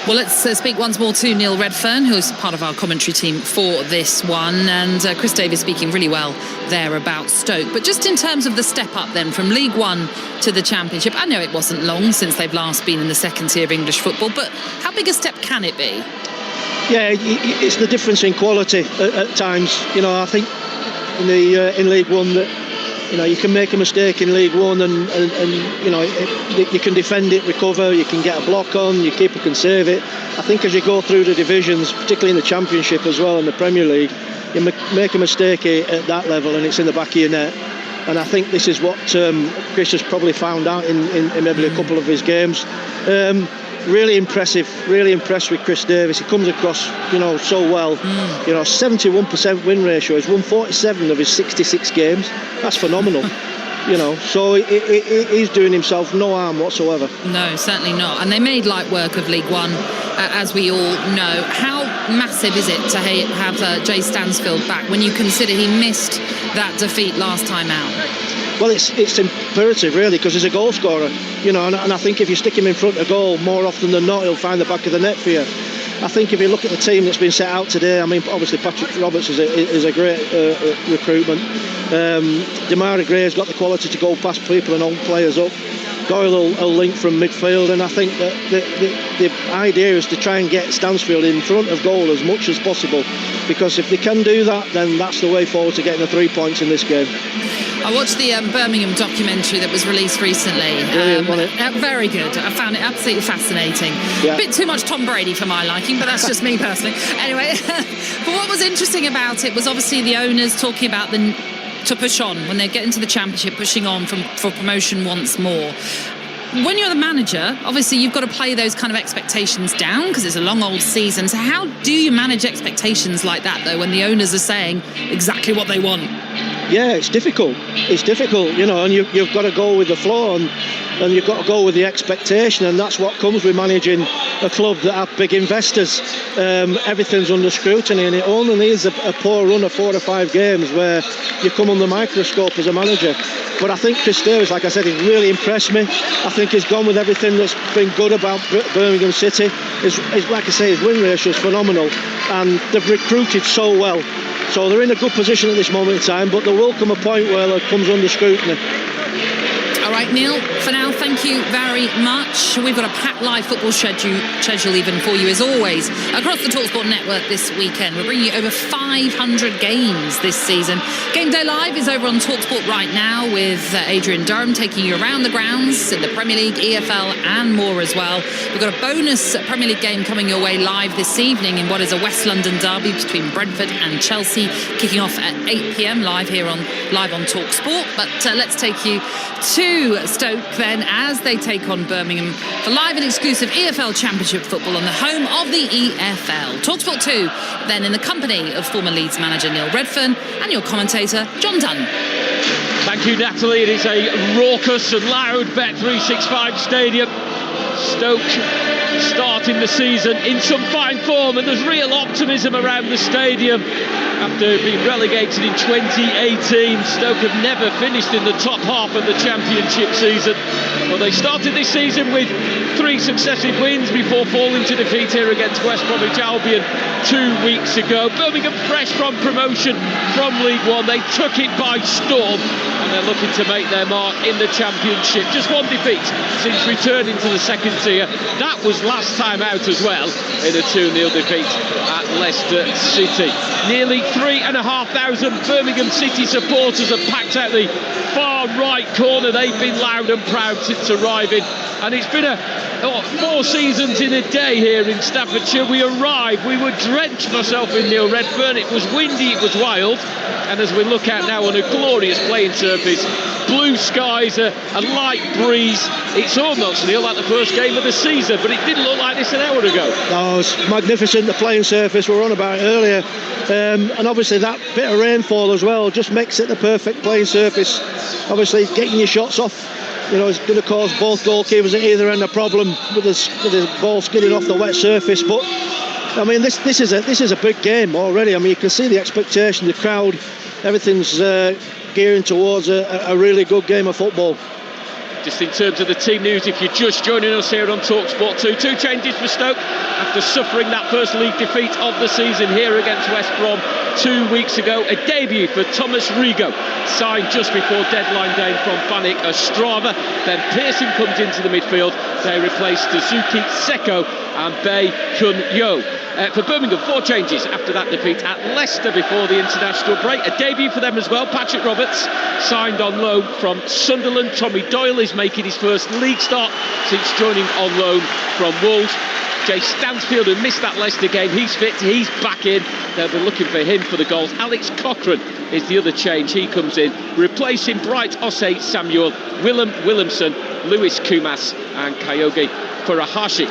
Well, let's speak once more to Neil Redfern, who's part of our commentary team for this one. And Chris Davies speaking really well there about Stoke. But just in terms of the step up then from League One to the Championship, I know it wasn't long since they've last been in the second tier of English football, but how big a step can it be? Yeah, it's the difference in quality at times. I think in League One that you can make a mistake in League One and you can defend it, recover, you can get a block on, your keeper can save it. I think as you go through the divisions, particularly in the Championship as well, in the Premier League, you make a mistake at that level and it's in the back of your net. And I think this is what Chris has probably found out in maybe a couple of his games. Really impressive, really impressed with Chris Davies. He comes across, so well. 71% win ratio. He's won 47 of his 66 games. That's phenomenal. So he's doing himself no harm whatsoever. No, certainly not. And they made light work of League One, as we all know. How massive is it to have Jay Stansfield back when you consider he missed that defeat last time out? Well, it's imperative, really, because he's a goal scorer, and I think if you stick him in front of goal, more often than not, he'll find the back of the net for you. I think if you look at the team that's been set out today, obviously Patrick Roberts is a great recruitment. Damara Gray's got the quality to go past people and hold players up. Doyle will link from midfield, and I think that the idea is to try and get Stansfield in front of goal as much as possible, because if they can do that, then that's the way forward to getting the 3 points in this game. I watched the Birmingham documentary that was released recently. Brilliant, wasn't it? Very good. I found it absolutely fascinating. Yeah. A bit too much Tom Brady for my liking, but that's just me personally. Anyway, but what was interesting about it was obviously the owners talking about to push on when they get into the Championship, pushing on for promotion once more. When you're the manager, obviously you've got to play those kind of expectations down because it's a long old season. So how do you manage expectations like that, though, when the owners are saying exactly what they want? Yeah, it's difficult. And you've got to go with the flow and you've got to go with the expectation, and that's what comes with managing a club that have big investors. Everything's under scrutiny, and it only needs a poor run of 4 or 5 games where you come under the microscope as a manager. But I think Chris Davies, like I said, he's really impressed me. I think he's gone with everything that's been good about Birmingham City. Like I say, his win ratio is phenomenal, and they've recruited so well. So they're in a good position at this moment in time, but there will come a point where it comes under scrutiny. All right, Neil, for now, thank you very much. We've got a packed live football schedule even for you, as always, across the Talksport network this weekend. We're bringing you over 500 games this season. Game Day Live is over on Talksport right now with Adrian Durham taking you around the grounds in the Premier League, EFL and more as well. We've got a bonus Premier League game coming your way live this evening in what is a West London derby between Brentford and Chelsea, kicking off at 8 p.m. live on Talksport. But let's take you to Stoke then as they take on Birmingham for live and exclusive EFL Championship football on the home of the EFL. Talksport 2 then in the company of former Leeds manager Neil Redfern and your commentator John Dunn. Thank you, Natalie. It is a raucous and loud Bet365 stadium. Stoke starting the season in some fine form, and there's real optimism around the stadium. After being relegated in 2018, Stoke have never finished in the top half of the Championship season. Well, they started this season with 3 successive wins before falling to defeat here against West Bromwich Albion 2 weeks ago. Birmingham fresh from promotion from League One. They took it by storm, and they're looking to make their mark in the Championship. Just 1 defeat since returning to the second tier. That was last time out as well, in a 2-0 defeat at Leicester City. Nearly 3,500 Birmingham City supporters have packed out the far right corner. They've been loud and proud since arriving, and it's been 4 seasons in a day here in Staffordshire. We arrived, we were drenched myself in Neil Redfern. It was windy, it was wild, and as we look out now on a glorious playing surface, blue skies, a light breeze. It's almost, Neil, like the first game of the season, but it didn't look like this an hour ago. Oh, it's magnificent, the playing surface. We were on about it earlier. And obviously that bit of rainfall as well just makes it the perfect playing surface. Obviously getting your shots off, it's going to cause both goalkeepers at either end a problem with the ball skidding off the wet surface. But I mean, this is a big game already. I mean, you can see the expectation, the crowd, everything's gearing towards a really good game of football. Just in terms of the team news, if you're just joining us here on Talksport 2, 2 changes for Stoke after suffering that first league defeat of the season here against West Brom 2 weeks ago. A debut for Thomas Rigo, signed just before deadline day from Banik Ostrava. Then Pearson comes into the midfield. They replace Suzuki Seko and Bae Kun-yo. For Birmingham, 4 changes after that defeat at Leicester before the international break. A debut for them as well. Patrick Roberts, signed on loan from Sunderland. Tommy Doyle is making his first league start since joining on loan from Wolves. Jay Stansfield, who missed that Leicester game, he's fit, he's back in. They'll be looking for him for the goals. Alex Cochrane is the other change. He comes in, replacing Bright Osei Samuel, Willem Williamson, Lewis Kumas and Kyogi Furuhashi.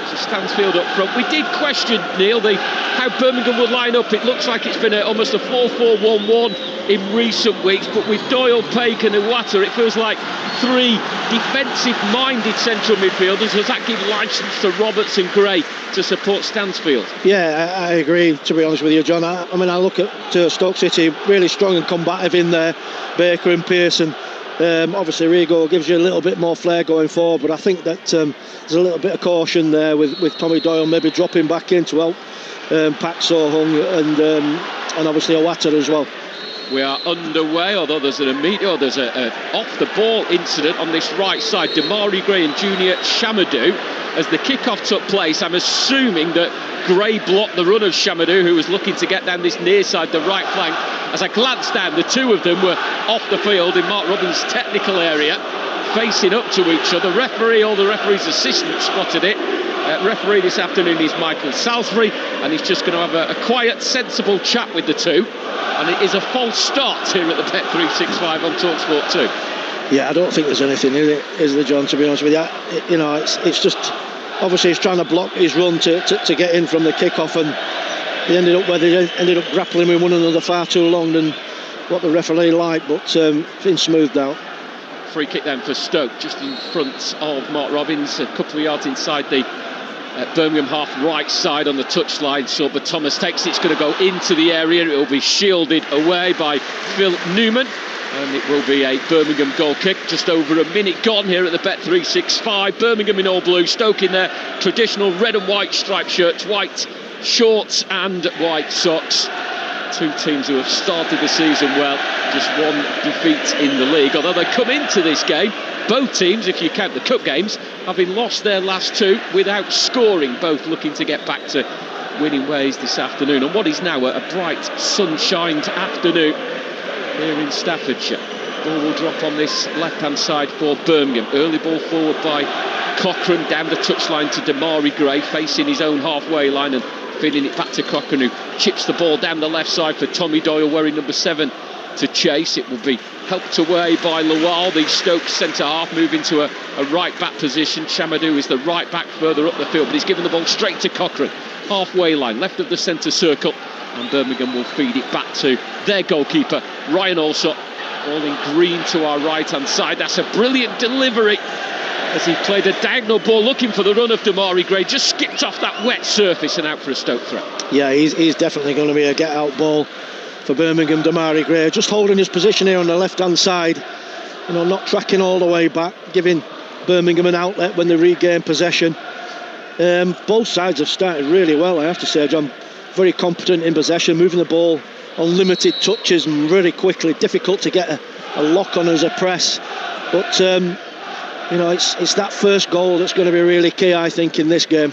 So Stansfield up front. We did question, Neil, how Birmingham would line up. It looks like it's been almost a 4-4-1-1 in recent weeks, but with Doyle, Paik and Iwata, it feels like 3 defensive-minded central midfielders. Does that give licence to Roberts and Gray to support Stansfield? Yeah, I agree, to be honest with you, John. I mean, I look at Stoke City, really strong and combative in there. Baker and Pearson. Obviously Rigo gives you a little bit more flair going forward, but I think that there's a little bit of caution there with Tommy Doyle maybe dropping back in to help Pak So-hung and obviously Iwata as well. We are underway, although there's an off-the-ball incident on this right side. Damari Gray and Junior Shamadou. As the kick-off took place, I'm assuming that Gray blocked the run of Shamadou, who was looking to get down this near side, the right flank. As I glanced down, the two of them were off the field in Mark Robins' technical area, facing up to each other. Referee, or the referee's assistant, spotted it. Referee this afternoon is Michael Salisbury, and he's just going to have a quiet, sensible chat with the two. And it is a false start here at the Bet365 on Talksport 2. Yeah, I don't think there's anything in it, is there, John, to be honest with you? It's just, obviously he's trying to block his run to get in from the kick-off, and they ended up grappling with one another far too long than what the referee liked, but been smoothed out. Free kick then for Stoke, just in front of Mark Robins, a couple of yards inside the Birmingham half right side on the touchline. So, but Thomas takes it, it's going to go into the area. It will be shielded away by Phil Newman, and it will be a Birmingham goal kick. Just over a minute gone here at the Bet365. Birmingham in all blue, Stoke in their traditional red and white striped shirts, white shorts and white socks. Two teams who have started the season well, just one defeat in the league. Although they come into this game, both teams, if you count the cup games, having lost their last 2 without scoring, both looking to get back to winning ways this afternoon. And what is now a bright, sunshined afternoon here in Staffordshire. Ball will drop on this left-hand side for Birmingham. Early ball forward by Cochrane, down the touchline to Damari Gray, facing his own halfway line and feeding it back to Cochrane, who chips the ball down the left side for Tommy Doyle, wearing number 7 to chase. It will be helped away by Lawal, the Stoke centre-half, moving to a right-back position. Shamadou is the right-back further up the field, but he's given the ball straight to Cochrane. Halfway line, left of the centre circle, and Birmingham will feed it back to their goalkeeper, Ryan Alsop. All in green to our right-hand side. That's a brilliant delivery as he played a diagonal ball looking for the run of Damari Gray, just skipped off that wet surface and out for a Stoke threat. Yeah, he's definitely going to be a get-out ball for Birmingham. Damari Gray just holding his position here on the left-hand side, not tracking all the way back, giving Birmingham an outlet when they regain possession. Both sides have started really well, I have to say, John. Very competent in possession, moving the ball on limited touches and really quickly. Difficult to get a lock on as a press, but it's that first goal that's going to be really key, I think, in this game.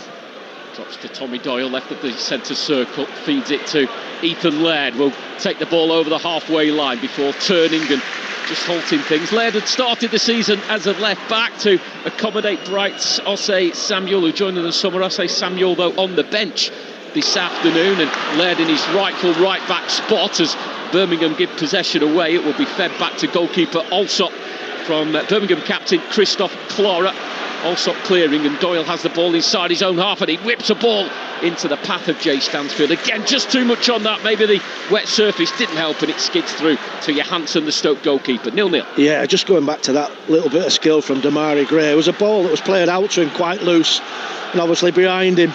Drops to Tommy Doyle, left of the centre circle, feeds it to Ethan Laird. Will take the ball over the halfway line before turning and just halting things. Laird had started the season as a left back to accommodate Bright's Osei Samuel, who joined in the summer. Osei Samuel, though, on the bench this afternoon, and Laird in his rightful right back spot as Birmingham give possession away. It will be fed back to goalkeeper Alsop from Birmingham captain Christoph Clara. Alsop clearing, and Doyle has the ball inside his own half, and he whips a ball into the path of Jay Stansfield. Again, just too much on that. Maybe the wet surface didn't help, and it skids through to Johansson, the Stoke goalkeeper. 0-0. Yeah, just going back to that little bit of skill from Damari Gray. It was a ball that was played out to him quite loose, and obviously behind him,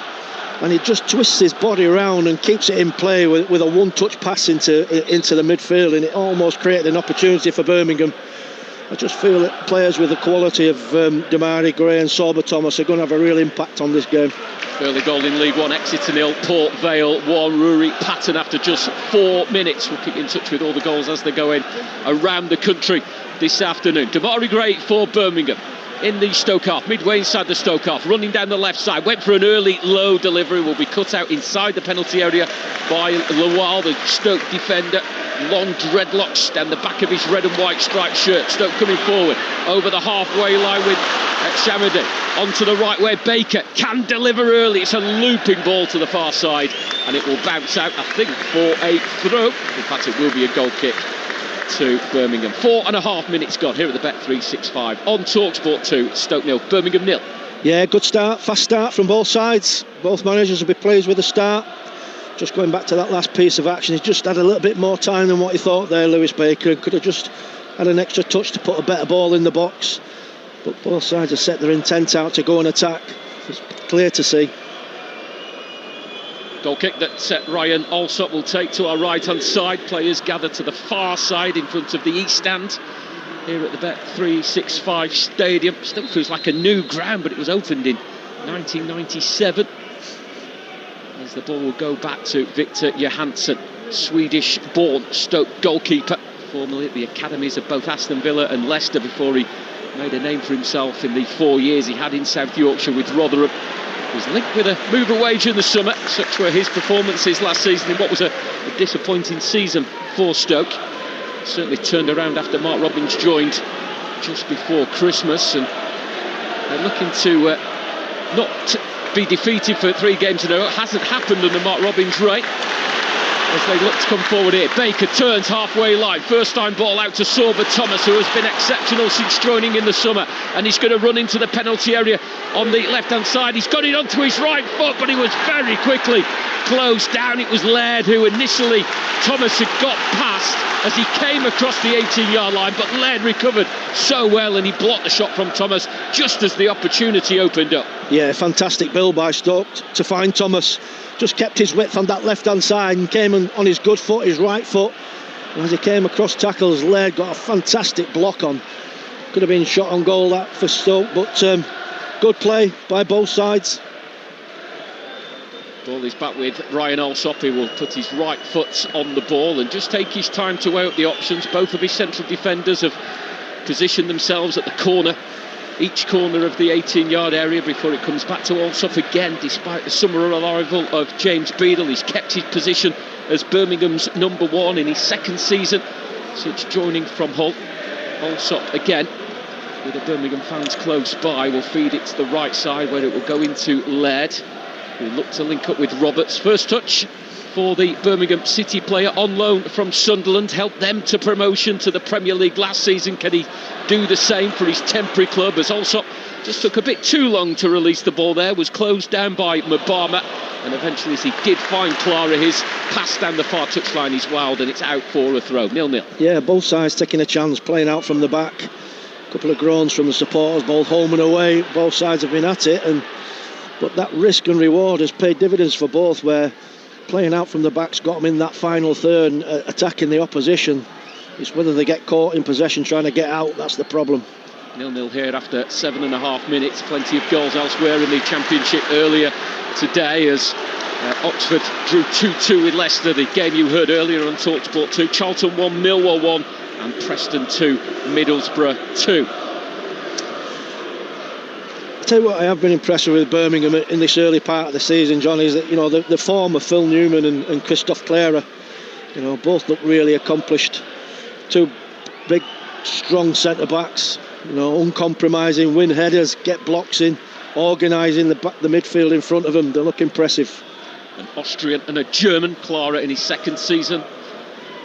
and he just twists his body around and keeps it in play with a one-touch pass into the midfield, and it almost created an opportunity for Birmingham. I just feel that players with the quality of Damari Gray and Sorba Thomas are going to have a real impact on this game. Early goal in League One, Exeter 0, Port Vale 1. Rory Patton after just 4 minutes. We'll keep in touch with all the goals as they go in around the country this afternoon. Damari Gray for Birmingham in the Stoke half, midway inside the Stoke half, running down the left side, went for an early low delivery, will be cut out inside the penalty area by Lawal, the Stoke defender. Long dreadlocks down the back of his red and white striped shirt. Stoke coming forward over the halfway line with Shamadi. Onto the right where Baker can deliver early. It's a looping ball to the far side and it will bounce out, I think, for a throw. In fact, it will be a goal kick to Birmingham. 4.5 minutes gone here at the Bet365 on Talksport 2. Stoke 0, Birmingham 0. Yeah, good start, fast start from both sides. Both managers will be pleased with the start. Just going back to that last piece of action, he just had a little bit more time than what he thought there, Lewis Baker, and could have just had an extra touch to put a better ball in the box. But both sides have set their intent out to go and attack. It's clear to see. Goal kick that Ryan Alsop will take to our right-hand side. Players gather to the far side in front of the East Stand here at the Bet365 Stadium. Still feels like a new ground, but it was opened in 1997. As the ball will go back to Victor Johansson, Swedish-born Stoke goalkeeper, formerly at the academies of both Aston Villa and Leicester before he made a name for himself in the 4 years he had in South Yorkshire with Rotherham. He was linked with a mover wage in the summer. Such were his performances last season in what was a disappointing season for Stoke. Certainly turned around after Mark Robins joined just before Christmas, and they're looking to not be defeated for 3 games in a row. It hasn't happened under Mark Robins' reign. As they look to come forward here, Baker turns halfway line, first time ball out to Sorba Thomas, who has been exceptional since joining in the summer, and he's going to run into the penalty area on the left hand side. He's got it onto his right foot, but he was very quickly closed down. It was Laird who initially Thomas had got past as he came across the 18-yard line, but Laird recovered so well and he blocked the shot from Thomas just as the opportunity opened up. Yeah, fantastic build by Stoke to find Thomas. Just kept his width on that left-hand side and came on his good foot, his right foot. And as he came across tackles, Laird got a fantastic block on. Could have been shot on goal that for Stoke, but good play by both sides. Ball is back with Ryan Alsop, who will put his right foot on the ball and just take his time to weigh up the options. Both of his central defenders have positioned themselves at the corner, each corner of the 18-yard area before it comes back to Alsop again. Despite the summer arrival of James Beadle, he's kept his position as Birmingham's number 1 in his 2nd season since joining from Hull. Alsop again, with the Birmingham fans close by, will feed it to the right side where it will go into Laird, who look to link up with Roberts. First touch for the Birmingham City player on loan from Sunderland, helped them to promotion to the Premier League last season. Can he do the same for his temporary club? As Alsop just took a bit too long to release the ball there, was closed down by Mabama, and eventually as he did find Clara, his pass down the far touchline is wild and it's out for a throw. 0-0. Yeah, both sides taking a chance, playing out from the back. A couple of groans from the supporters, both home and away. Both sides have been at it, but that risk and reward has paid dividends for both, where playing out from the back's got them in that final third and attacking the opposition. It's whether they get caught in possession trying to get out, that's the problem. 0-0 here after 7.5 minutes. Plenty of goals elsewhere in the Championship earlier today as Oxford drew 2-2 with Leicester, the game you heard earlier on Talksport 2. Charlton 1, Millwall 1 and Preston 2, Middlesbrough 2. I'll tell you what I have been impressed with Birmingham in this early part of the season, John, is that, you know, the form of Phil Newman and Christoph Clara, you know, both look really accomplished. 2 big, strong centre-backs, you know, uncompromising, win headers, get blocks in, organising the midfield in front of them. They look impressive. An Austrian and a German, Clara in his 2nd season.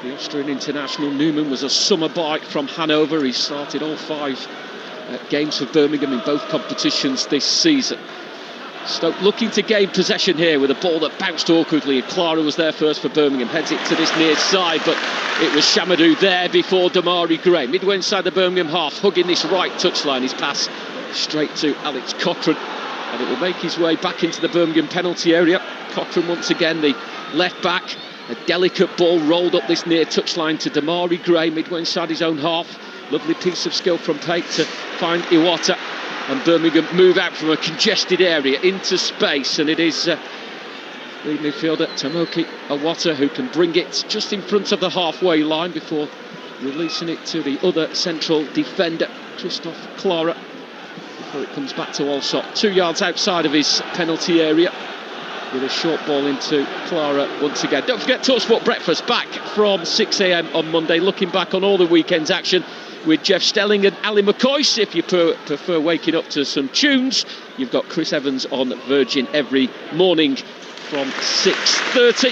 The Austrian international Newman was a summer bite from Hanover. He started all 5 games for Birmingham in both competitions this season. Stoke looking to gain possession here with a ball that bounced awkwardly. Clara was there first for Birmingham, heads it to this near side, but it was Shamadou there before Damari Gray. Midway inside the Birmingham half, hugging this right touchline. His pass straight to Alex Cochrane, and it will make his way back into the Birmingham penalty area. Cochrane once again, the left back. A delicate ball rolled up this near touchline to Damari Gray, midway inside his own half. Lovely piece of skill from Pate to find Iwata, and Birmingham move out from a congested area into space, and it is lead midfielder Tomoki Iwata who can bring it just in front of the halfway line before releasing it to the other central defender, Christophe Clara, before it comes back to Allsop, 2 yards outside of his penalty area, with a short ball into Clara once again. Don't forget Talksport Breakfast back from 6 a.m. on Monday, looking back on all the weekend's action with Jeff Stelling and Ali McCoy. If you prefer waking up to some tunes, you've got Chris Evans on Virgin every morning from 6:30.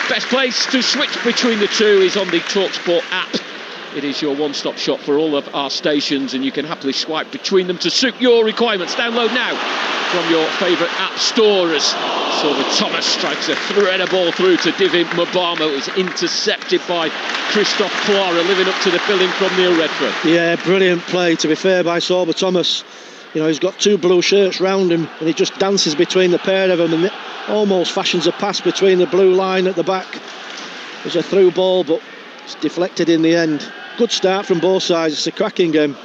Best place to switch between the two is on the Talksport app. It is your one-stop shop for all of our stations, and you can happily swipe between them to suit your requirements. Download now from your favourite app store as Silver Thomas strikes a threader ball through to Divin Mabama. It was intercepted by Christophe Clara, living up to the billing from Neil Redford. Yeah, brilliant play, to be fair, by Silver Thomas. You know, he's got two blue shirts round him, and he just dances between the pair of them and almost fashions a pass between the blue line at the back. It was a through ball, but it's deflected in the end. Good start from both sides. It's a cracking game.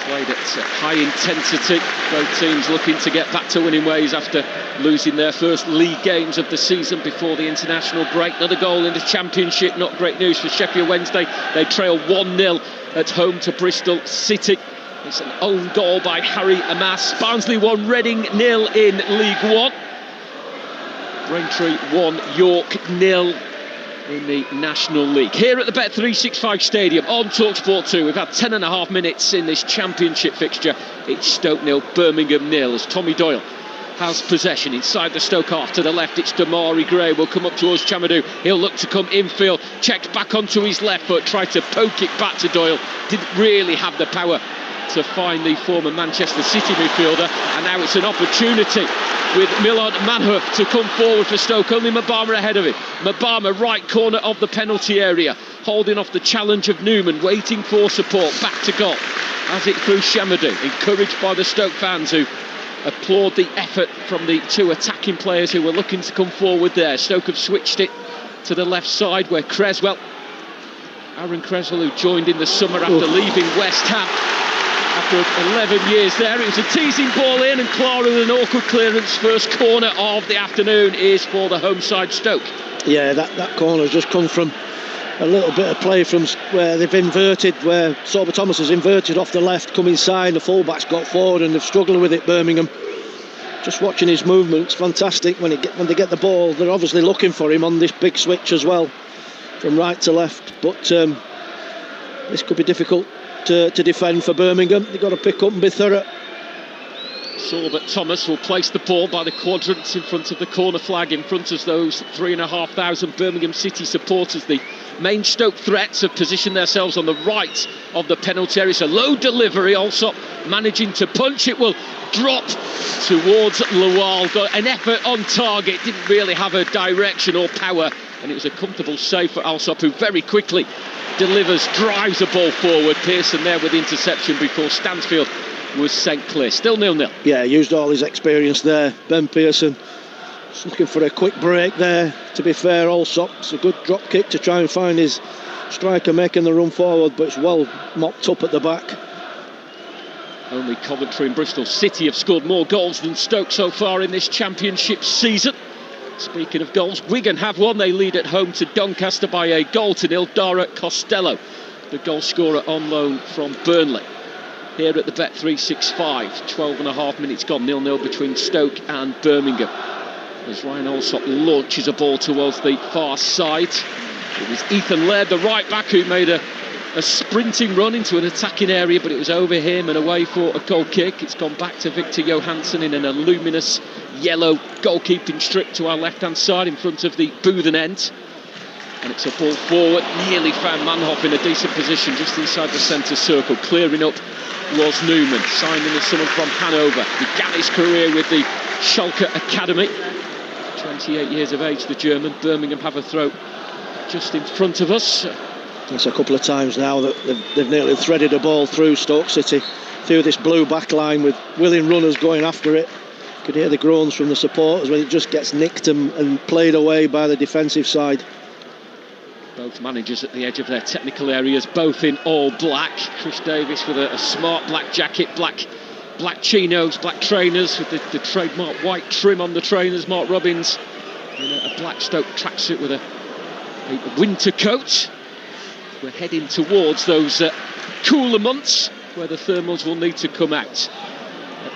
Played at high intensity. Both teams looking to get back to winning ways after losing their first league games of the season before the international break. Another goal in the Championship. Not great news for Sheffield Wednesday. They trail 1-0 at home to Bristol City. It's an own goal by Harry Amas. Barnsley 1, Reading 0 in League One. Braintree 1, York 0 in the National League. Here at the Bet365 Stadium on Talksport 2, we've had 10.5 minutes in this Championship fixture. It's Stoke 0, Birmingham 0, as Tommy Doyle has possession inside the Stoke half. To the left, it's Damari Gray. Will come up towards Chamadou. He'll look to come infield. Checked back onto his left foot. Tried to poke it back to Doyle. Didn't really have the power to find the former Manchester City midfielder. And now it's an opportunity with Milad Manhoof to come forward for Stoke. Only Mabama ahead of him. Mabama, right corner of the penalty area, holding off the challenge of Newman, waiting for support. Back to goal as it through Chamadou, encouraged by the Stoke fans who applaud the effort from the two attacking players who were looking to come forward there. Stoke have switched it to the left side where Aaron Creswell, who joined in the summer after leaving West Ham after 11 years there. It was a teasing ball in, and Clara with an awkward clearance. First corner of the afternoon is for the home side Stoke. Yeah, that corner has just come from a little bit of play from where they've inverted, where Silver Thomas has inverted off the left, come inside, the fullback's got forward, and they've struggled with it, Birmingham. Just watching his movements, fantastic. When they get the ball, they're obviously looking for him on this big switch as well, from right to left. But this could be difficult to defend for Birmingham. They've got to pick up and be thorough. Silver Thomas will place the ball by the quadrants in front of the corner flag, in front of those 3,500 Birmingham City supporters. The main Stoke threats have positioned themselves on the right of the penalty area. It's a low delivery, also managing to punch. It will drop towards Lawal. Got an effort on target, didn't really have a direction or power, and it was a comfortable save for Alsop, who very quickly delivers, drives the ball forward. Pearson there with the interception before Stansfield was sent clear. Still 0-0. Yeah, used all his experience there. Ben Pearson just looking for a quick break there. To be fair, Alsop's a good drop kick to try and find his striker making the run forward, but it's well mopped up at the back. Only Coventry and Bristol City have scored more goals than Stoke so far in this Championship season. Speaking of goals, Wigan have one. They lead at home to Doncaster by a 0-0. Dara Costello, the goal scorer on loan from Burnley. Here at the Bet365, 12.5 minutes gone, 0-0 between Stoke and Birmingham. As Ryan Alsop launches a ball towards the far side. It was Ethan Laird, the right back, who made a sprinting run into an attacking area, but it was over him and away for a goal kick. It's gone back to Victor Johansson in an luminous yellow goalkeeping strip to our left-hand side in front of the Boothen end. And it's a ball forward, nearly found Manhoff in a decent position just inside the centre circle. Clearing up was Newman, signed in the summer from Hanover. Began his career with the Schalke Academy. 28 years of age, the German. Birmingham have a throw just in front of us. It's a couple of times now that they've nearly threaded a ball through Stoke City, through this blue back line with willing runners going after it. You could hear the groans from the supporters when it just gets nicked and played away by the defensive side. Both managers at the edge of their technical areas, both in all black. Chris Davis with a smart black jacket, black chinos, black trainers with the trademark white trim on the trainers. Mark Robins in a black Stoke tracksuit with a winter coat. We're heading towards those cooler months where the thermals will need to come out.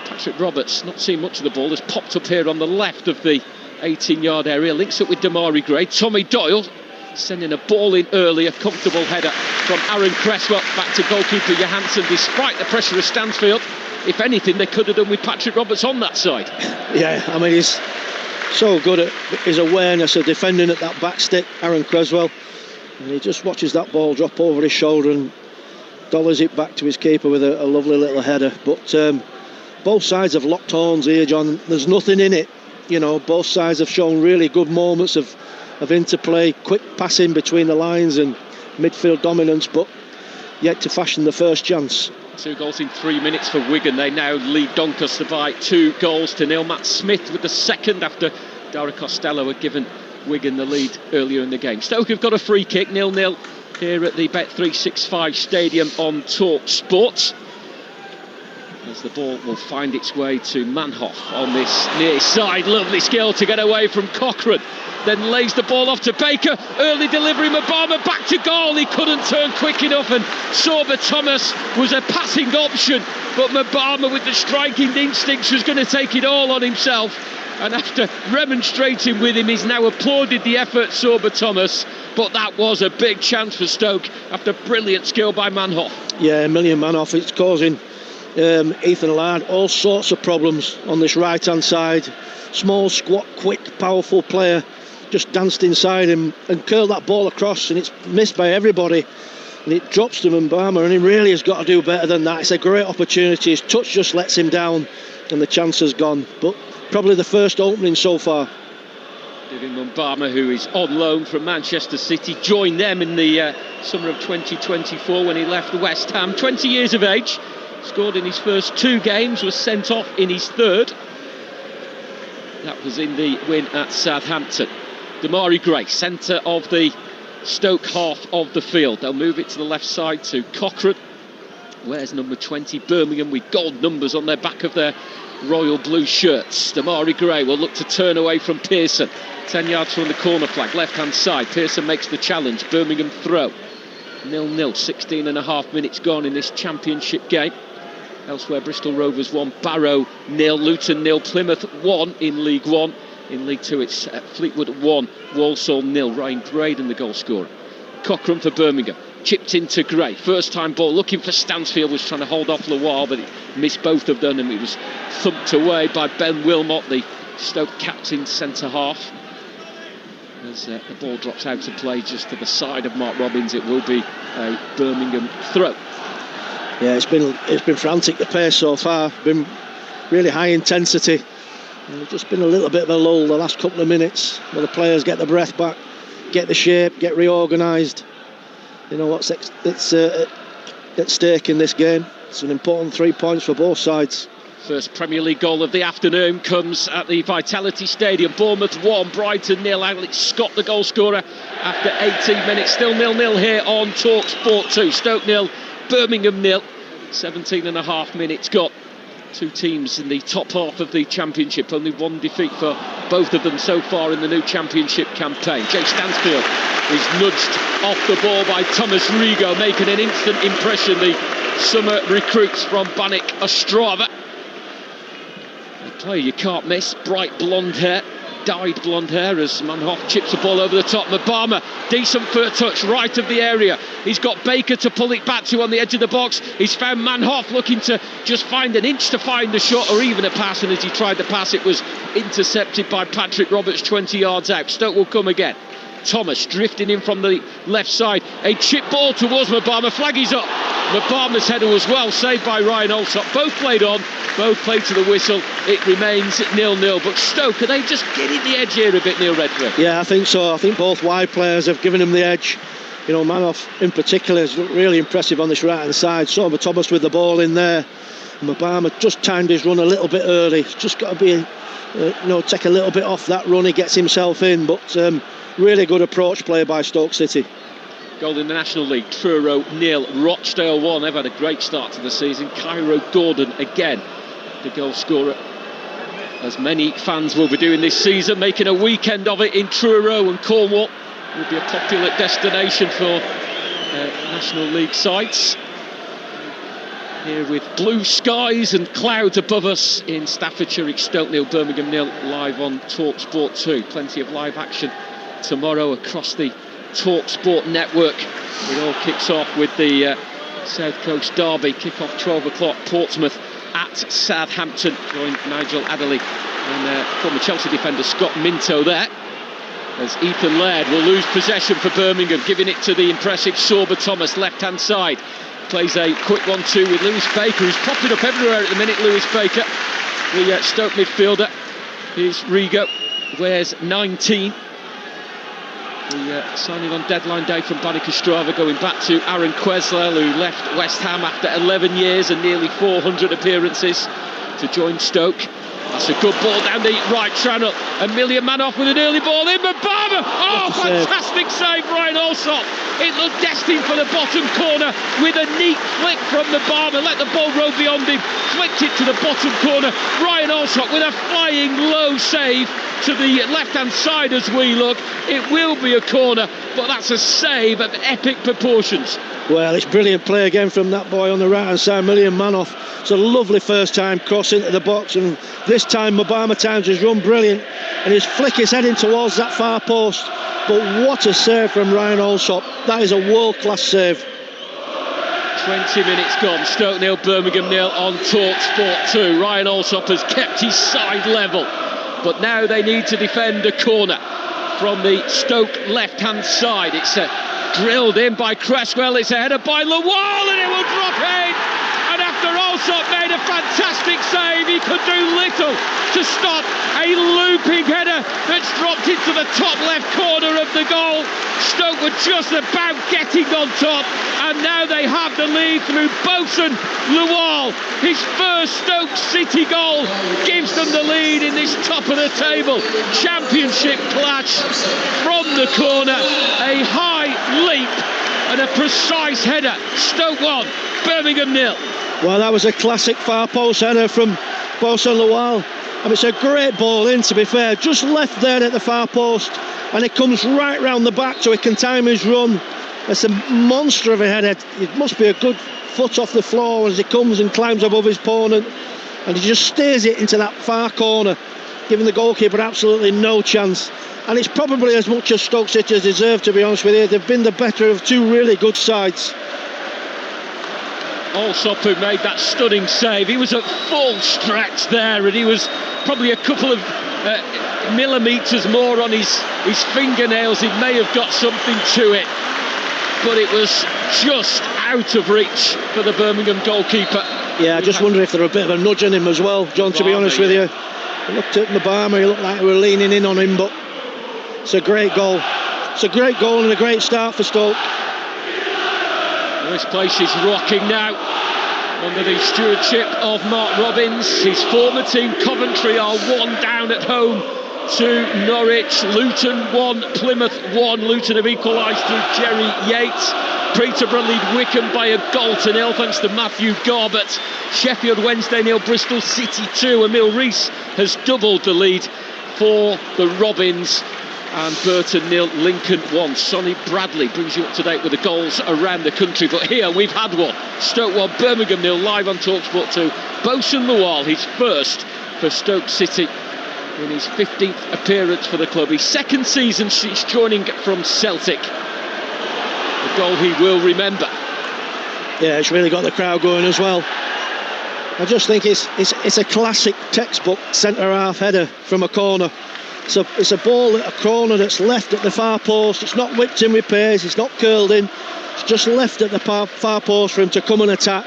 Patrick Roberts, not seeing much of the ball, has popped up here on the left of the 18-yard area, links up with Damari Gray. Tommy Doyle sending a ball in early, a comfortable header from Aaron Cresswell back to goalkeeper Johansson. Despite the pressure of Stansfield, if anything, they could have done with Patrick Roberts on that side. Yeah, I mean, he's so good at his awareness of defending at that back stick, Aaron Cresswell, and he just watches that ball drop over his shoulder and dollars it back to his keeper with a lovely little header. But both sides have locked horns here, John. There's nothing in it. You know, both sides have shown really good moments of interplay, quick passing between the lines and midfield dominance, but yet to fashion the first chance. 2 goals in 3 minutes for Wigan. They now lead Doncaster by 2-0. Matt Smith with the second after Dara Costello had given Wigan the lead earlier in the game. Stoke have got a free kick, 0-0 here at the Bet365 Stadium on Talksport. As the ball will find its way to Manhoff on this near side. Lovely skill to get away from Cochrane. Then lays the ball off to Baker. Early delivery, Mabama back to goal. He couldn't turn quick enough, and Sorba Thomas was a passing option. But Mabama, with the striking instincts, was going to take it all on himself. And after remonstrating with him, he's now applauded the effort, Sorba Thomas. But that was a big chance for Stoke after brilliant skill by Manhoff. Yeah, Manhoff. It's causing Ethan Laird all sorts of problems on this right-hand side. Small, squat, quick, powerful player. Just danced inside him and curled that ball across, and it's missed by everybody, and it drops to Mbama, and he really has got to do better than that. It's a great opportunity. His touch just lets him down and the chance has gone, but probably the first opening so far. David Mbama, who is on loan from Manchester City, joined them in the summer of 2024 when he left West Ham. 20 years of age, scored in his first 2 games, was sent off in his third. That was in the win at Southampton. Damari Gray, centre of the Stoke half of the field. They'll move it to the left side to Cochrane. Where's number 20, Birmingham, with gold numbers on their back of their royal blue shirts. Damari Gray will look to turn away from Pearson. 10 yards from the corner flag, left-hand side. Pearson makes the challenge. Birmingham throw. 0-0, 16 and a half minutes gone in this championship game. Elsewhere, Bristol Rovers 1, Barrow 0, Luton 0, Plymouth 1 in League 1. In League 2, it's Fleetwood 1, Walsall 0. Ryan Braden the goal scorer. Cochrane for Birmingham, chipped into Gray. First time ball, looking for Stansfield, was trying to hold off Lawal, but he missed both of them, and he was thumped away by Ben Wilmot, the Stoke captain centre half. As the ball drops out of play just to the side of Mark Robins, it will be a Birmingham throw. Yeah, it's been frantic, the pace so far, been really high intensity. And it's just been a little bit of a lull the last couple of minutes where the players get the breath back, get the shape, get reorganised. You know what's at stake in this game. It's an important 3 points for both sides. First Premier League goal of the afternoon comes at the Vitality Stadium. Bournemouth 1, Brighton 0. Alex Scott the goal scorer after 18 minutes. Still 0-0 here on Talksport 2. Stoke 0, Birmingham 0. 17 and a half minutes got. 2 teams in the top half of the championship. Only 1 defeat for both of them so far in the new championship campaign. Jay Stansfield is nudged off the ball by Thomas Rigo, making an instant impression. The summer recruits from Banik Ostrava. A player you can't miss. Bright blonde hair, dyed blonde hair, as Manhoff chips the ball over the top. Mabama, decent first touch right of the area. He's got Baker to pull it back to on the edge of the box. He's found Manhoff looking to just find an inch to find the shot or even a pass, and as he tried the pass, it was intercepted by Patrick Roberts 20 yards out. Stoke will come again. Thomas drifting in from the left side. A chip ball towards Mabama. Flag is up. Mabama's header was well saved by Ryan Alsop. Both played on, both played to the whistle. It remains 0-0. But Stoke, are they just getting the edge here a bit, Neil Redford? Yeah, I think so. I think both wide players have given him the edge. You know, Manhoff in particular is really impressive on this right-hand side. Sorba Thomas with the ball in there. Mabama just timed his run a little bit early. He's just got to be, take a little bit off that run. He gets himself in, but really good approach play by Stoke City. goal in the National League. Truro 0, Rochdale 1. They've had a great start to the season. Cairo Dordon again, the goal scorer, as many fans will be doing this season, making a weekend of it in Truro, and Cornwall will be a popular destination for National League sides. Here with blue skies and clouds above us in Staffordshire. It's Stoke 0, Birmingham 0, live on Talksport 2. Plenty of live action tomorrow across the Talksport network. It all kicks off with the South Coast derby. Kick-off 12 o'clock, Portsmouth at Southampton. Join Nigel Adderley and former Chelsea defender Scott Minto there, as Ethan Laird will lose possession for Birmingham, giving it to the impressive Sorba Thomas, left-hand side. Plays a quick 1-2 with Lewis Baker, who's popping up everywhere at the minute. Lewis Baker, the Stoke midfielder. Here's Rigo, wears 19. The signing on deadline day from Banica Strava, going back to Aaron Queslell, who left West Ham after 11 years and nearly 400 appearances to join Stoke. That's a good ball down the right channel. A million man off with an early ball in. Mbama! Oh, fantastic save, Ryan Alsop. It looked destined for the bottom corner with a neat flick from the Mbama. Let the ball roll beyond him. Flicked it to the bottom corner. Ryan Alsop with a flying low save to the left-hand side as we look. It will be a corner, but that's a save of epic proportions. Well, it's brilliant play again from that boy on the right-hand side, million man off. It's a lovely first time cross into the box, and this time Mbama Towns has run brilliant, and his flick is heading towards that far post. But what a save from Ryan Alsop. That is a world-class save. 20 minutes gone. Stoke 0, Birmingham 0 on Talksport 2. Ryan Alsop has kept his side level, but now they need to defend a corner from the Stoke left-hand side. It's drilled in by Cresswell. It's a header by Lawal, and it will drop in. And after Alsop made a fantastic save, he could do little to stop a looping header that's dropped into the top left corner of the goal. Stoke were just about getting on top, and now they have the lead through Bosun Lawal. His first Stoke City goal gives them the lead in this top of the table championship clash. From the corner, a high leap and a precise header. Stoke 1, Birmingham 0. Well, that was a classic far post header from Bosun Lawal. I mean, it's a great ball in, to be fair, just left there at the far post, and it comes right round the back so he can time his run. It's a monster of a header. It must be a good foot off the floor as he comes and climbs above his opponent, and he just stays it into that far corner, giving the goalkeeper absolutely no chance. And it's probably as much as Stoke City has deserved, to be honest with you. They've been the better of two really good sides. Alsop, who made that stunning save, he was at full stretch there, and he was probably a couple of millimetres more on his fingernails. He may have got something to it, but it was just out of reach for the Birmingham goalkeeper. Yeah, I just wonder if they're a bit of a nudge on him as well, John, to be honest with you. I looked at Mbama, he looked like they were leaning in on him, but it's a great goal. It's a great goal and a great start for Stoke. This place is rocking now under the stewardship of Mark Robbins. His former team Coventry are 1 down at home to Norwich. Luton 1, Plymouth 1. Luton have equalised through Jerry Yates. Peterborough lead Wickham by a goal to 0 thanks to Matthew Garbett. Sheffield Wednesday 0, Bristol City 2. Emil Rees has doubled the lead for the Robins. And Burton 0, Lincoln 1. Sonny Bradley brings you up to date with the goals around the country. But here we've had one. Stoke 1, Birmingham 0, live on Talksport 2. Bosun Lawal, his first for Stoke City in his 15th appearance for the club. His second season since joining from Celtic. A goal he will remember. Yeah, it's really got the crowd going as well. I just think it's a classic textbook centre-half header from a corner. It's a ball at a corner that's left at the far post. It's not whipped in with pace, it's not curled in. It's just left at the far post for him to come and attack.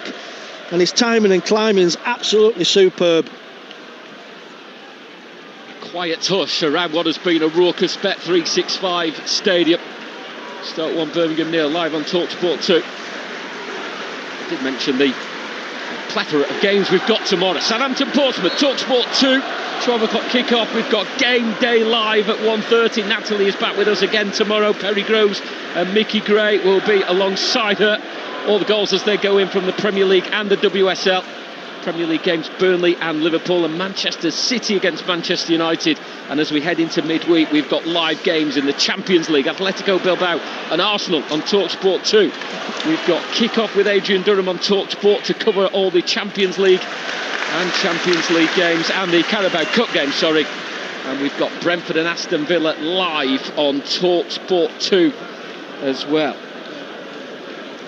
And his timing and climbing is absolutely superb. A quiet hush around what has been a raucous Bet365 stadium. Stoke 1, Birmingham 0, live on Talksport 2. I did mention the plethora of games we've got tomorrow. Southampton, Portsmouth, Talksport 2. 12 o'clock kick-off. We've got Game Day Live at 1:30. Natalie is back with us again tomorrow. Perry Groves and Mickey Gray will be alongside her. All the goals as they go in from the Premier League and the WSL. Premier League games, Burnley and Liverpool, and Manchester City against Manchester United. And as we head into midweek, we've got live games in the Champions League, Atletico Bilbao and Arsenal on Talksport 2. We've got kick-off with Adrian Durham on Talksport to cover all the Champions League and Champions League games, and the Carabao Cup games, sorry. And we've got Brentford and Aston Villa live on Talksport 2 as well.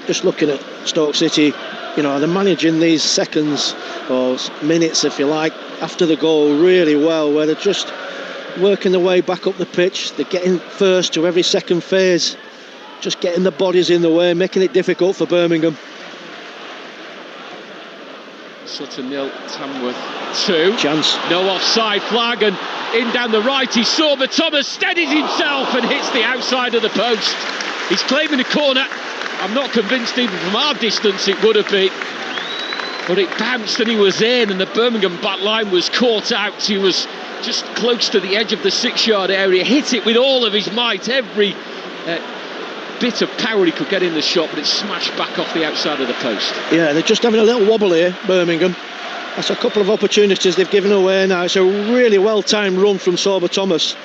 Just looking at Stoke City, you know, they're managing these seconds or minutes, if you like, after the goal really well, where they're just working their way back up the pitch. They're getting first to every second phase, just getting the bodies in the way, making it difficult for Birmingham. Sutton 0, Tamworth 2. Chance. No offside flag, and in down the right he saw, but Thomas steadies himself and hits the outside of the post. He's claiming a corner. I'm not convinced even from our distance it would have been, but it bounced and he was in, and the Birmingham back line was caught out. He was just close to the edge of the 6-yard area, hit it with all of his might, every bit of power he could get in the shot, but it smashed back off the outside of the post. Yeah, they're just having a little wobble here, Birmingham. That's a couple of opportunities they've given away now. It's a really well-timed run from Sorba Thomas,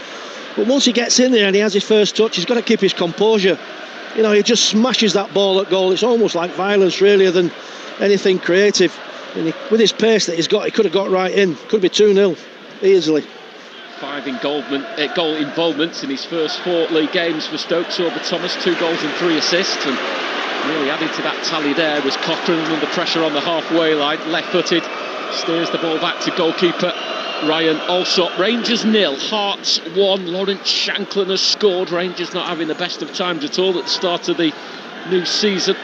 but once he gets in there and he has his first touch, he's got to keep his composure. You know, he just smashes that ball at goal. It's almost like violence, really, than anything creative. And with his pace that he's got, he could have got right in. Could be 2-0 easily. 5 goal involvements in his first 4 league games for Stoke. Sorba Thomas, 2 goals and 3 assists, and really adding to that tally there was Cochrane under pressure on the halfway line, left-footed, steers the ball back to goalkeeper Ryan Alsop. Rangers 0, Hearts 1. Lawrence Shanklin has scored. Rangers not having the best of times at all at the start of the new season.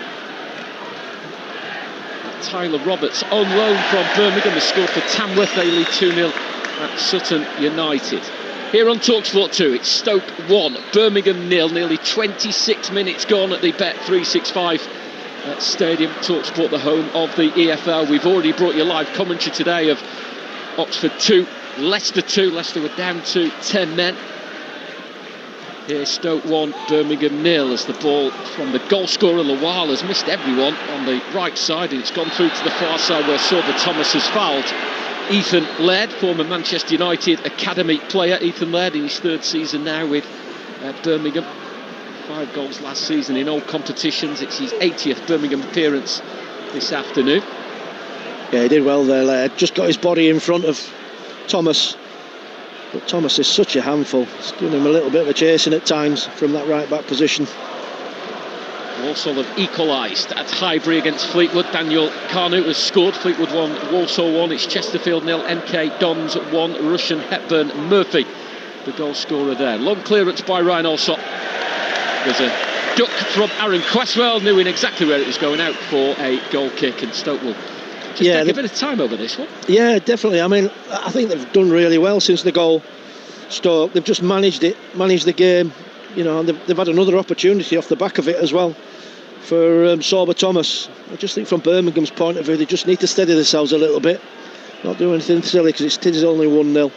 Tyler Roberts on loan from Birmingham has scored for Tamworth. They lead 2-0 at Sutton United. Here on Talksport 2, it's Stoke 1, Birmingham 0. Nearly 26 minutes gone at the Bet365 Stadium. Talksport, the home of the EFL. We've already brought you live commentary today of Oxford 2, Leicester 2. Leicester were down to 10 men. Here's Stoke 1, Birmingham 0, as the ball from the goal scorer Lawal has missed everyone on the right side, and it's gone through to the far side where Sorba Thomas has fouled Ethan Laird, former Manchester United academy player. Ethan Laird in his 3rd season now with Birmingham. 5 goals last season in all competitions. It's his 80th Birmingham appearance this afternoon. Yeah, he did well there, Laird. Just got his body in front of Thomas. But Thomas is such a handful. It's giving him a little bit of a chasing at times from that right-back position. Walsall have equalised at Highbury against Fleetwood. Daniel Carnot has scored. Fleetwood 1, Walsall 1. It's Chesterfield 0, MK Dons 1, Russian Hepburn Murphy, the goal scorer there. Long clearance by Ryan Alsop. There's a duck from Aaron Cresswell, knowing exactly where it was going, out for a goal kick, and Stoke will just take a bit of time over this one. Yeah, definitely. I mean, I think they've done really well since the goal. Stoke, they've just managed the game, you know, and they've had another opportunity off the back of it as well for Sorba Thomas. I just think from Birmingham's point of view, they just need to steady themselves a little bit, not do anything silly, because it is only 1-0.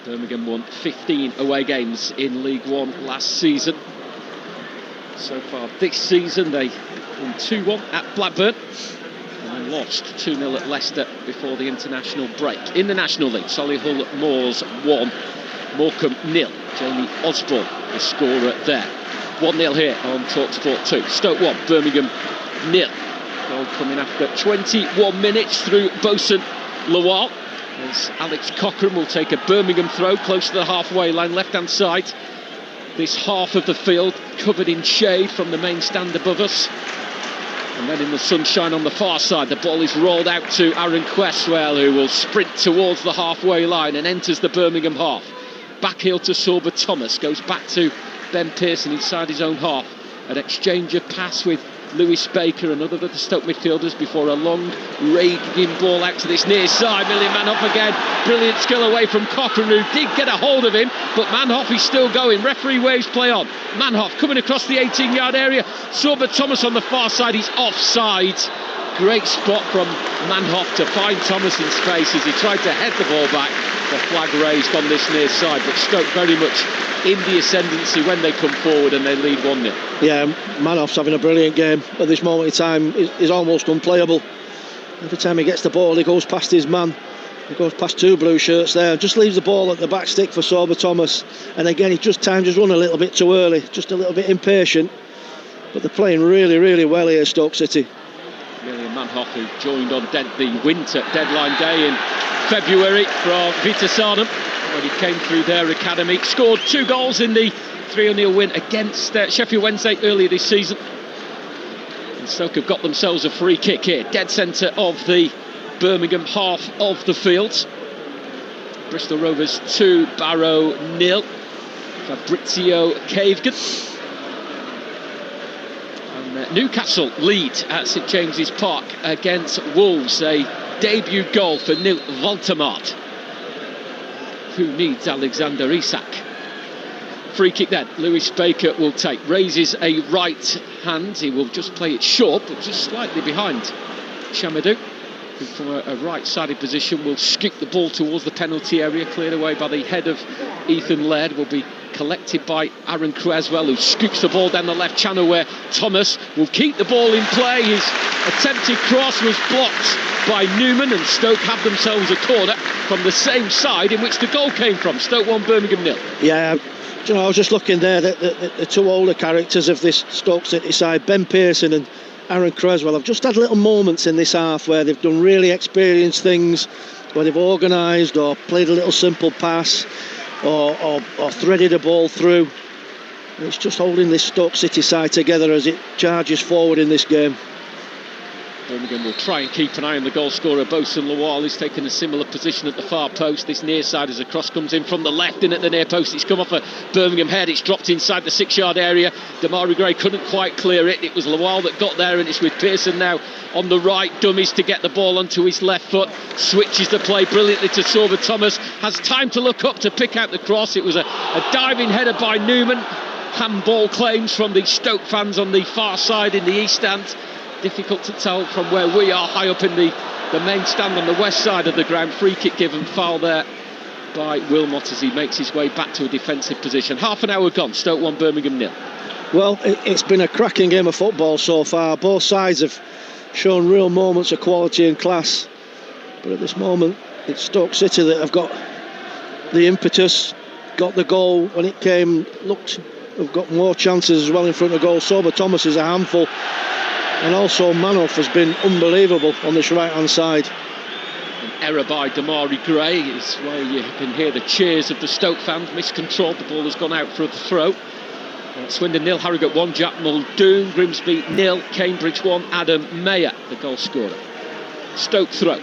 Birmingham won 15 away games in League One last season. So far this season they won 2-1 at Blackburn and lost 2-0 at Leicester before the international break. In the National League, Solihull Moors 1, Morecambe 0. Jamie Osborne, the scorer there. 1-0 here on Talksport 2. Stoke 1, Birmingham 0. Goal coming after 21 minutes through Bosun Lawal, as Alex Cochrane will take a Birmingham throw close to the halfway line, left-hand side. This half of the field covered in shade from the main stand above us. And then in the sunshine on the far side, the ball is rolled out to Aaron Cresswell, who will sprint towards the halfway line and enters the Birmingham half. Back heel to Sorba Thomas, goes back to Ben Pearson inside his own half. an exchange of pass with Lewis Baker, another of the Stoke midfielders, before a long raging ball out to this near side. Million Manhoff again, brilliant skill away from Cochrane, who did get a hold of him, but Manhoff is still going. Referee waves play on. Manhoff coming across the 18-yard area. Sorba Thomas on the far side, he's offside. Great spot from Manhoff to find Thomas in space as he tried to head the ball back. The flag raised on this near side, but Stoke very much in the ascendancy when they come forward and they lead 1-0. Yeah, Manhoff's having a brilliant game at this moment in time. He's almost unplayable. Every time he gets the ball, he goes past his man. He goes past two blue shirts there, just leaves the ball at the back stick for Sorba Thomas. And again, he just run a little bit too early, just a little bit impatient. But they're playing really, really well here, Stoke City. Million Manhoff, who joined on the winter deadline day in February from Vitasarnam when he came through their academy, scored 2 goals in the 3-0 win against Sheffield Wednesday earlier this season. And Stoke have got themselves a free kick here, dead centre of the Birmingham half of the field. Bristol Rovers 2, Barrow 0. Fabrizio Cavegan. And Newcastle lead at St James's Park against Wolves. A debut goal for Nilt Voltemart, who needs Alexander Isak. Free kick then, Lewis Baker will take. Raises a right hand, he will just play it short, but just slightly behind Chamadou, who from a right-sided position will scoop the ball towards the penalty area, cleared away by the head of Ethan Laird, will be collected by Aaron Creswell, who scoops the ball down the left channel where Thomas will keep the ball in play. His attempted cross was blocked by Newman, and Stoke have themselves a corner from the same side in which the goal came from. Stoke 1, Birmingham 0. Yeah, you know, I was just looking there, the two older characters of this Stoke City side, Ben Pearson and Aaron Creswell, have just had little moments in this half where they've done really experienced things, where they've organised or played a little simple pass or threaded a ball through. And it's just holding this Stoke City side together as it charges forward in this game. Birmingham will try and keep an eye on the goal scorer. Bosun Lawal is taking a similar position at the far post. This near side as a cross comes in from the left in at the near post. It's come off a Birmingham head. It's dropped inside the 6-yard area. Damari Gray couldn't quite clear it. It was Lawal that got there, and it's with Pearson now on the right. Dummies to get the ball onto his left foot. Switches the play brilliantly to Sorba Thomas. Has time to look up to pick out the cross. It was a diving header by Newman. Handball claims from the Stoke fans on the far side in the east stand. Difficult to tell from where we are, high up in the main stand on the west side of the ground. Free kick given, foul there by Wilmot as he makes his way back to a defensive position. Half an hour gone, Stoke 1, Birmingham 0. Well, it's been a cracking game of football so far. Both sides have shown real moments of quality and class, but at this moment it's Stoke City that have got the impetus, got the goal when it came, have got more chances as well in front of goal. Sorba Thomas is a handful. And also Manhoff has been unbelievable on this right-hand side. An error by Damari Gray is where you can hear the cheers of the Stoke fans. Miscontrolled, the ball has gone out for a throw. Swindon 0, Harrogate 1, Jack Muldoon. Grimsby 0, Cambridge 1, Adam Mayer, the goal scorer. Stoke throw.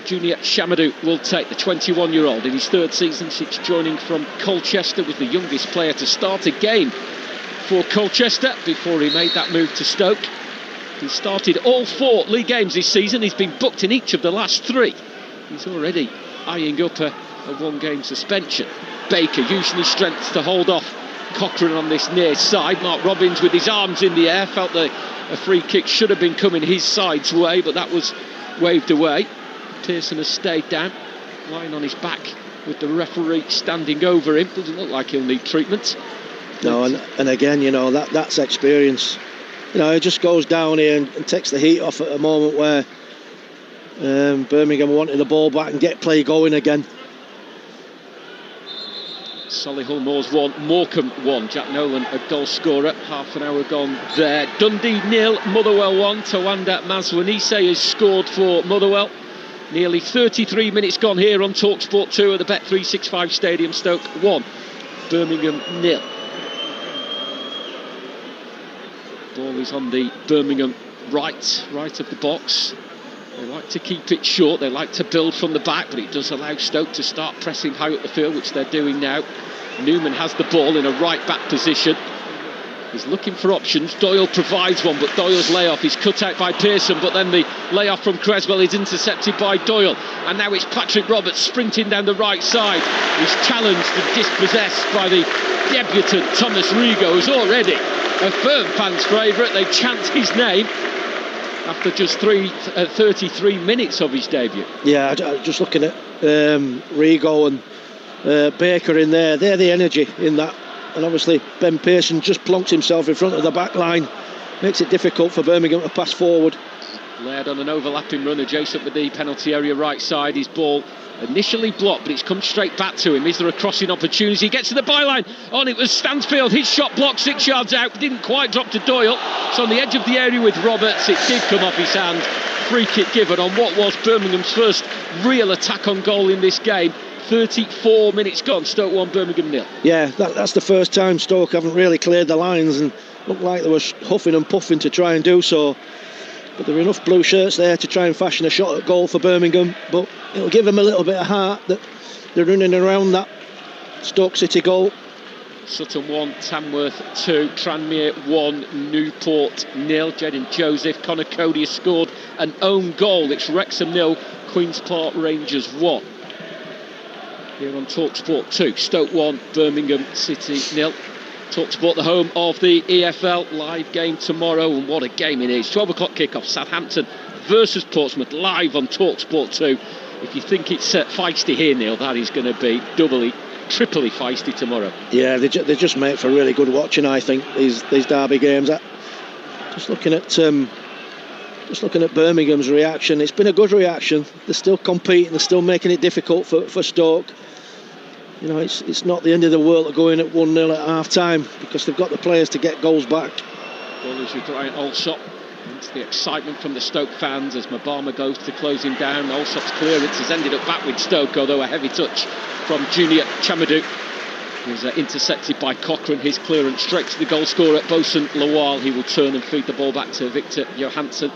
Junior Chamadou will take, the 21-year-old in his 3rd season since joining from Colchester, was the youngest player to start a game for Colchester before he made that move to Stoke. He started all 4 league games this season. He's been booked in each of the last 3. He's already eyeing up a 1-game suspension. Baker using his strength to hold off Cochrane on this near side. Mark Robbins with his arms in the air felt that a free kick should have been coming his side's way, but that was waved away. Pearson has stayed down, lying on his back with the referee standing over him. Doesn't look like he'll need treatment. No, and again, you know, that's experience. You know, it just goes down here and takes the heat off at a moment where Birmingham wanted the ball back and get play going again. Solihull Moors 1, Morecambe 1. Jack Nolan a goal scorer. Half an hour gone there. Dundee 0, Motherwell 1. Tawanda Mazwanise has scored for Motherwell. Nearly 33 minutes gone here on Talksport 2 at the Bet365 Stadium. Stoke 1, Birmingham 0. Ball is on the Birmingham right of the box. They like to keep it short, they like to build from the back, but it does allow Stoke to start pressing high up the field, which they're doing now. Newman has the ball in a right back position. He's looking for options. Doyle provides one, but Doyle's layoff is cut out by Pearson, but then the layoff from Creswell is intercepted by Doyle. And now it's Patrick Roberts sprinting down the right side. He's challenged and dispossessed by the debutant Thomas Rigo, who's already a firm fan's favourite. They chant his name after just 33 minutes of his debut. Yeah, just looking at Rigo and Baker in there, they're the energy in that. And obviously Ben Pearson just plonks himself in front of the back line, makes it difficult for Birmingham to pass forward. Laird on an overlapping run adjacent with the penalty area right side. His ball initially blocked, but it's come straight back to him. Is there a crossing opportunity? He gets to the byline. On it was Stansfield. His shot blocked 6 yards out. Didn't quite drop to Doyle. It's on the edge of the area with Roberts. It did come off his hand. Free kick given on what was Birmingham's first real attack on goal in this game. 34 minutes gone. Stoke 1, Birmingham 0. Yeah, that's the first time Stoke haven't really cleared the lines, and looked like they were huffing and puffing to try and do so. But there were enough blue shirts there to try and fashion a shot at goal for Birmingham. But it'll give them a little bit of heart that they're running around that Stoke City goal. Sutton 1, Tamworth 2, Tranmere 1, Newport 0. Jedin Joseph, Connor Cody has scored an own goal. It's Wrexham 0, Queen's Park Rangers 1. Here on Talksport 2, Stoke 1, Birmingham City 0. Talksport, the home of the EFL, live game tomorrow, and what a game it is. 12 o'clock kickoff, Southampton versus Portsmouth, live on Talksport 2. If you think it's feisty here, Neil, that is going to be triply feisty tomorrow. Yeah, they just make for really good watching, I think, these derby games. Just looking at Birmingham's reaction, it's been a good reaction. They're still competing, they're still making it difficult for Stoke. You know, it's not the end of the world to go in at 1-0 at half time, because they've got the players to get goals back. Ball is with Ryan Alsop. It's the excitement from the Stoke fans as Mabama goes to close him down. Alsop's clearance has ended up back with Stoke, although a heavy touch from Junior Chamadou. He was intercepted by Cochrane. His clearance straight to the goal scorer, Bosun Lawal. He will turn and feed the ball back to Victor Johansson.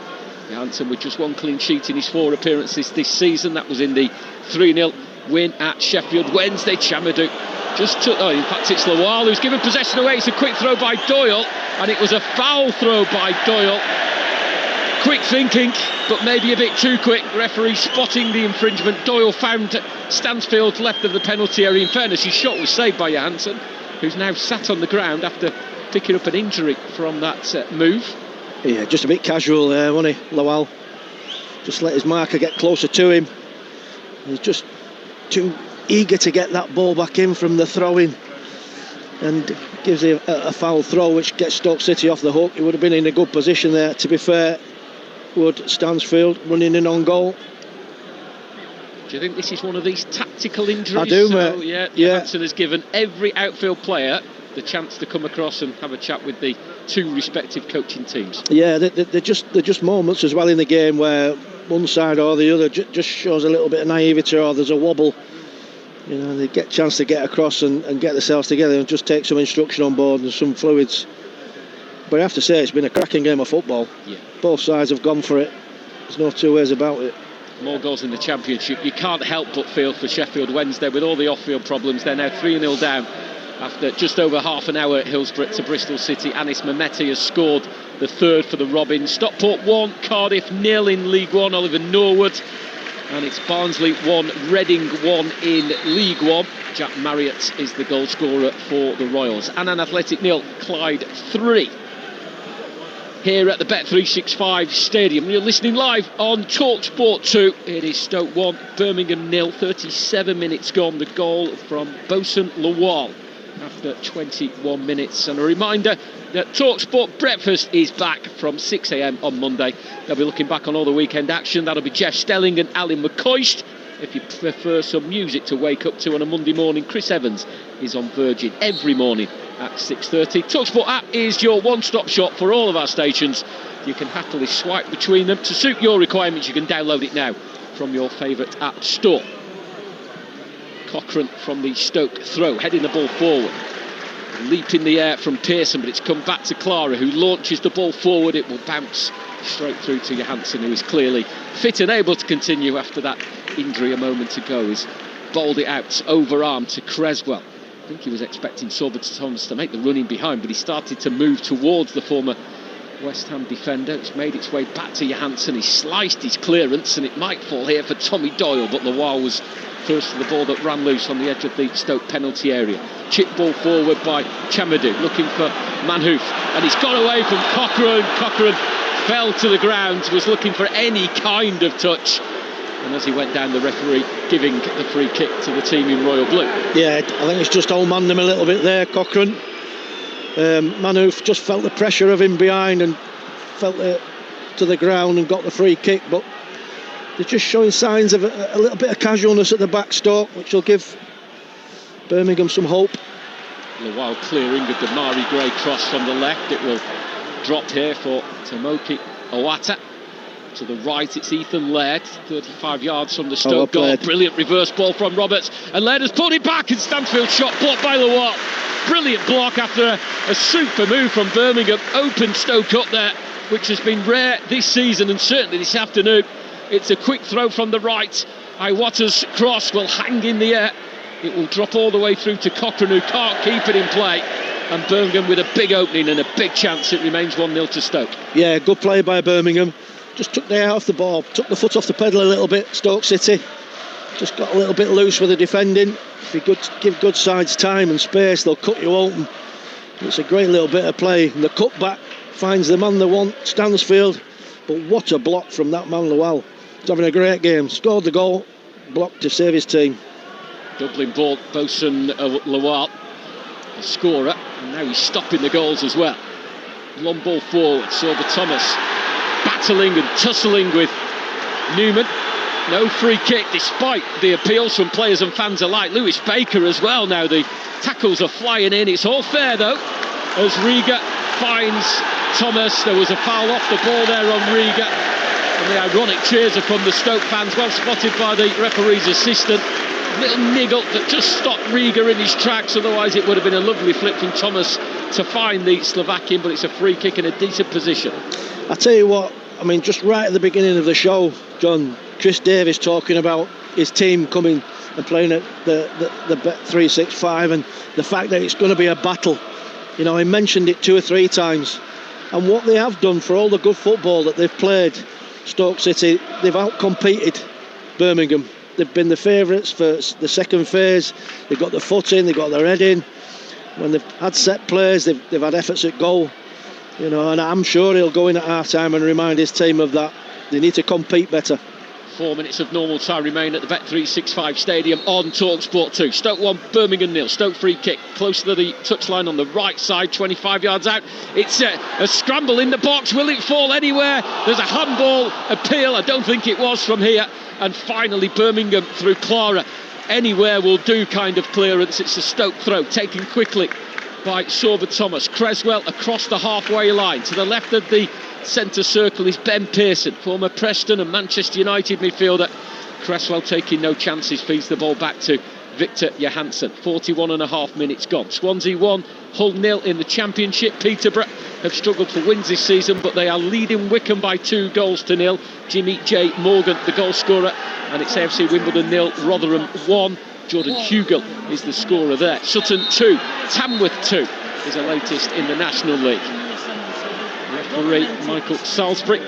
Johansson with just one clean sheet in his 4 appearances this season. That was in the 3-0 win at Sheffield Wednesday. Chamadou just took... in fact, it's Lawal who's given possession away. It's a quick throw by Doyle, and it was a foul throw by Doyle. Quick thinking, but maybe a bit too quick. Referee spotting the infringement. Doyle found Stansfield left of the penalty area. In fairness, his shot was saved by Johansson, who's now sat on the ground after picking up an injury from that move. Yeah, just a bit casual there, wasn't he, Lawal? Just let his marker get closer to him. He's just too eager to get that ball back in from the throw-in, and gives him a foul throw which gets Stoke City off the hook. He would have been in a good position there, to be fair, would Stansfield, running in on goal. Do you think this is one of these tactical injuries? I do, mate. Yeah, Johansson has given every outfield player the chance to come across and have a chat with the 2 respective coaching teams. Yeah, they're just moments as well in the game where one side or the other just shows a little bit of naivety, or there's a wobble. You know, they get a chance to get across and get themselves together and just take some instruction on board and some fluids. But I have to say, it's been a cracking game of football. Yeah. Both sides have gone for it. There's no two ways about it. More goals in the Championship. You can't help but feel for Sheffield Wednesday with all the off-field problems. They're now 3-0 down after just over half an hour at Hillsborough to Bristol City. Anis Mehmeti has scored the 3rd for the Robins. Stockport 1, Cardiff 0 in League 1. Oliver Norwood. And it's Barnsley 1, Reading 1 in League 1. Jack Marriott is the goal scorer for the Royals. Annan Athletic 0, Clyde 3. Here at the Bet365 Stadium. You're listening live on Talksport 2. It is Stoke 1, Birmingham 0. 37 minutes gone. The goal from Bosun Lawal after 21 minutes. And a reminder that Talksport Breakfast is back from 6 a.m. on Monday. They'll be looking back on all the weekend action. That'll be Jeff Stelling and Alan McCoist. If you prefer some music to wake up to on a Monday morning, Chris Evans is on Virgin every morning at 6:30. Talksport app is your one-stop shop for all of our stations. You can happily swipe between them to suit your requirements. You can download it now from your favourite app store. Cochrane from the Stoke throw, heading the ball forward. Leap in the air from Pearson, but it's come back to Clara, who launches the ball forward. It will bounce straight through to Johansson, who is clearly fit and able to continue after that injury a moment ago. He's bowled it out overarm to Creswell. I think he was expecting Sorba Thomas to make the run in behind, but he started to move towards the former West Ham defender. It's made its way back to Johansson. He sliced his clearance, and it might fall here for Tommy Doyle, but Lawal was first to the ball that ran loose on the edge of the Stoke penalty area. Chip ball forward by Chamadou, looking for Manhouf, and he's got away from Cochrane. Cochrane fell to the ground, was looking for any kind of touch, and as he went down, the referee giving the free kick to the team in royal blue. Yeah, I think it's just old-manned him a little bit there, Cochrane. Manhouf just felt the pressure of him behind and felt it to the ground and got the free kick, but they're just showing signs of a little bit of casualness at the back, Stoke, which will give Birmingham some hope. Lawal clearing the Damari Gray cross from the left. It will drop here for Tomoki Owata. To the right, it's Ethan Laird, 35 yards from the Stoke goal. Brilliant reverse ball from Roberts, and Laird has put it back, and Stanfield's shot blocked by Lawal. Brilliant block after a super move from Birmingham. Opened Stoke up there, which has been rare this season and certainly this afternoon. It's a quick throw from the right. Iwata's cross will hang in the air. It will drop all the way through to Cochrane, who can't keep it in play. And Birmingham with a big opening and a big chance. It remains 1-0 to Stoke. Yeah, good play by Birmingham. Just took the eye off the ball, took the foot off the pedal a little bit. Stoke City just got a little bit loose with the defending. If you give good sides time and space, they'll cut you open. It's a great little bit of play. And the cutback finds the man they want, Stansfield. But what a block from that man, Lawal. He's having a great game. Scored the goal, blocked to save his team. Dublin ball, Bosun Lawal, the scorer, and now he's stopping the goals as well. Long ball forward, Sorba Thomas battling and tussling with Newman. No free kick despite the appeals from players and fans alike. Lewis Baker as well now. The tackles are flying in. It's all fair though, as Riga finds Thomas. There was a foul off the ball there on Riga, and the ironic cheers are from the Stoke fans. Well spotted by the referee's assistant. Little niggle that just stopped Riga in his tracks, otherwise it would have been a lovely flip from Thomas to find the Slovakian, but it's a free kick in a decent position. I tell you what, I mean, just right at the beginning of the show, John, Chris Davis talking about his team coming and playing at the Bet365 and the fact that it's going to be a battle. You know, he mentioned it 2 or 3 times, and what they have done for all the good football that they've played, Stoke City, they've outcompeted Birmingham. They've been the favourites for the second phase. They've got their foot in, they've got their head in. When they've had set plays, they've had efforts at goal. You know, and I'm sure he'll go in at half-time and remind his team of that. They need to compete better. 4 minutes of normal time remain at the Bet365 Stadium on Talksport 2. Stoke 1, Birmingham 0. Stoke free kick close to the touchline on the right side, 25 yards out. It's a scramble in the box. Will it fall anywhere? There's a handball appeal. I don't think it was from here. And finally Birmingham through Clara. Anywhere will do kind of clearance. It's a Stoke throw taken quickly by Sorba Thomas. Creswell across the halfway line. To the left of the centre circle is Ben Pearson, former Preston and Manchester United midfielder. Creswell taking no chances, feeds the ball back to Victor Johansson. 41.5 minutes gone. Swansea 1, Hull 0 in the Championship. Peterborough have struggled for wins this season, but they are leading Wycombe by 2-0. Jimmy J. Morgan, the goal scorer, and it's AFC Wimbledon 0, Rotherham 1. Jordan Hugill is the scorer there. Sutton 2, Tamworth 2 is the latest in the National League. Referee Michael Salisbury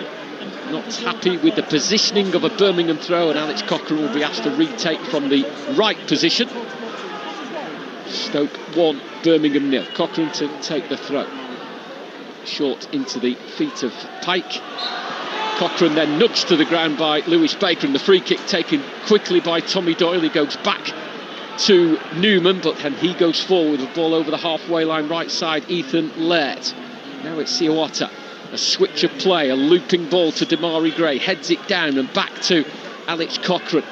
not happy with the positioning of a Birmingham throw, and Alex Cochrane will be asked to retake from the right position. Stoke 1, Birmingham 0. Cochrane to take the throw. Short into the feet of Pike. Cochrane then nudged to the ground by Lewis Baker, and the free kick taken quickly by Tommy Doyle. He goes back to Newman, but then he goes forward with the ball over the halfway line, right side, Ethan Laird. Now it's Iwata. A switch of play, a looping ball to Damari Gray, heads it down and back to Alex Cochrane.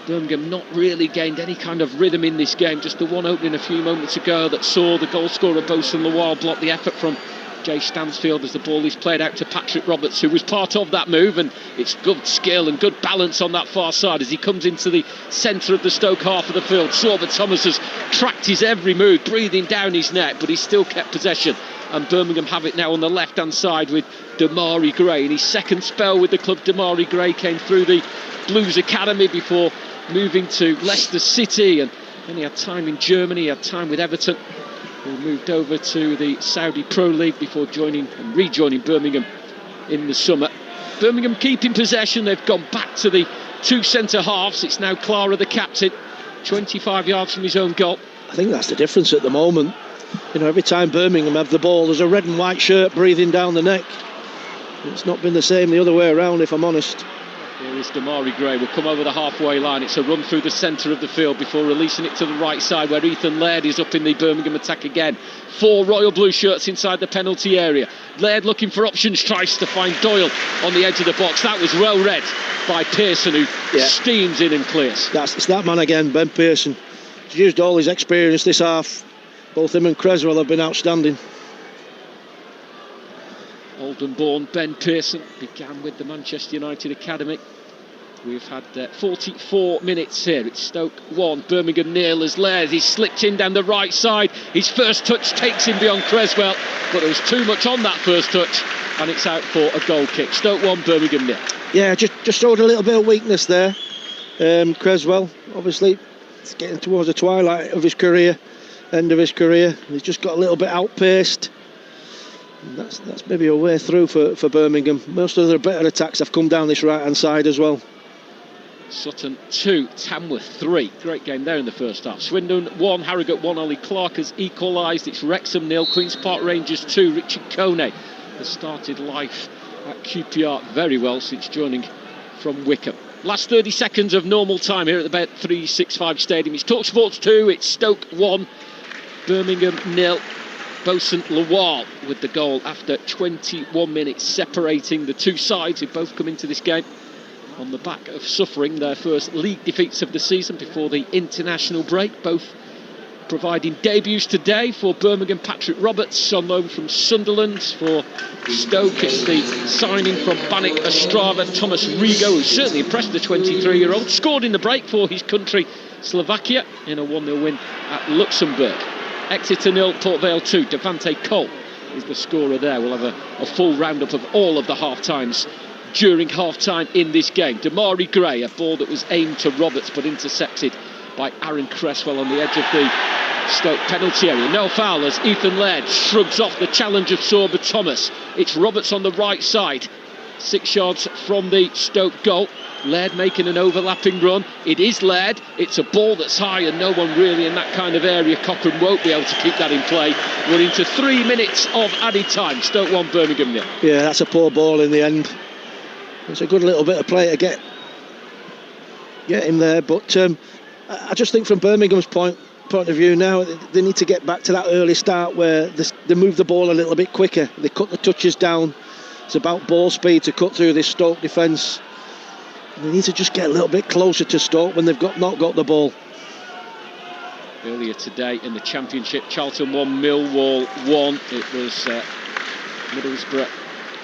Birmingham not really gained any kind of rhythm in this game, just the one opening a few moments ago that saw the goal scorer Bosun Lawal block the effort from Jay Stansfield as the ball is played out to Patrick Roberts, who was part of that move, and it's good skill and good balance on that far side as he comes into the centre of the Stoke half of the field. Sorba Thomas has tracked his every move, breathing down his neck, but he's still kept possession. And Birmingham have it now on the left-hand side with Damari Gray. In his second spell with the club, Damari Gray came through the Blues Academy before moving to Leicester City and Then he had time in Germany, he had time with Everton, who moved over to the Saudi Pro League before joining and rejoining Birmingham in the summer. Birmingham keeping possession, they've gone back to the two centre halves. It's now Clara, the captain, 25 yards from his own goal. I think that's the difference at the moment. You know, every time Birmingham have the ball, there's a red and white shirt breathing down the neck. It's not been the same the other way around, if I'm honest. Here is Damari Gray, will come over the halfway line. It's a run through the centre of the field before releasing it to the right side, where Ethan Laird is up in the Birmingham attack again. 4 Royal Blue shirts inside the penalty area. Laird looking for options, tries to find Doyle on the edge of the box. That was well read by Pearson, who steams in and clears. It's that man again, Ben Pearson. He's used all his experience this half. Both him and Creswell have been outstanding. Oldham-born Ben Pearson began with the Manchester United Academy. We've had 44 minutes here. It's Stoke 1, Birmingham 0 as Laird. He's slipped in down the right side. His first touch takes him beyond Creswell, but there was too much on that first touch, and it's out for a goal kick. Stoke 1, Birmingham 0. Yeah, just showed a little bit of weakness there. Creswell, obviously, it's getting towards the twilight of his career, end of his career. He's just got a little bit outpaced. And that's maybe a way through for Birmingham. Most of their better attacks have come down this right-hand side as well. Sutton 2, Tamworth 3. Great game there in the first half. Swindon 1, Harrogate 1. Ollie Clark has equalised. It's Wrexham 0, Queen's Park Rangers 2. Richard Kone has started life at QPR very well since joining from Wickham. Last 30 seconds of normal time here at the Bet365 Stadium. It's Talksport 2, it's Stoke 1, Birmingham 0. Bosun Lawal with the goal after 21 minutes, separating the two sides who both come into this game on the back of suffering their first league defeats of the season before the international break. Both providing debuts today. For Birmingham, Patrick Roberts on loan from Sunderland. For Stoke, it's the signing from Banik Ostrava, Thomas Rigo, who certainly impressed the 23-year-old. Scored in the break for his country, Slovakia, in a 1-0 win at Luxembourg. Exeter 0, Port Vale 2. Devante Cole is the scorer there. We'll have a full roundup of all of the half-times during half-time in this game. Damari Gray, a ball that was aimed to Roberts but intercepted by Aaron Cresswell on the edge of the Stoke penalty area. No foul as Ethan Laird shrugs off the challenge of Sorba Thomas. It's Roberts on the right side, 6 yards from the Stoke goal. Laird making an overlapping run. It is Laird. It's a ball that's high and no one really in that kind of area. Cochrane won't be able to keep that in play. We're into 3 minutes of added time. Stoke 1, Birmingham 0. Yeah, that's a poor ball in the end. It's a good little bit of play to get him there, but I just think from Birmingham's point of view now, they need to get back to that early start where they move the ball a little bit quicker. They cut the touches down. It's about ball speed to cut through this Stoke defence. They need to just get a little bit closer to Stoke when they've not got the ball. Earlier today in the Championship, Charlton 1, Millwall 1. It was Middlesbrough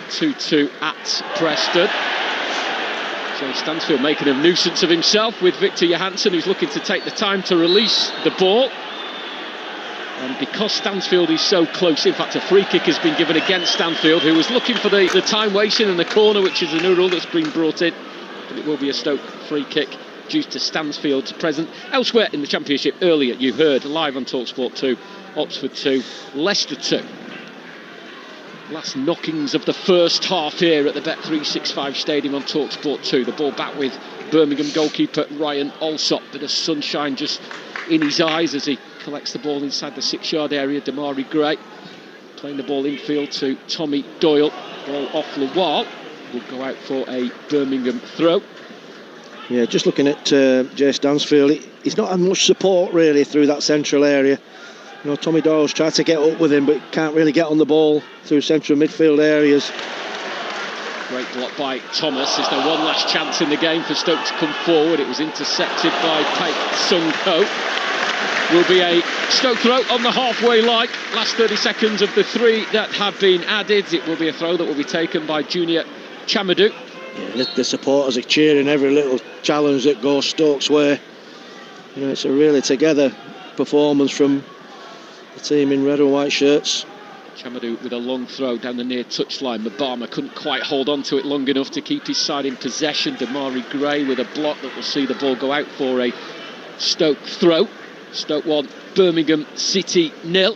2-2 at Preston. Joe Stansfield making a nuisance of himself with Victor Johansson, who's looking to take the time to release the ball. And because Stansfield is so close, in fact a free kick has been given against Stansfield, who was looking for the time wasting in the corner, which is a new rule that's been brought in. But it will be a Stoke free kick due to Stansfield's presence. Elsewhere in the Championship, earlier you heard live on Talksport 2, Oxford 2, Leicester 2. Last knockings of the first half here at the Bet365 Stadium on Talksport 2. The ball back with Birmingham goalkeeper Ryan Alsop. Bit of sunshine just in his eyes as he collects the ball inside the 6-yard area. Damari Gray playing the ball infield to Tommy Doyle. Ball off Lawal. Will go out for a Birmingham throw. Yeah, just looking at Jay Stansfield, he's not had much support really through that central area. You know, Tommy Doyle's tried to get up with him, but can't really get on the ball through central midfield areas. Great block by Thomas. Is there one last chance in the game for Stoke to come forward? It was intercepted by Paik Sung Ho. Will be a Stoke throw on the halfway line. Last 30 seconds of the 3 that have been added. It will be a throw that will be taken by Junior Chamadou. Yeah, the supporters are cheering every little challenge that goes Stoke's way. You know, it's a really together performance from the team in red and white shirts. Chamadou with a long throw down the near touchline. Mabama couldn't quite hold on to it long enough to keep his side in possession. Damari Gray with a block that will see the ball go out for a Stoke throw. Stoke 1, Birmingham City 0.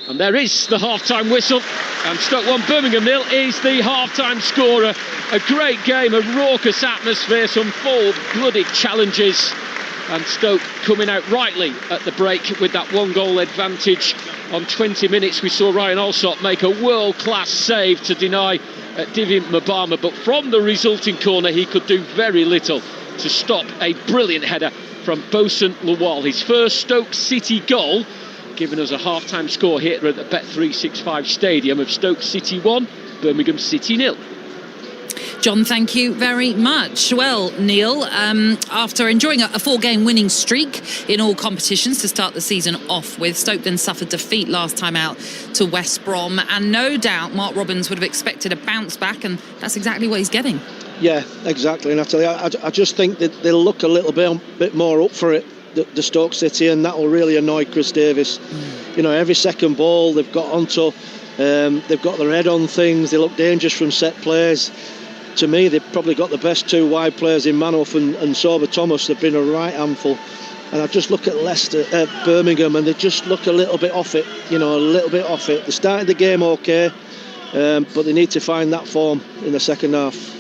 And there is the half-time whistle. And Stoke 1, Birmingham 0 is the half-time scorer. A great game, a raucous atmosphere, some full-blooded challenges. And Stoke coming out rightly at the break with that 1-goal advantage. On 20 minutes, we saw Ryan Alsop make a world-class save to deny Divian Mabama. But from the resulting corner, he could do very little to stop a brilliant header from Bosun Lawal. His first Stoke City goal, giving us a half-time score here at the Bet365 Stadium of Stoke City 1, Birmingham City 0. John, thank you very much. Well, Neil, after enjoying a 4-game winning streak in all competitions to start the season off with, Stoke then suffered defeat last time out to West Brom, and no doubt Mark Robins would have expected a bounce back, and that's exactly what he's getting. Yeah, exactly. And I tell you, I just think that they'll look a little bit more up for it, the Stoke City, and that will really annoy Chris Davis. You know, every second ball they've got onto, they've got their head on things, they look dangerous from set plays. To me, they've probably got the best 2 wide players in Manoff and Sorba Thomas. They've been a right handful. And I just look at Birmingham, and they just look a little bit off it, a little bit off it. They started the game okay, but they need to find that form in the second half.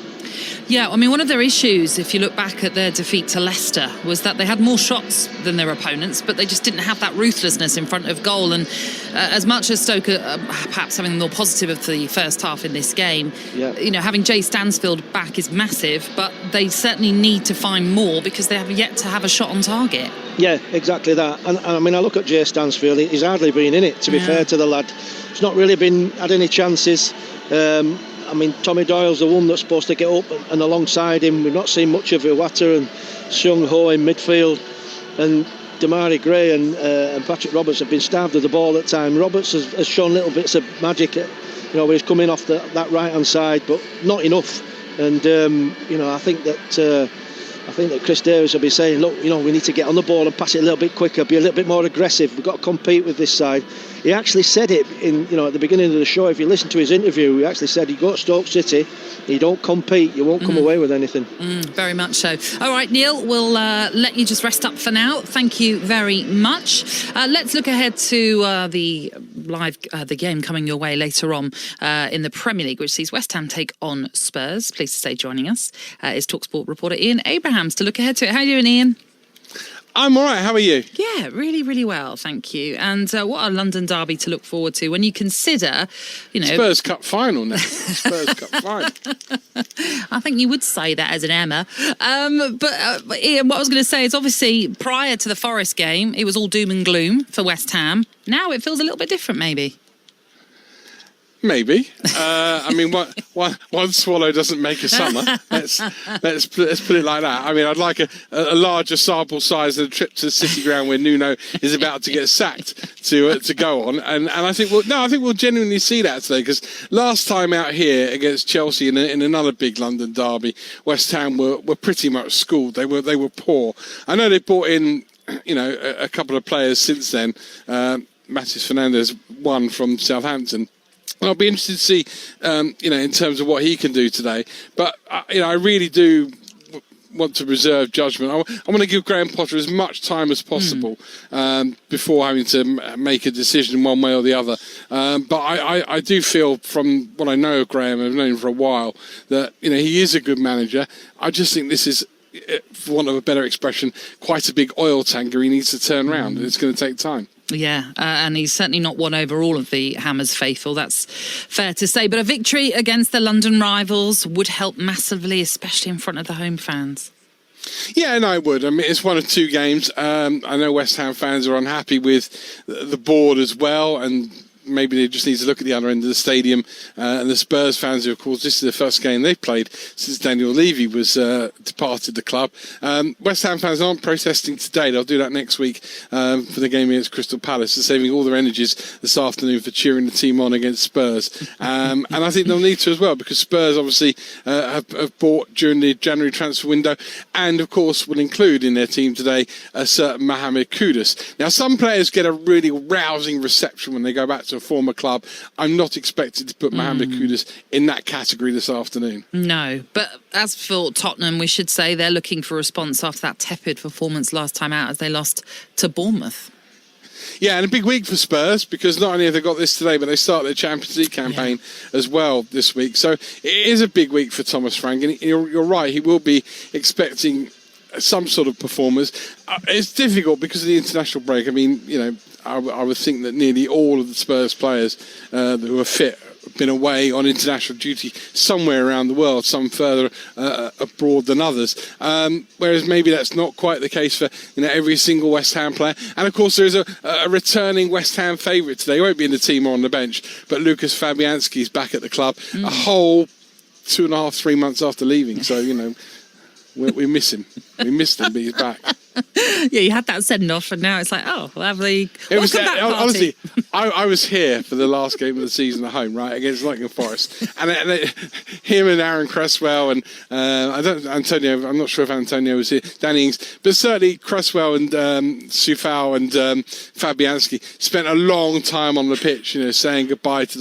Yeah, I mean, one of their issues, if you look back at their defeat to Leicester, was that they had more shots than their opponents, but they just didn't have that ruthlessness in front of goal. And as much as Stoke perhaps having the more positive of the first half in this game, having Jay Stansfield back is massive, but they certainly need to find more because they have yet to have a shot on target. Yeah, exactly that. And I mean, I look at Jay Stansfield, he's hardly been in it, to be fair to the lad. He's not really had any chances. I mean, Tommy Doyle's the one that's supposed to get up, and alongside him, we've not seen much of Iwata and Seung Ho in midfield, and Damari Gray and Patrick Roberts have been starved of the ball at time. Roberts has shown little bits of magic, when he's coming off that right-hand side, but not enough. And I think that Chris Davis will be saying, look, we need to get on the ball and pass it a little bit quicker, be a little bit more aggressive. We've got to compete with this side. He actually said it at the beginning of the show. If you listen to his interview, he actually said, you go to Stoke City, you don't compete, you won't come away with anything. Very much so. All right, Neil, we'll let you just rest up for now. Thank you very much. Let's look ahead to the game coming your way later on in the Premier League, which sees West Ham take on Spurs. Pleased to say joining us is Talksport reporter Ian Abrahams to look ahead to it. How are you doing, Ian? I'm all right. How are you? Yeah, really, really well, thank you. And what a London derby to look forward to when you consider, Spurs Cup final now. Spurs Cup final. I think you would say that as an Emma. But Ian, what I was going to say is obviously prior to the Forest game, it was all doom and gloom for West Ham. Now it feels a little bit different, maybe. Maybe. I mean, one swallow doesn't make a summer. Let's put it like that. I mean, I'd like a larger sample size than a trip to the City Ground where Nuno is about to get sacked to go on. And I think we'll genuinely see that today, because last time out here against Chelsea in another big London derby, West Ham were pretty much schooled. They were poor. I know they brought in a couple of players since then. Matis Fernandes won from Southampton. I'll be interested to see, in terms of what he can do today. But, I really do want to reserve judgment. I want to give Graham Potter as much time as possible before having to make a decision one way or the other. But I do feel, from what I know of Graham, I've known him for a while, that, he is a good manager. I just think this is, for want of a better expression, quite a big oil tanker he needs to turn around, and it's going to take time. Yeah, and he's certainly not won over all of the Hammers faithful, that's fair to say. But a victory against the London rivals would help massively, especially in front of the home fans. Yeah, no, it would. I mean, it's one of 2 games. I know West Ham fans are unhappy with the board as well, and maybe they just need to look at the other end of the stadium. And the Spurs fans, who, of course, this is the first game they've played since Daniel Levy was departed the club. West Ham fans aren't protesting today. They'll do that next week for the game against Crystal Palace. They're saving all their energies this afternoon for cheering the team on against Spurs. And I think they'll need to as well, because Spurs obviously have bought during the January transfer window, and, of course, will include in their team today a certain Mohamed Kudus. Now, some players get a really rousing reception when they go back to a a former club. I'm not expected to put Mohamed Kudus in that category this afternoon. No, but as for Tottenham, we should say they're looking for a response after that tepid performance last time out as they lost to Bournemouth. Yeah, and a big week for Spurs, because not only have they got this today, but they start their Champions League campaign as well this week. So it is a big week for Thomas Frank, and you're right, he will be expecting some sort of performers. It's difficult because of the international break. I mean, I would think that nearly all of the Spurs players who are fit have been away on international duty somewhere around the world, some further abroad than others. Whereas maybe that's not quite the case for every single West Ham player. And of course, there is a returning West Ham favourite today. He won't be in the team or on the bench, but Lucas Fabianski's back at the club a whole 2.5, 3 months after leaving. So we miss him. We missed him, but he's back. Yeah, you had that send off, and now it's like, lovely. Honestly, I was here for the last game of the season at home, right, against Nottingham Forest, and him and Aaron Cresswell and Antonio. I'm not sure if Antonio was here, Danny Ings, but certainly Cresswell and Soufal and Fabianski spent a long time on the pitch, saying goodbye to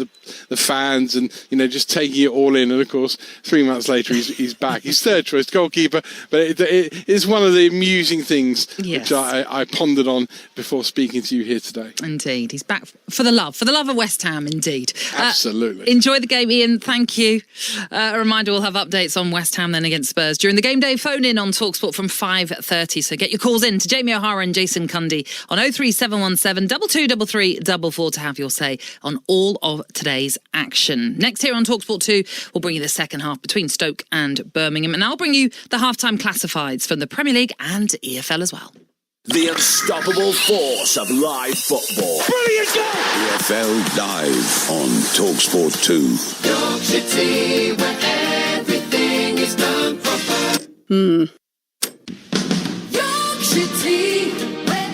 the fans and just taking it all in. And of course, 3 months later, he's back. He's third choice goalkeeper, but it is one of the amusing things which I pondered on before speaking to you here today. Indeed, he's back for the love of West Ham. Indeed, absolutely. Enjoy the game, Ian. Thank you. A reminder: we'll have updates on West Ham then against Spurs during the game day. Phone in on Talksport from 5:30. So get your calls in to Jamie O'Hara and Jason Cundy on 03717 2233 44 to have your say on all of today's action. Next here on Talksport 2, we'll bring you the second half between Stoke and Birmingham, and I'll bring you the halftime classifieds from the Premier League and EFL as well. The unstoppable force of live football. Brilliant goal! EFL Live on Talksport 2. Yorkshire tea, where everything is done proper. Yorkshire tea, where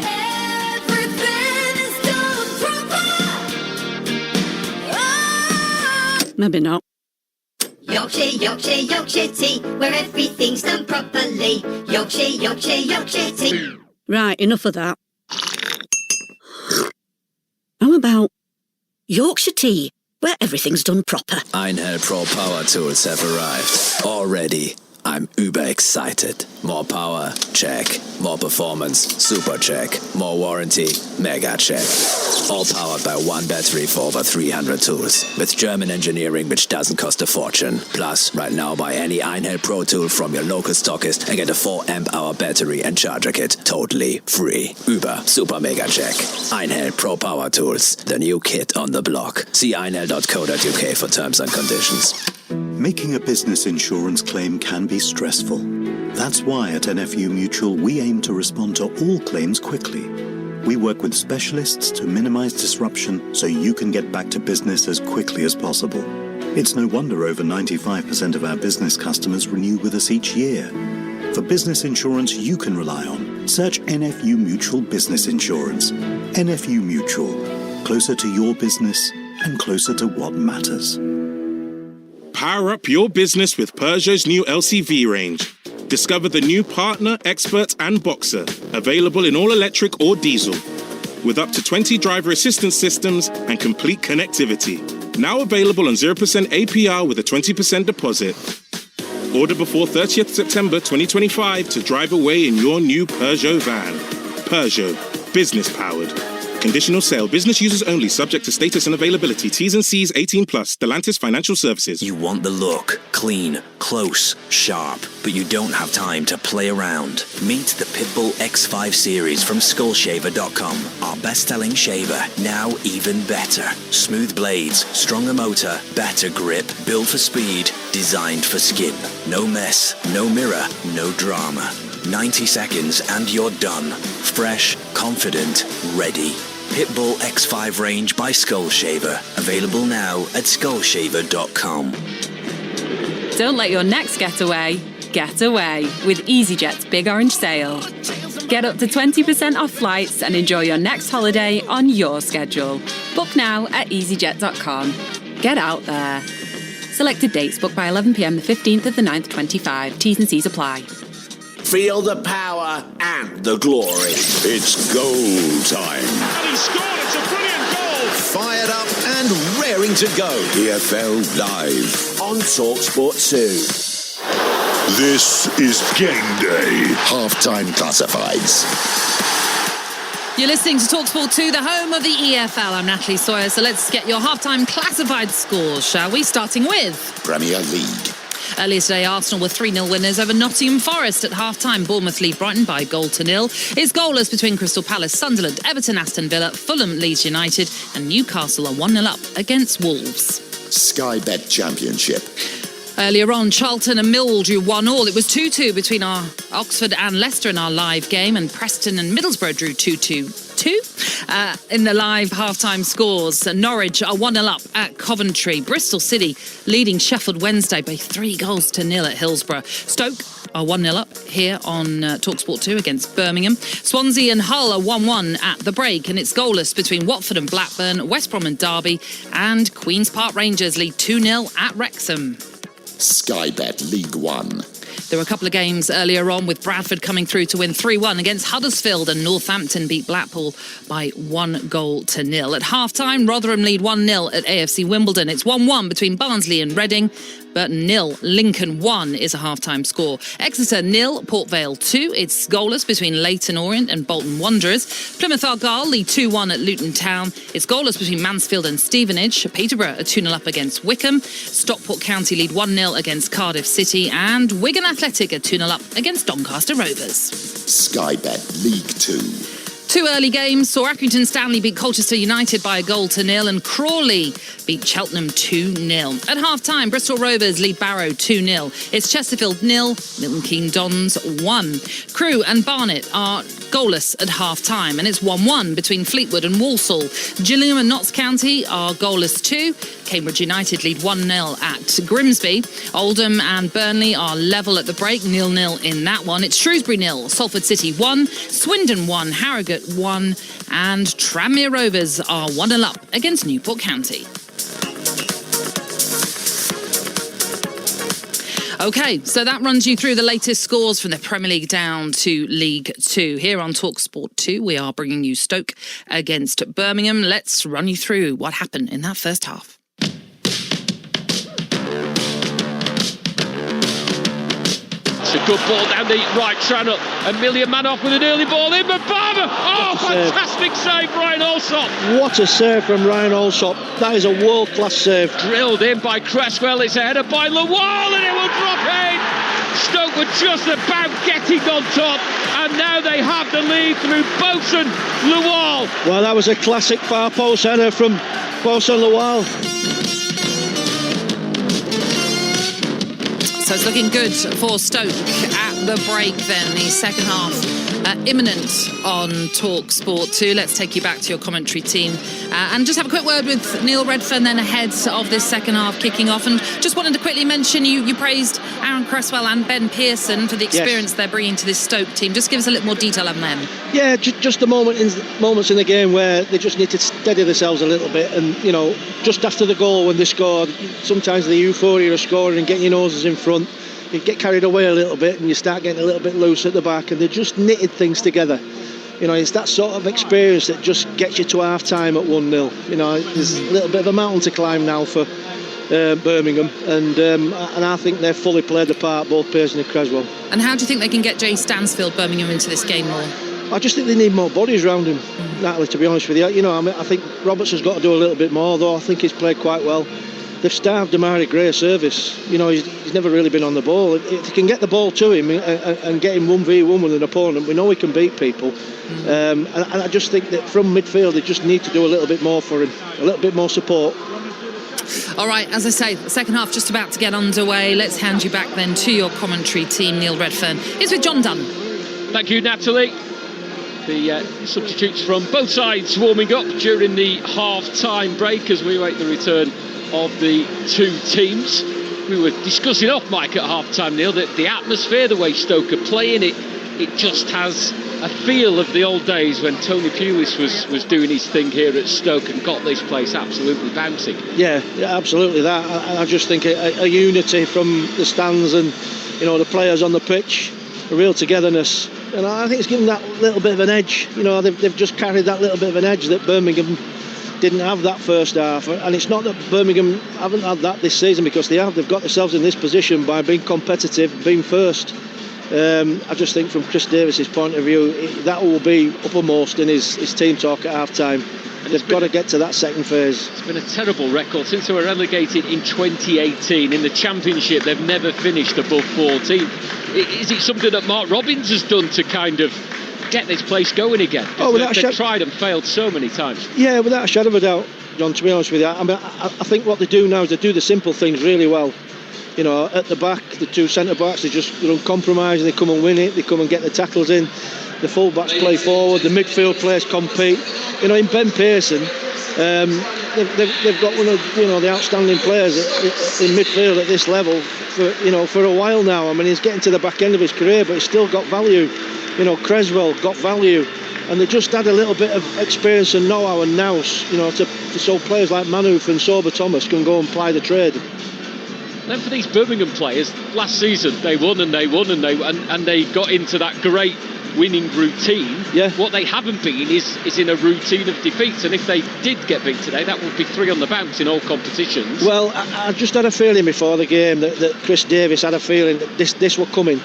everything is done proper. Oh. Maybe not. Yorkshire tea, where everything's done properly. Yorkshire tea. Right, enough of that. How about Yorkshire tea, where everything's done proper? Einherr Pro Power Tools have arrived. Already, I'm uber excited. More power? Check. More performance? Super check. More warranty? Mega check. All powered by one battery for over 300 tools. With German engineering which doesn't cost a fortune. Plus, right now buy any Einherr Pro tool from your local stockist and get a 4 amp hour battery and charger kit totally free. Uber Super Mega Check. Einherr Pro Power Tools. The new kid on the block. See einherr.co.uk for terms and conditions. Making a business insurance claim can be stressful. That's why at NFU Mutual we aim to respond to all claims quickly. We work with specialists to minimize disruption so you can get back to business as quickly as possible. It's no wonder over 95% of our business customers renew with us each year. For business insurance you can rely on, search NFU Mutual Business Insurance. NFU Mutual, closer to your business and closer to what matters. Power up your business with Peugeot's new LCV range. Discover the new Partner, Expert and Boxer, available in all electric or diesel, with up to 20 driver assistance systems and complete connectivity. Now available on 0% APR with a 20% deposit. Order before 30th September 2025 to drive away in your new Peugeot van. Peugeot, business powered. Conditional sale. Business users only. Subject to status and availability. T's and C's 18+. Stellantis Financial Services. You want the look. Clean, close, sharp. But you don't have time to play around. Meet the Pitbull X5 series from Skullshaver.com. Our best-selling shaver. Now even better. Smooth blades. Stronger motor. Better grip. Built for speed. Designed for skin. No mess. No mirror. No drama. 90 seconds and you're done. Fresh, confident, ready. Pitbull X5 range by Skullshaver. Available now at skullshaver.com. Don't let your next getaway get away with EasyJet's Big Orange Sale. Get up to 20% off flights and enjoy your next holiday on your schedule. Book now at easyjet.com. Get out there. Selected dates booked by 11 p.m. the 15th of the 9th, 25. T's and C's apply. Feel the power and the glory. It's goal time. And he scored. It's a brilliant goal. Fired up to go. EFL Live on Talksport 2. This is Game Day. Halftime classifieds. You're listening to Talksport 2, the home of the EFL. I'm Natalie Sawyer, so let's get your halftime classified scores, shall we? Starting with Premier League. Earlier today, Arsenal were 3-0 winners over Nottingham Forest at half-time. Bournemouth lead Brighton by 1-0. It's goalless between Crystal Palace, Sunderland, Everton, Aston Villa, Fulham, Leeds United and Newcastle are 1-0 up against Wolves. Sky Bet Championship. Earlier on, Charlton and Millwall drew 1-1. It was 2-2 between our Oxford and Leicester in our live game, and Preston and Middlesbrough drew 2-2. In the live half-time scores. Norwich are 1-0 up at Coventry. Bristol City leading Sheffield Wednesday by 3-0 at Hillsborough. Stoke are 1-0 up here on Talksport 2 against Birmingham. Swansea and Hull are 1-1 at the break, and it's goalless between Watford and Blackburn, West Brom and Derby, and Queen's Park Rangers lead 2-0 at Wrexham. Sky Bet League One. There were a couple of games earlier on with Bradford coming through to win 3-1 against Huddersfield, and Northampton beat Blackpool by 1-0. At half-time, Rotherham lead 1-0 at AFC Wimbledon. It's 1-1 between Barnsley and Reading. Burton 0, Lincoln 1 is a half-time score. Exeter 0, Port Vale 2. It's goalless between Leyton Orient and Bolton Wanderers. Plymouth Argyle lead 2-1 at Luton Town. It's goalless between Mansfield and Stevenage. Peterborough are 2-0 up against Wickham. Stockport County lead 1-0 against Cardiff City. And Wigan Athletic are 2-0 up against Doncaster Rovers. Sky Bet League Two. Two early games saw Accrington Stanley beat Colchester United by 1-0 and Crawley beat Cheltenham 2-0. At half-time, Bristol Rovers lead Barrow 2-0. It's Chesterfield 0, Milton Keynes Dons 1. Crewe and Barnet are goalless at half-time, and it's 1-1 between Fleetwood and Walsall. Gillingham and Notts County are goalless too. Cambridge United lead 1-0 at Grimsby. Oldham and Burnley are level at the break, 0-0 in that one. It's Shrewsbury 0, Salford City 1, Swindon 1, Harrogate 1, and Tranmere Rovers are 1-0 up against Newport County. OK, so that runs you through the latest scores from the Premier League down to League 2. Here on Talksport 2, we are bringing you Stoke against Birmingham. Let's run you through what happened in that first half. A good ball down the right channel. Amelia Manoff with an early ball in, but Barber! Oh, fantastic save, Ryan Allsop. What a save from Ryan Allsop. That is a world-class save. Drilled in by Cresswell. It's a header by Lawal, and it will drop in. Stoke were just about getting on top, and now they have the lead through Bosun Lawal. Well, that was a classic far post header from Bosun Lawal. So it's looking good for Stoke at the break then. The second half imminent on Talksport 2. Let's take you back to your commentary team and just have a quick word with Neil Redfern then ahead of this second half kicking off. And just wanted to quickly mention you praised Aaron Cresswell and Ben Pearson for the experience they're bringing to this Stoke team. Just give us a little more detail on them. Yeah, just the moments in the game where they just need to steady themselves a little bit, and you know, just after the goal when they scored, sometimes the euphoria of scoring and getting your noses in front, you get carried away a little bit and you start getting a little bit loose at the back, and they just knitted things together. You know, it's that sort of experience that just gets you to half-time at 1-0. You know, there's a little bit of a mountain to climb now for Birmingham, and I think they've fully played the part, both Pearson and Creswell. And how do you think they can get Jay Stansfield Birmingham into this game more? I just think they need more bodies around him, Natalie, to be honest with you. You know, I think Robertson's got to do a little bit more, though I think he's played quite well. They've starved Amari Gray service. You know, he's never really been on the ball. If they can get the ball to him and get him 1v1 with an opponent, we know he can beat people. And I just think that from midfield, they just need to do a little bit more for him, a little bit more support. All right, as I say, the second half just about to get underway. Let's hand you back then to your commentary team. Neil Redfern is with John Dunn. Thank you, Natalie. The substitutes from both sides warming up during the half-time break as we await the return of the two teams. We were discussing off mic at half-time, Neil, that the atmosphere, the way Stoke are playing, it just has a feel of the old days when Tony Pulis was doing his thing here at Stoke and got this place absolutely bouncing. Yeah, absolutely that. I just think a unity from the stands and, you know, the players on the pitch, a real togetherness. And I think it's given that little bit of an edge. You know, they've just carried that little bit of an edge that Birmingham didn't have that first half, and it's not that Birmingham haven't had that this season, because they've got themselves in this position by being competitive, being first. I just think from Chris Davis's point of view, that will be uppermost in his team talk at half-time. They've got to get to that second phase. It's been a terrible record since they were relegated in 2018. In the Championship, they've never finished above 14. Is it something that Mark Robbins has done to kind of get this place going again? They've tried and failed so many times. Yeah, without a shadow of a doubt, John, to be honest with you. I mean, I think what they do now is they do the simple things really well. You know, at the back, the two centre-backs, they're uncompromising, they come and win it, they come and get the tackles in. The full-backs play forward, the midfield players compete. You know, in Ben Pearson, they've got one of the outstanding players in midfield at this level for a while now. I mean, he's getting to the back end of his career, but he's still got value. You know, Creswell got value, and they just had a little bit of experience and know-how and nous, so players like Manoof and Sober Thomas can go and ply the trade. Then for these Birmingham players, last season they won and they got into that great winning routine. Yeah. What they haven't been is in a routine of defeats, and if they did get beat today, that would be 3 on the bounce in all competitions. Well, I just had a feeling before the game that Chris Davis had a feeling that this was coming.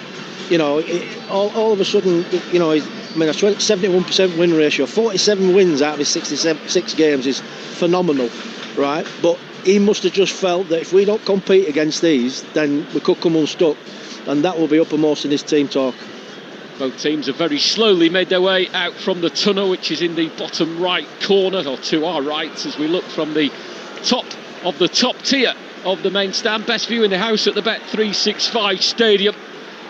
You know, all of a sudden, you know, a 71% win ratio, 47 wins out of his 66 games is phenomenal, right? But he must have just felt that if we don't compete against these, then we could come unstuck, and that will be uppermost in his team talk. Both teams have very slowly made their way out from the tunnel, which is in the bottom right corner, or to our right, as we look from the top of the top tier of the main stand. Best view in the house at the Bet365 Stadium.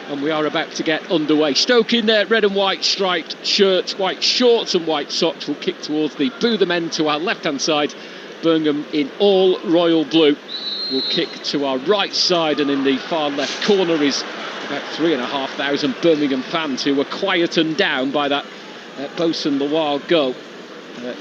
And we are about to get underway. Stoke in their red and white striped shirts, white shorts and white socks will kick towards the Bootham end to our left-hand side. Birmingham in all royal blue will kick to our right side, and in the far left corner is about 3,500 Birmingham fans who were quietened down by that Bosun Lawal goal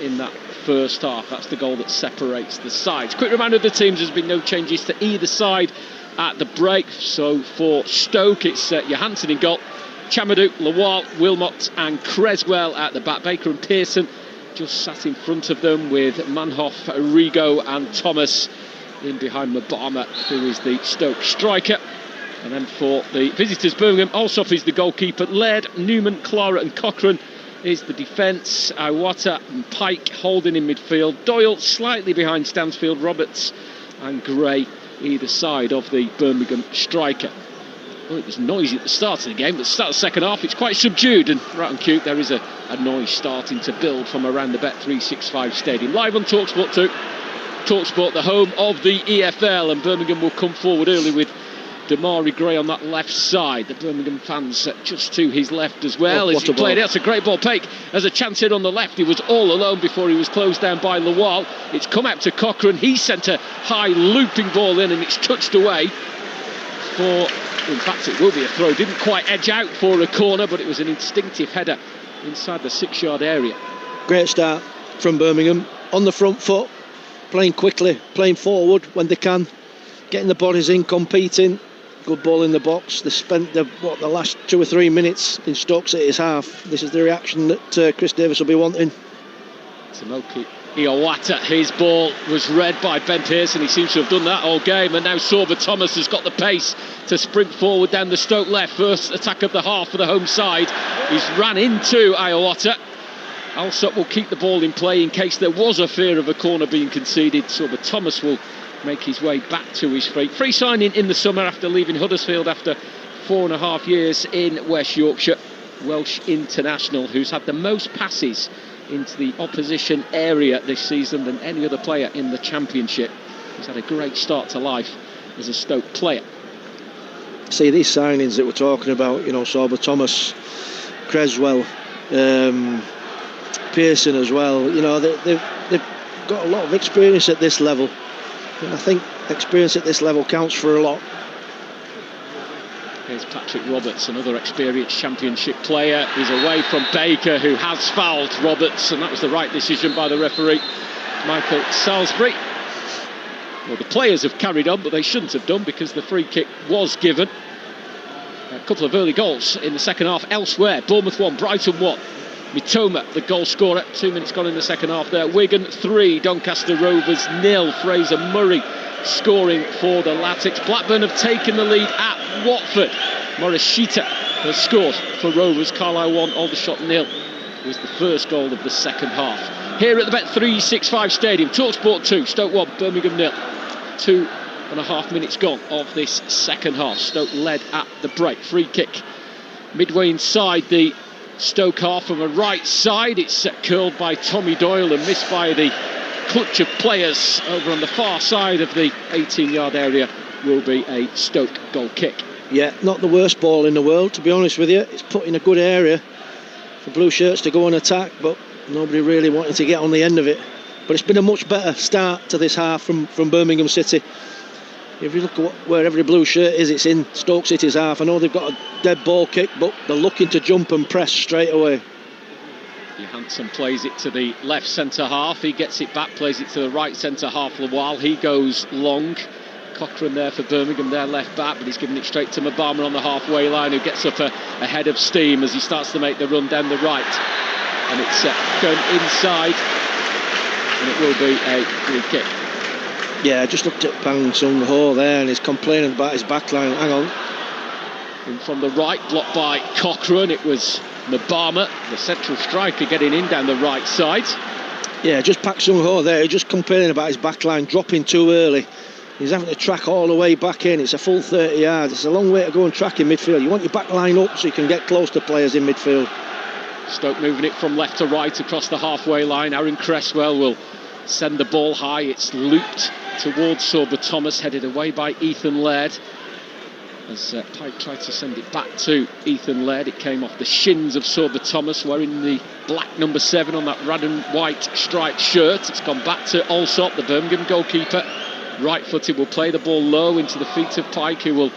in that first half. That's the goal that separates the sides. Quick reminder of the teams: there's been no changes to either side at the break. So for Stoke, it's Johansson in goal, Chamadou, Lawal, Wilmot and Creswell at the back. Baker and Pearson just sat in front of them, with Manhoff, Rigo and Thomas in behind Mabama, who is the Stoke striker. And then for the visitors, Birmingham, Alsop is the goalkeeper, Laird, Newman, Clara and Cochrane is the defence, Iwata and Pike holding in midfield, Doyle slightly behind Stansfield, Roberts and Gray either side of the Birmingham striker. Well, it was noisy at the start of the game, but at the start of the second half it's quite subdued, and right on cue there is a noise starting to build from around the Bet365 Stadium. Live on Talksport 2, Talksport the home of the EFL, and Birmingham will come forward early with Damari Gray on that left side. The Birmingham fans just to his left as well as he played it. That's a great ball. Pake has a chance here on the left. He was all alone before he was closed down by Lawal. It's come out to Cochrane. He sent a high looping ball in, and it's touched away in fact it will be a throw. Didn't quite edge out for a corner, but it was an instinctive header inside the 6-yard area. Great start from Birmingham, on the front foot, playing quickly, playing forward when they can, getting the bodies in, competing. Good ball in the box. They spent the last 2 or 3 minutes in Stoke City's half. This is the reaction that Chris Davis will be wanting. Tomoki Iwata, his ball was read by Ben Pearson. He seems to have done that all game, and now Sorba Thomas has got the pace to sprint forward down the Stoke left. First attack of the half for the home side. He's ran into Iwata. Alsop will keep the ball in play in case there was a fear of a corner being conceded. Sorba Thomas will make his way back to his feet. Free signing in the summer after leaving Huddersfield after 4.5 years in West Yorkshire. Welsh international who's had the most passes into the opposition area this season than any other player in the Championship. He's had a great start to life as a Stoke player. See, these signings that we're talking about, you know, Sorba Thomas, Creswell, Pearson as well, you know, they've got a lot of experience at this level. And I think experience at this level counts for a lot. Here's Patrick Roberts, another experienced Championship player. He's away from Baker, who has fouled Roberts, and that was the right decision by the referee, Michael Salisbury. Well, the players have carried on, but they shouldn't have done, because the free kick was given. A couple of early goals in the second half elsewhere. Bournemouth 1, Brighton 1. Mitoma, the goal scorer. 2 minutes gone in the second half there. Wigan 3, Doncaster Rovers 0. Fraser Murray scoring for the Latics. Blackburn have taken the lead at Watford. Morishita has scored for Rovers. Carlisle 1, Aldershot 0 was the first goal of the second half. Here at the Bet365 Stadium, Talksport 2, Stoke 1, Birmingham 0. 2.5 minutes gone of this second half. Stoke led at the break. Free kick midway inside the Stoke half from a right side. It's curled by Tommy Doyle and missed by the clutch of players over on the far side of the 18-yard area. Will be a Stoke goal kick. Yeah, not the worst ball in the world, to be honest with you. It's put in a good area for Blue Shirts to go and attack, but nobody really wanted to get on the end of it. But it's been a much better start to this half from Birmingham City. If you look at where every blue shirt is, it's in Stoke City's half. I know they've got a dead ball kick, but they're looking to jump and press straight away. Johansson plays it to the left centre half. He gets it back, plays it to the right centre half for a while. He goes long. Cochrane there for Birmingham, their left back, but he's giving it straight to Mabama on the halfway line, who gets up a head of steam as he starts to make the run down the right. And it's going inside, and it will be a free kick. Yeah, I just looked at Bang Sung Ho there, and he's complaining about his backline. Hang on. In from the right, blocked by Cochrane. It was Mabama, the central striker, getting in down the right side. Yeah, just Pak Sung Ho there. He's just complaining about his backline dropping too early. He's having to track all the way back in. It's a full 30 yards. It's a long way to go and track in midfield. You want your backline up so you can get close to players in midfield. Stoke moving it from left to right across the halfway line. Aaron Cresswell will send the ball high. It's looped towards Sorba Thomas, headed away by Ethan Laird. As Pike tried to send it back to Ethan Laird, it came off the shins of Sorba Thomas, wearing the black number 7 on that red and white striped shirt. It's gone back to Alsop, the Birmingham goalkeeper. Right-footed, will play the ball low into the feet of Pike, who will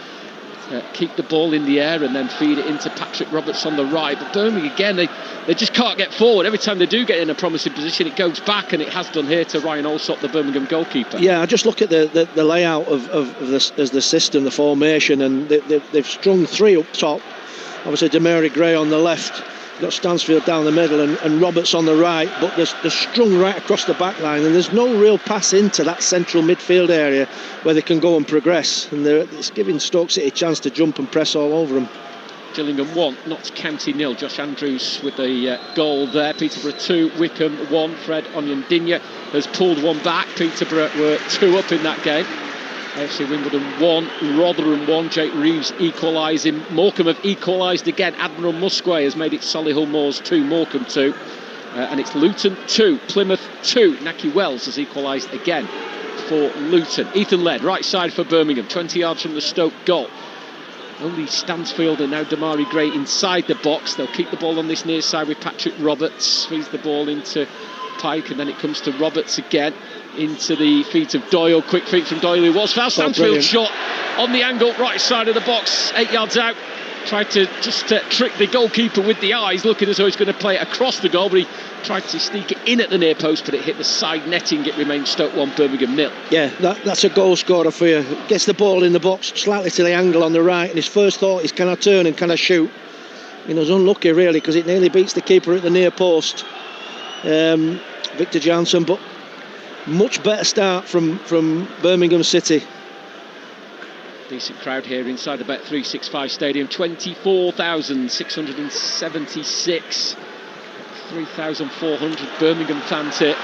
keep the ball in the air and then feed it into Patrick Roberts on the right. But Birmingham, again, they just can't get forward. Every time they do get in a promising position, it goes back, and it has done here to Ryan Alsop, the Birmingham goalkeeper. Yeah, I just look at the layout of the system, the formation, and they've strung 3 up top. Obviously, Demary Gray on the left. Got Stansfield down the middle and Roberts on the right, but they're strung right across the back line, and there's no real pass into that central midfield area where they can go and progress, and it's giving Stoke City a chance to jump and press all over them. Gillingham 1, Notts County 0. Josh Andrews with the goal there. Peterborough 2, Wickham 1. Fred Onyedinya has pulled one back. Peterborough were 2 up in that game. AFC Wimbledon 1, Rotherham 1. Jake Reeves equalising. Morecambe have equalised again. Admiral Musquay has made it Solihull Moors 2, Morecambe 2. And it's Luton 2, Plymouth 2. Naki Wells has equalised again for Luton. Ethan Laird, right side for Birmingham, 20 yards from the Stoke goal. Only Stansfield and now Damari Gray inside the box. They'll keep the ball on this near side with Patrick Roberts. Feeds the ball into Pike, and then it comes to Roberts again. Into the feet of Doyle. Quick feet from Doyle, who was foul. Stansfield shot on the angle, right side of the box, 8 yards out. Tried to just trick the goalkeeper with the eyes, looking as though he's going to play it across the goal, but he tried to sneak it in at the near post, but it hit the side netting. It remains Stoke 1, Birmingham 0. Yeah, that's a goal scorer for you. Gets the ball in the box slightly to the angle on the right, and his first thought is, can I turn and can I shoot? He was unlucky really, because it nearly beats the keeper at the near post, Victor Johnson. But much better start from Birmingham City. Decent crowd here inside the Bet365 Stadium. 24,676. 3,400 Birmingham fans here.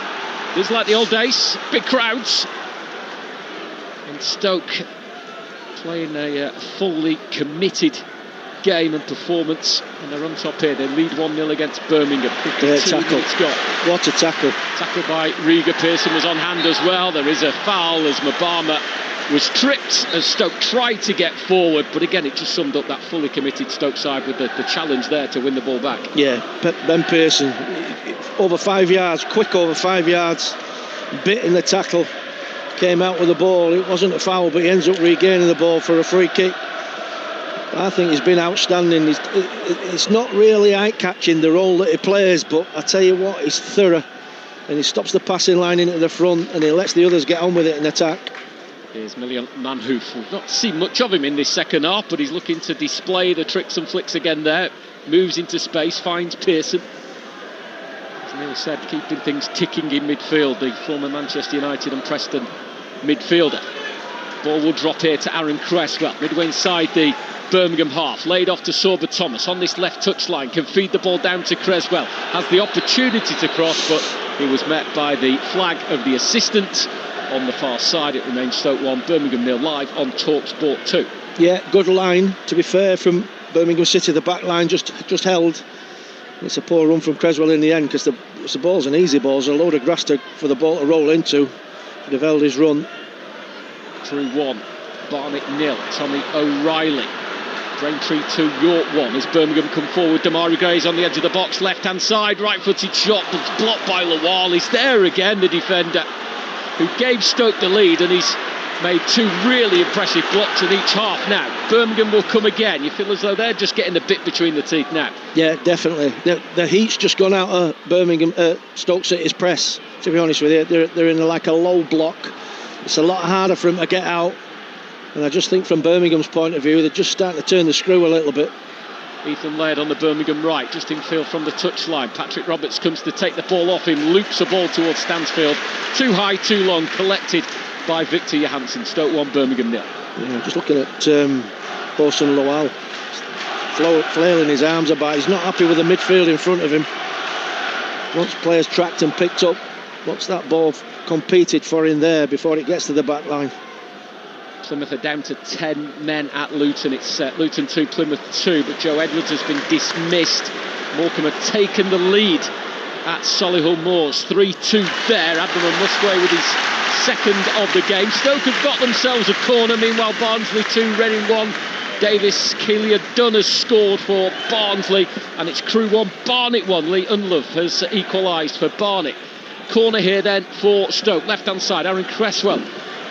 Just like the old days, big crowds. And Stoke playing a fully committed game and performance, and they're on top here. They lead 1-0 against Birmingham. 52 minutes gone. What a tackle. Tackle by Riga. Pearson was on hand as well. There is a foul as Mabama was tripped as Stoke tried to get forward, but again it just summed up that fully committed Stoke side with the challenge there to win the ball back. Yeah, Ben Pearson over 5 yards, quick over 5 yards, bit in the tackle, came out with the ball. It wasn't a foul, but he ends up regaining the ball for a free kick. I think he's been outstanding. It's not really eye-catching, the role that he plays, but I tell you what, he's thorough, and he stops the passing line into the front, and he lets the others get on with it in attack. Here's Milian Manhoef. We've not seen much of him in this second half, but he's looking to display the tricks and flicks again there. Moves into space, finds Pearson. Neil said keeping things ticking in midfield, the former Manchester United and Preston midfielder. Ball will drop here to Aaron Cresswell, midway inside the Birmingham half, laid off to Sorba Thomas on this left touchline, can feed the ball down to Cresswell, has the opportunity to cross, but he was met by the flag of the assistant on the far side. It remains Stoke 1, Birmingham 0, live on Talksport 2. Yeah, good line, to be fair, from Birmingham City. The back line just held. It's a poor run from Cresswell in the end, because the ball's an easy ball. There's a load of grass for the ball to roll into. They've held his run. Crew 1, Barnet 0, Tommy O'Reilly. Braintree 2, York 1 as Birmingham come forward. Damari Gray's on the edge of the box, left hand side, right footed shot, but blocked by Lawal. He's there again, the defender who gave Stoke the lead, and he's made 2 really impressive blocks in each half now. Birmingham will come again. You feel as though they're just getting the bit between the teeth now. Yeah, definitely. The heat's just gone out of Birmingham, Stoke City's press, to be honest with you. They're in like a low block. It's a lot harder for them to get out. And I just think from Birmingham's point of view, they're just starting to turn the screw a little bit. Ethan Laird on the Birmingham right, just infield from the touchline. Patrick Roberts comes to take the ball off him, loops the ball towards Stansfield. Too high, too long, collected by Victor Johansson. Stoke 1, Birmingham 0. Yeah, just looking at Bosun Lawal, flailing his arms about. He's not happy with the midfield in front of him. Once players tracked and picked up, what's that ball competed for in there before it gets to the back line? Plymouth are down to 10 men at Luton. It's Luton 2, Plymouth 2, but Joe Edwards has been dismissed. Morecambe have taken the lead at Solihull Moors. 3-2 there. Abdullah Musgrave with his second of the game. Stoke have got themselves a corner. Meanwhile, Barnsley 2, Reading 1. Davis Keelia Dunn has scored for Barnsley, and it's Crew 1, Barnet 1. Lee Unlove has equalised for Barnet. Corner here then for Stoke. Left hand side, Aaron Cresswell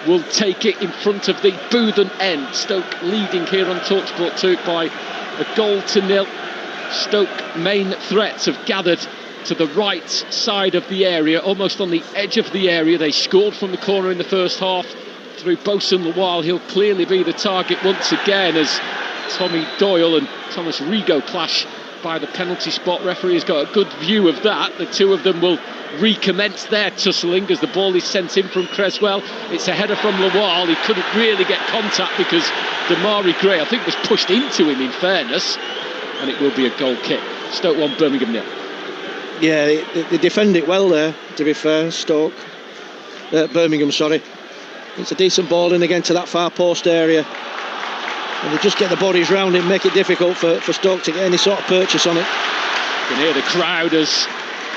will take it in front of the Boothen end. Stoke leading here on Talksport 2 by a 1-0. Stoke main threats have gathered to the right side of the area, almost on the edge of the area. They scored from the corner in the first half through Bosun Lawal. He'll clearly be the target once again as Tommy Doyle and Thomas Rigo clash by the penalty spot. Referee has got a good view of that. The two of them will recommence their tussling as the ball is sent in from Cresswell. It's a header from Lawal. He couldn't really get contact because Damari Gray, I think, was pushed into him, in fairness, and it will be a goal kick. Stoke 1, Birmingham 0. Yeah, they defend it well there, to be fair. Birmingham, sorry. It's a decent ball in again to that far post area, and they just get the bodies round it, make it difficult for Stoke to get any sort of purchase on it. You can hear the crowd as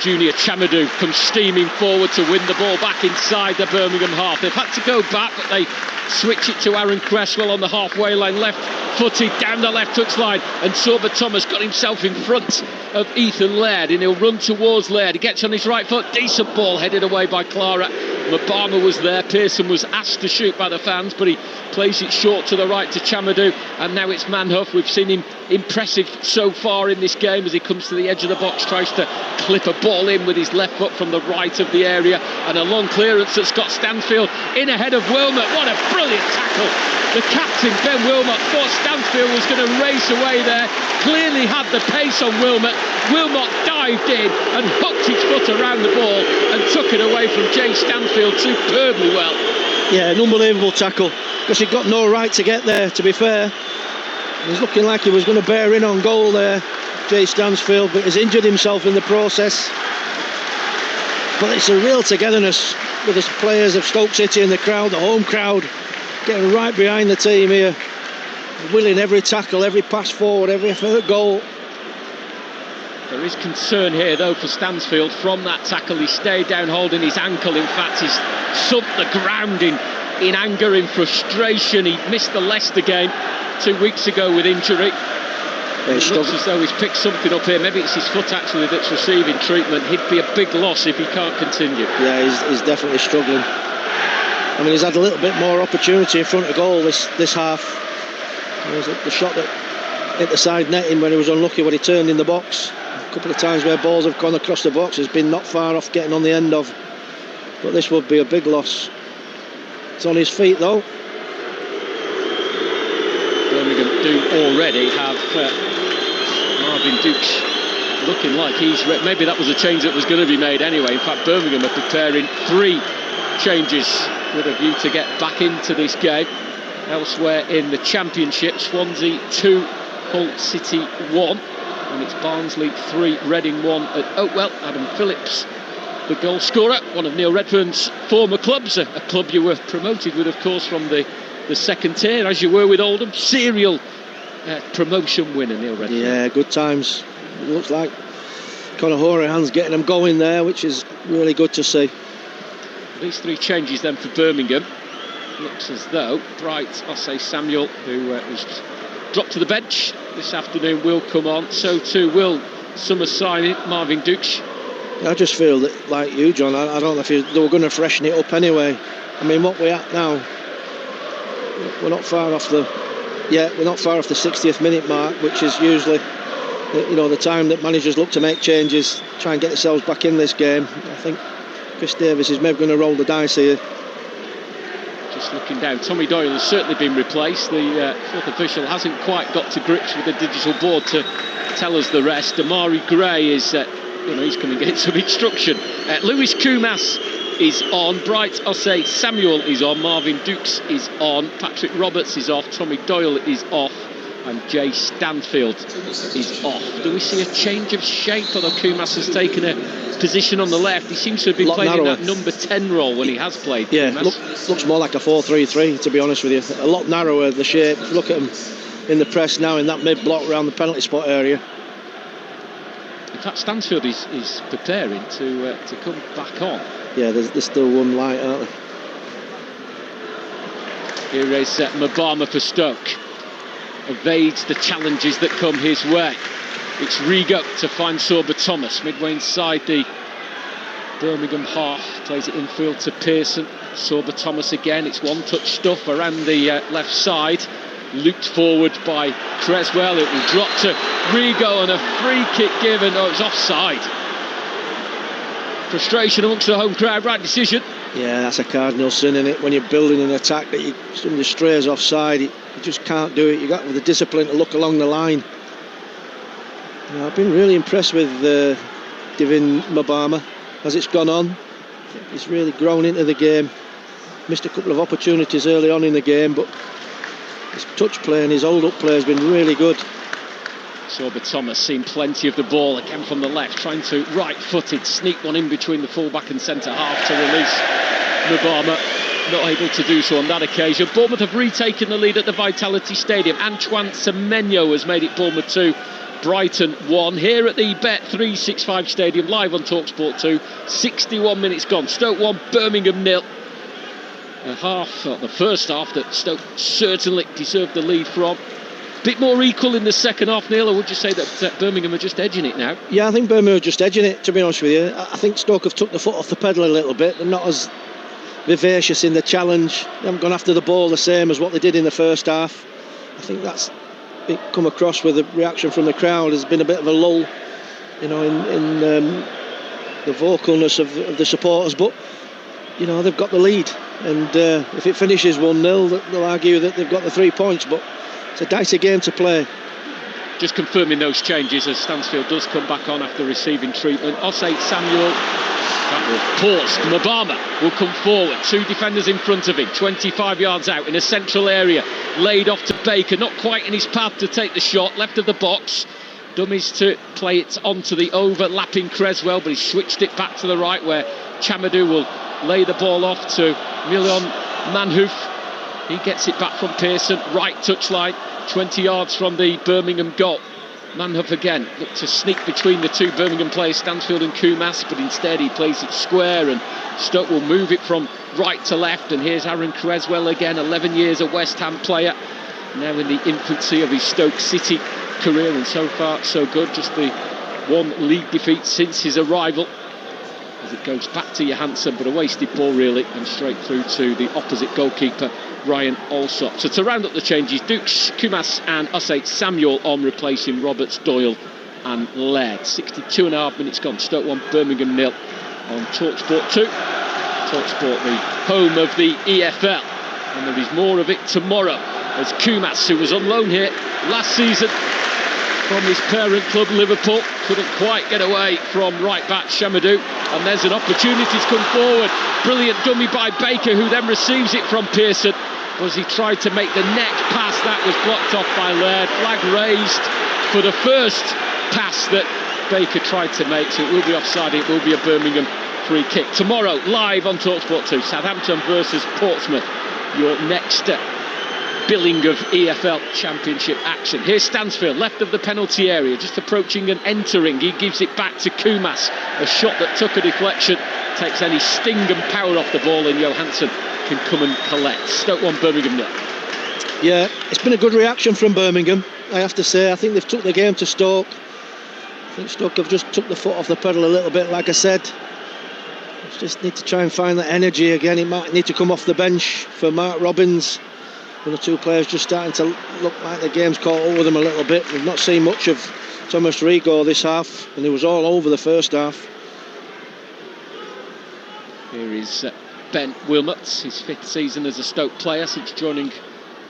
Junior Chamadou comes steaming forward to win the ball back inside the Birmingham half. They've had to go back, but they switch it to Aaron Cresswell on the halfway line, left-footed down the left touchline, and Sorba Thomas got himself in front of Ethan Laird, and he'll run towards Laird. He gets on his right foot, decent ball headed away by Clara. Mabama was there. Pearson was asked to shoot by the fans, but he plays it short to the right to Chamadou, and now it's Manhuff. We've seen him impressive so far in this game as he comes to the edge of the box, tries to clip a ball in with his left foot from the right of the area, and a long clearance at Scott Stansfield in ahead of Wilmot. What a brilliant tackle. The captain, Ben Wilmot, thought Stansfield was going to race away there, clearly had the pace on Wilmot. Wilmot dived in and hooked his foot around the ball and took it away from Jay Stansfield superbly well. Yeah, an unbelievable tackle, because he got no right to get there, to be fair. He's looking like he was going to bear in on goal there, Jay Stansfield, but he's injured himself in the process. But it's a real togetherness with the players of Stoke City and the crowd, the home crowd, getting right behind the team here, willing every tackle, every pass forward, every goal. There is concern here though for Stansfield from that tackle. He stayed down holding his ankle. In fact, he's thumped the ground in anger, in frustration. He missed the Leicester game 2 weeks ago with injury. It looks as though he's picked something up here. Maybe it's his foot actually that's receiving treatment. He'd be a big loss if he can't continue. Yeah, he's definitely struggling. I mean, he's had a little bit more opportunity in front of goal this half. There's the shot that hit the side netting when he was unlucky when he turned in the box. A couple of times where balls have gone across the box, has been not far off getting on the end of. But this would be a big loss. It's on his feet though. Birmingham do already have Marvin Dukes looking like maybe that was a change that was going to be made anyway. In fact, Birmingham are preparing 3 changes with a view to get back into this game. Elsewhere in the Championship, Swansea 2, Hull City 1, and it's Barnsley 3, Reading 1 at Oakwell. Adam Phillips, the goal scorer, one of Neil Redfern's former clubs, a club you were promoted with, of course, from the second tier, as you were with Oldham. Serial promotion winner, Neil Redfern. Yeah, good times. It looks like Conor Hourihan's getting them going there, which is really good to see. These 3 changes then for Birmingham. Looks as though Bright Ossei-Samuel, who was dropped to the bench this afternoon, will come on. So too will summer signing Marvin Dukes. I just feel that, like you, John, I don't know if they were going to freshen it up anyway. I mean, what we're at now, we're not far off the 60th minute mark, which is usually the time that managers look to make changes, try and get themselves back in this game. I think Chris Davis is maybe going to roll the dice here. Just looking down, Tommy Doyle has certainly been replaced. The 4th official hasn't quite got to grips with the digital board to tell us the rest. Amari Gray is, he's going to get some instruction. Lewis Kumas is on, Bright Ossei-Samuel is on, Marvin Dukes is on, Patrick Roberts is off, Tommy Doyle is off, and Jay Stanfield is off. Do we see a change of shape? Although Kumas has taken a position on the left, he seems to have been playing in that number 10 role when he has played. Yeah, looks more like a 4-3-3, to be honest with you. A lot narrower, the shape. Look at him in the press now in that mid-block around the penalty spot area. In fact, Stansfield is preparing to come back on. Yeah, there's still one light, aren't there? Here is Mbama for Stoke. Evades the challenges that come his way. It's Rigo to find Sorba Thomas midway inside the Birmingham half. Plays it infield to Pearson. Sorba Thomas again. It's one-touch stuff around the left side. Looped forward by Creswell. It will drop to Rigo and a free kick given. Oh, it's offside. Frustration amongst the home crowd. Right decision. Yeah, that's a cardinal sin, in it. When you're building an attack that somebody strays offside, you just can't do it. You got the discipline to look along the line. I've been really impressed with Divin Mbama as it's gone on. He's really grown into the game. Missed a couple of opportunities early on in the game, but his touch play and his hold-up play has been really good. Sorba Thomas seen plenty of the ball again from the left, trying to right-footed sneak one in between the full-back and centre half to release Mbama. Not able to do so on that occasion. Bournemouth have retaken the lead at the Vitality Stadium. Antoine Semenyo has made it Bournemouth 2, Brighton 1. Here at the Bet365 Stadium, live on Talksport 2. 61 minutes gone. Stoke 1, Birmingham 0. The first half that Stoke certainly deserved the lead from. Bit more equal in the second half, Neil, or would you say that Birmingham are just edging it now? Yeah, I think Birmingham are just edging it, to be honest with you. I think Stoke have took the foot off the pedal a little bit. They're not as vivacious in the challenge. They haven't gone after the ball the same as what they did in the first half. I think that's come across with the reaction from the crowd. There's been a bit of a lull, in the vocalness of the supporters, but they've got the lead, and if it finishes 1-0, they'll argue that they've got the 3 points, but it's a dicey game to play. Just confirming those changes as Stansfield does come back on after receiving treatment. Ossei-Samuel, that will pause. Mbama will come forward. 2 defenders in front of him, 25 yards out in a central area. Laid off to Baker, not quite in his path to take the shot. Left of the box. Dummies to play it onto the overlapping Creswell, but he switched it back to the right where Chamadou will lay the ball off to Milion Manhouf. He gets it back from Pearson, right touchline, 20 yards from the Birmingham goal. Manhoef again looked to sneak between the 2 Birmingham players, Stansfield and Kumas, but instead he plays it square, and Stoke will move it from right to left. And here's Aaron Creswell again, 11 years a West Ham player, now in the infancy of his Stoke City career, and so far so good. Just the 1 league defeat since his arrival, as it goes back to Johansson, but a wasted ball really, and straight through to the opposite goalkeeper, Ryan Alsop. So to round up the changes, Dukes, Kumas and Ossei-Samuel on, replacing Roberts, Doyle and Laird. 62.5 minutes gone. Stoke 1, Birmingham 0 on Talksport 2. Talksport, the home of the EFL, and there is more of it tomorrow as Kumas, who was on loan here last season, from his parent club Liverpool. Couldn't quite get away from right back Chamadou, and there's an opportunity to come forward. Brilliant dummy by Baker, who then receives it from Pearson. As he tried to make the neck pass, that was blocked off by Laird. Flag raised for the first pass that Baker tried to make, so it will be offside. It will be a Birmingham free kick. Tomorrow, live on Talksport 2, Southampton versus Portsmouth. Your next billing of EFL Championship action. Here's Stansfield, left of the penalty area, just approaching and entering. He gives it back to Kumas. A shot that took a deflection, takes any sting and power off the ball, and Johansson can come and collect. Stoke 1, Birmingham 0. Yeah, it's been a good reaction from Birmingham, I have to say. I think they've took the game to Stoke. I think Stoke have just took the foot off the pedal a little bit, like I said. Just need to try and find that energy again. It might need to come off the bench for Mark Robbins. One or two players just starting to look like the game's caught over them a little bit. We've not seen much of Thomas Rigo this half, and he was all over the first half. Here is Ben Wilmots, his 5th season as a Stoke player since joining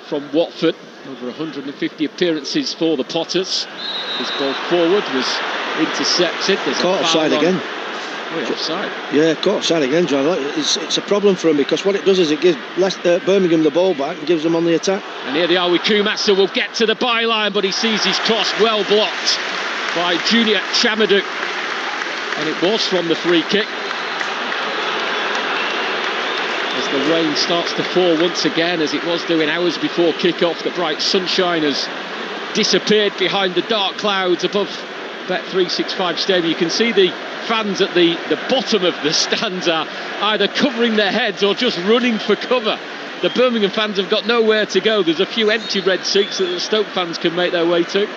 from Watford. Over 150 appearances for the Potters. His ball forward was intercepted. There's caught offside again. Offside. Yeah, caught offside again, John. It's a problem for him, because what it does is it gives Birmingham the ball back and gives them on the attack. And here they are with Kumas, who will get to the byline, but he sees his cross well blocked by Junior Chamadou. And it was from the free kick. As the rain starts to fall once again, as it was doing hours before kick-off, the bright sunshine has disappeared behind the dark clouds above Bet365 Stadium. You can see the fans at the bottom of the stands are either covering their heads or just running for cover. The Birmingham fans have got nowhere to go. There's a few empty red seats that the Stoke fans can make their way to.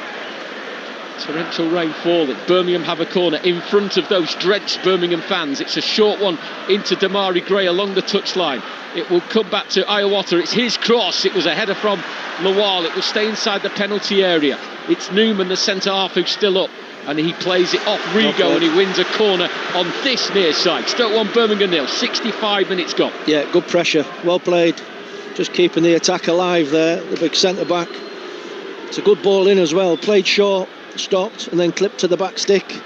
Torrential rain falling. Birmingham have a corner in front of those drenched Birmingham fans. It's a short one into Damari Gray along the touchline. It will come back to Iowata. It's his cross. It was a header from Lawal. It will stay inside the penalty area. It's Newman, the centre half, who's still up, and he plays it off Rigo, and he wins a corner on this near side. Stoke 1, Birmingham 0. 65 minutes gone. Yeah, good pressure. Well played. Just keeping the attack alive there. The big centre back. It's a good ball in as well. Played short, stopped, and then clipped to the back stick.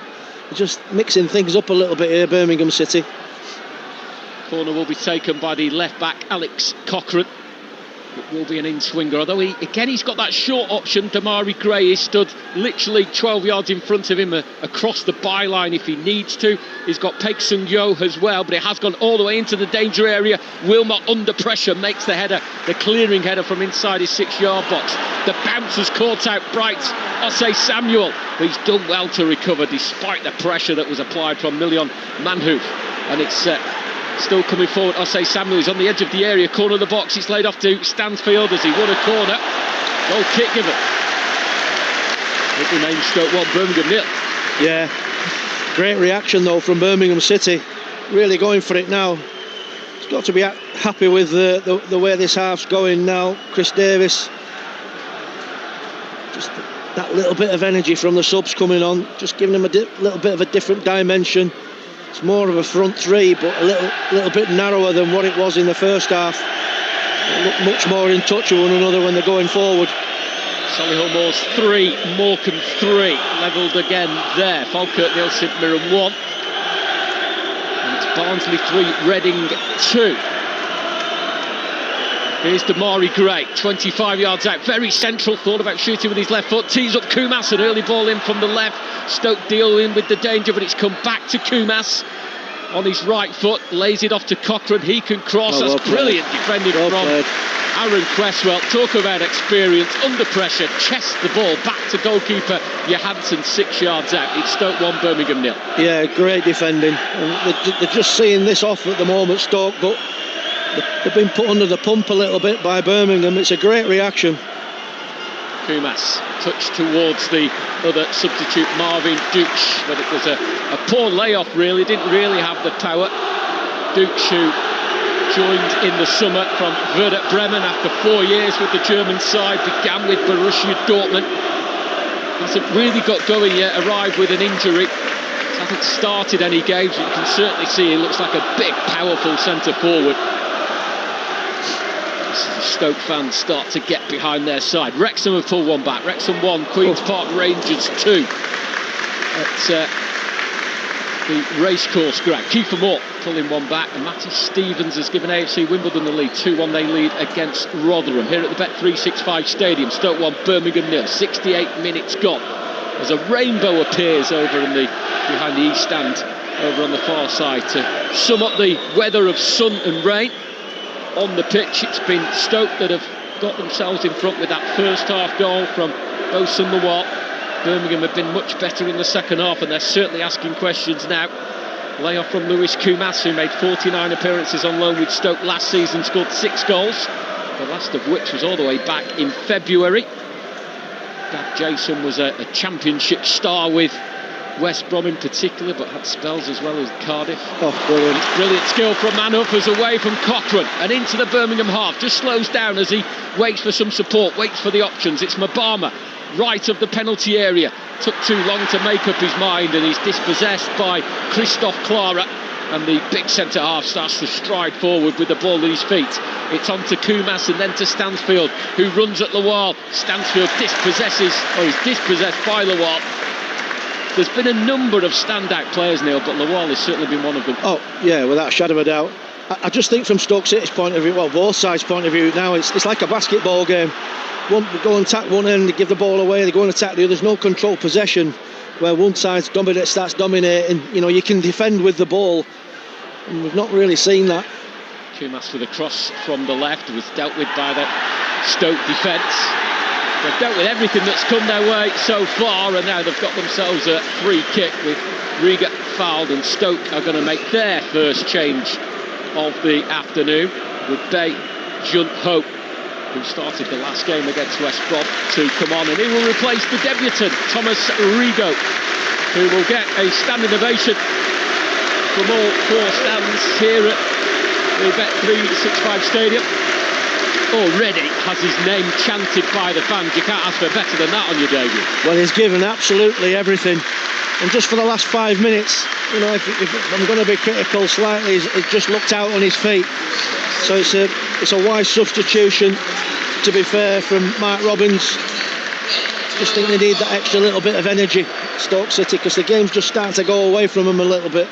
Just mixing things up a little bit here, Birmingham City. Corner will be taken by the left back, Alex Cochrane. It will be an in-swinger, although he's got that short option. Damari Gray is stood literally 12 yards in front of him, across the byline if he needs to. He's got Paik Sung Yo as well, but it has gone all the way into the danger area. Wilmot under pressure makes the header, the clearing header from inside his 6-yard box. The bounce has caught out Bright Osei Samuel, but he's done well to recover despite the pressure that was applied from Milion Manhoef. And it's still coming forward. Osei Samuel is on the edge of the area, corner of the box. It's laid off to Stansfield as he won a corner. Goal kick given. It remains Stoke 1, Birmingham 0. Yeah, great reaction though from Birmingham City. Really going for it now. He's got to be happy with the way this half's going now. Chris Davis, just that little bit of energy from the subs coming on, just giving him a little bit of a different dimension. It's more of a front three, but a little bit narrower than what it was in the first half. They look much more in touch with one another when they're going forward. Solihull Moors 3, Morecambe 3, levelled again there. Falkirk 0, St Mirren 1. And it's Barnsley 3, Reading 2. Here's Damari Gray, 25 yards out, very central, thought about shooting with his left foot, tees up Kumas, an early ball in from the left. Stoke dealing with the danger, but it's come back to Kumas on his right foot, lays it off to Cochrane, he can cross. That's brilliant defending from Aaron Cresswell. Talk about experience, under pressure, chests the ball back to goalkeeper Johansson, 6 yards out. It's Stoke 1, Birmingham 0. Yeah, great defending. They're just seeing this off at the moment, Stoke, but they've been put under the pump a little bit by Birmingham. It's a great reaction. Kumas touched towards the other substitute, Marvin Dukes, but it was a poor layoff really, didn't really have the power. Dukes, who joined in the summer from Werder Bremen after 4 years with the German side, began with Borussia Dortmund. Hasn't really got going yet, arrived with an injury. Hasn't started any games, but you can certainly see he looks like a big, powerful centre forward. this as the Stoke fans start to get behind their side. Wrexham have pulled one back. Wrexham 1, Queen's Park Rangers 2 at the racecourse ground. Kiefer Moore pulling one back, and Matty Stevens has given AFC Wimbledon the lead. 2-1 they lead against Rotherham here at the Bet365 Stadium. Stoke 1, Birmingham 0. 68 minutes gone as a rainbow appears over in the behind the east stand over on the far side to sum up the weather of sun and rain on the pitch. It's been Stoke that have got themselves in front with that first half goal from Bosun Lawal. Birmingham have been much better in the second half, and they're certainly asking questions now. Layoff from Lewis Kumas, who made 49 appearances on loan with Stoke last season, scored 6 goals, the last of which was all the way back in February. Dad Jason was a championship star with West Brom in particular, but had spells as well as Cardiff. Oh, brilliant. Brilliant skill from Manuffers away from Cochrane and into the Birmingham half. Just slows down as he waits for some support, waits for the options. It's Mabama, right of the penalty area. Took too long to make up his mind, and he's dispossessed by Christophe Clara. And the big centre-half starts to stride forward with the ball at his feet. It's on to Kumas and then to Stansfield, who runs at Lawal. Stansfield is dispossessed by Lawal. There's been a number of standout players, Neil, but Lawal has certainly been one of them. Oh, yeah, without a shadow of a doubt. I just think from Stoke City's point of view, well, both sides' point of view now, it's like a basketball game. One go and attack one end, they give the ball away, they go and attack the other. There's no controlled possession where one side starts dominating. You know, you can defend with the ball, and we've not really seen that. Kumas with a cross from the left was dealt with by the Stoke defence. They've dealt with everything that's come their way so far, and now they've got themselves a free kick with Riga fouled, and Stoke are going to make their first change of the afternoon with Bae Jun Ho, who started the last game against West Brom, to come on, and he will replace the debutant Thomas Rigo, who will get a standing ovation from all 4 stands here at the Bet365 Stadium. Already has his name chanted by the fans. You can't ask for better than that on your debut. Well, he's given absolutely everything, and just for the last 5 minutes, you know, if I'm going to be critical slightly, he's just looked out on his feet. So it's a wise substitution, to be fair, from Mark Robbins. Just think they need that extra little bit of energy, Stoke City, because the game's just starting to go away from them a little bit.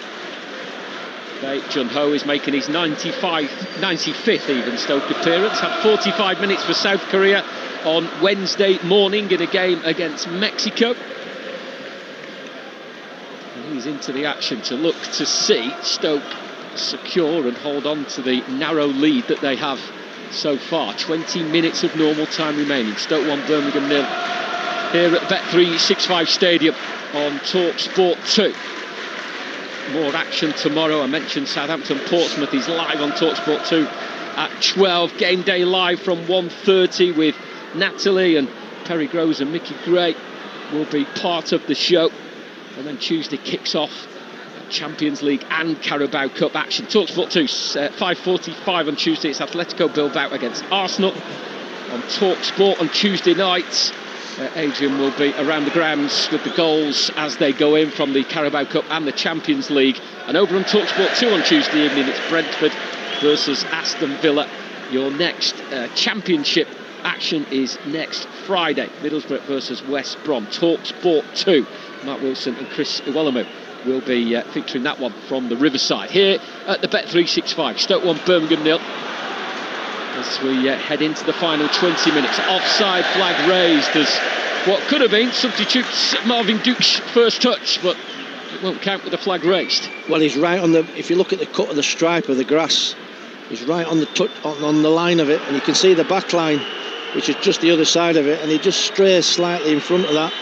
Bae Jun Ho is making his 95th even Stoke appearance. Had 45 minutes for South Korea on Wednesday morning in a game against Mexico. And he's into the action to look to see Stoke secure and hold on to the narrow lead that they have so far. 20 minutes of normal time remaining. Stoke 1, Birmingham 0 here at Bet365 Stadium on Talksport 2. More action tomorrow. I mentioned Southampton Portsmouth is live on Talksport 2 at 12. Game day live from 1:30 with Natalie, and Perry Groves and Mickey Gray will be part of the show. And then Tuesday kicks off Champions League and Carabao Cup action. Talksport 2, 5:45 on Tuesday. It's Atletico Bilbao against Arsenal. On Talksport on Tuesday nights, Adrian will be around the grounds with the goals as they go in from the Carabao Cup and the Champions League. And over on Talksport 2 on Tuesday evening, it's Brentford versus Aston Villa. Your next Championship action is next Friday. Middlesbrough versus West Brom. Talksport 2. Mark Wilson and Chris Iwelumo will be featuring that one from the Riverside. Here at the Bet365. Stoke 1, Birmingham 0. As we head into the final 20 minutes. Offside flag raised as what could have been substitutes Marvin Duke's first touch, but it won't count with the flag raised. Well, he's right on the, if you look at the cut of the stripe of the grass, he's right on the on the line of it, and you can see the back line, which is just the other side of it, and he just strays slightly in front of that,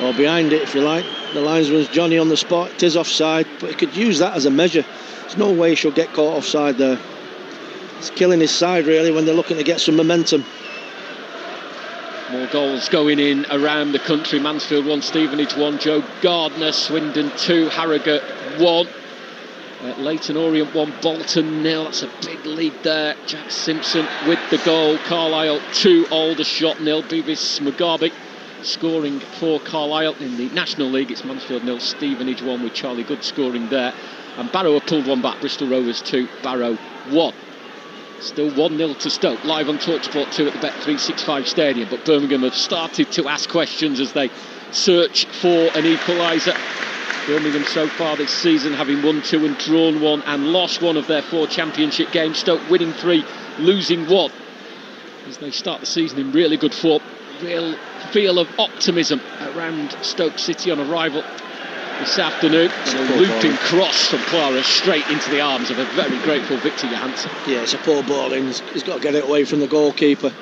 or behind it if you like. The linesman's Johnny on the spot. It is offside, but he could use that as a measure. There's no way he should get caught offside there. It's killing his side really when they're looking to get some momentum. More goals going in around the country. Mansfield 1, Stevenage 1, Joe Gardner, Swindon 2, Harrogate 1, Leyton Orient 1, Bolton 0. That's a big lead there. Jack Simpson with the goal. Carlisle 2, Aldershot 0. Beavis Mugabe scoring for Carlisle. In the National League, it's Mansfield 0, Stevenage 1 with Charlie Good scoring there. And Barrow have pulled one back. Bristol Rovers 2, Barrow 1. Still 1-0 to Stoke, live on Talksport 2 at the Bet365 Stadium. But Birmingham have started to ask questions as they search for an equaliser. Birmingham so far this season having won 2 and drawn 1 and lost 1 of their 4 championship games. Stoke winning 3, losing 1. As they start the season in really good form. Real feel of optimism around Stoke City on arrival this afternoon. And a looping cross from Clara straight into the arms of a very grateful Victor Johansson. Yeah, it's a poor ball in. He's got to get it away from the goalkeeper.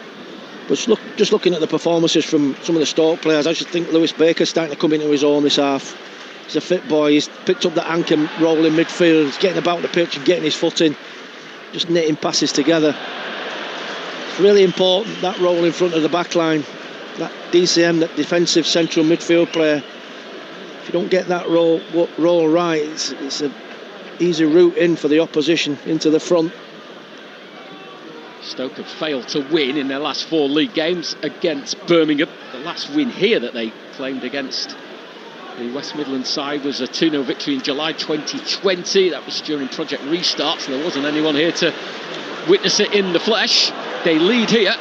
But just looking at the performances from some of the Stoke players, I just think Lewis Baker's starting to come into his own this half. He's a fit boy. He's picked up the anchor role in midfield. He's getting about the pitch and getting his foot in, just knitting passes together. It's really important, that role in front of the back line, that DCM, that defensive central midfield player. If you don't get that role right, it's an easy route in for the opposition into the front. Stoke have failed to win in their last 4 league games against Birmingham. The last win here that they claimed against the West Midlands side was a 2-0 victory in July 2020. That was during Project Restart, so there wasn't anyone here to witness it in the flesh. They lead here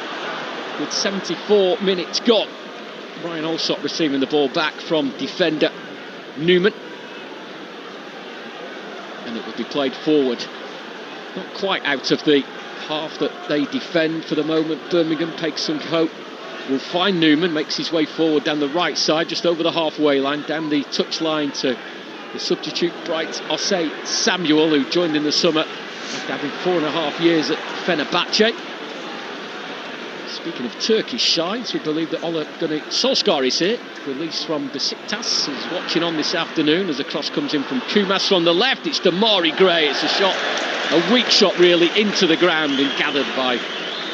with 74 minutes gone. Brian Alsop receiving the ball back from defender Newman. And it will be played forward. Not quite out of the half that they defend for the moment. Birmingham takes some hope. Will find Newman, makes his way forward down the right side, just over the halfway line, down the touch line to the substitute Bright Osei Samuel, who joined in the summer after having 4.5 years at Fenerbahce. Speaking of Turkish sides, we believe that Ola Gunnar Solskjaer is here, released from Besiktas. He's watching on this afternoon as a cross comes in from Kumas from the left. It's Damari Gray. It's a shot, a weak shot really, into the ground and gathered by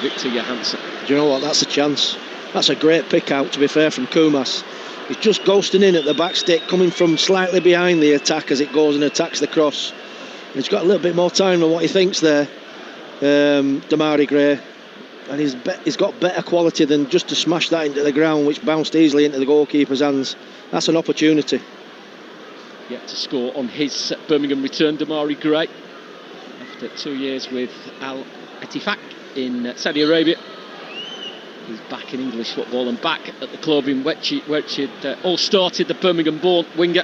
Victor Johansson. Do you know what? That's a chance. That's a great pick out, to be fair, from Kumas. He's just ghosting in at the back stick, coming from slightly behind the attack as it goes and attacks the cross. And he's got a little bit more time than what he thinks there, Damari Gray. And he's got better quality than just to smash that into the ground, which bounced easily into the goalkeeper's hands. That's an opportunity. Yet to score on his Birmingham return, Damari Gray, after 2 years with Al Ettifaq in Saudi Arabia. He's back in English football and back at the club in which he'd all started, the Birmingham-born winger.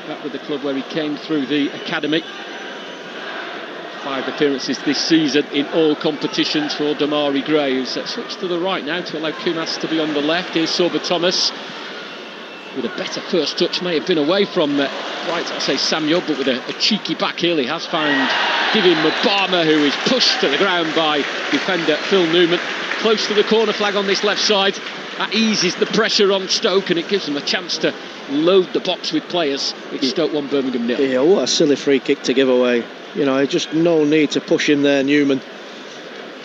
Back with the club where he came through the academy. 5 appearances this season in all competitions for Damari Gray, who's switched to the right now to allow Kumas to be on the left. Here's Sorba Thomas with a better first touch, may have been away from Bright Osei Samuel, but with a cheeky back heel he has found Divin Mubama, who is pushed to the ground by defender Phil Newman. Close to the corner flag on this left side. That eases the pressure on Stoke and it gives them a chance to load the box with players. It's Stoke 1, Birmingham 0. Yeah, what a silly free kick to give away. You know, just no need to push him there, Newman.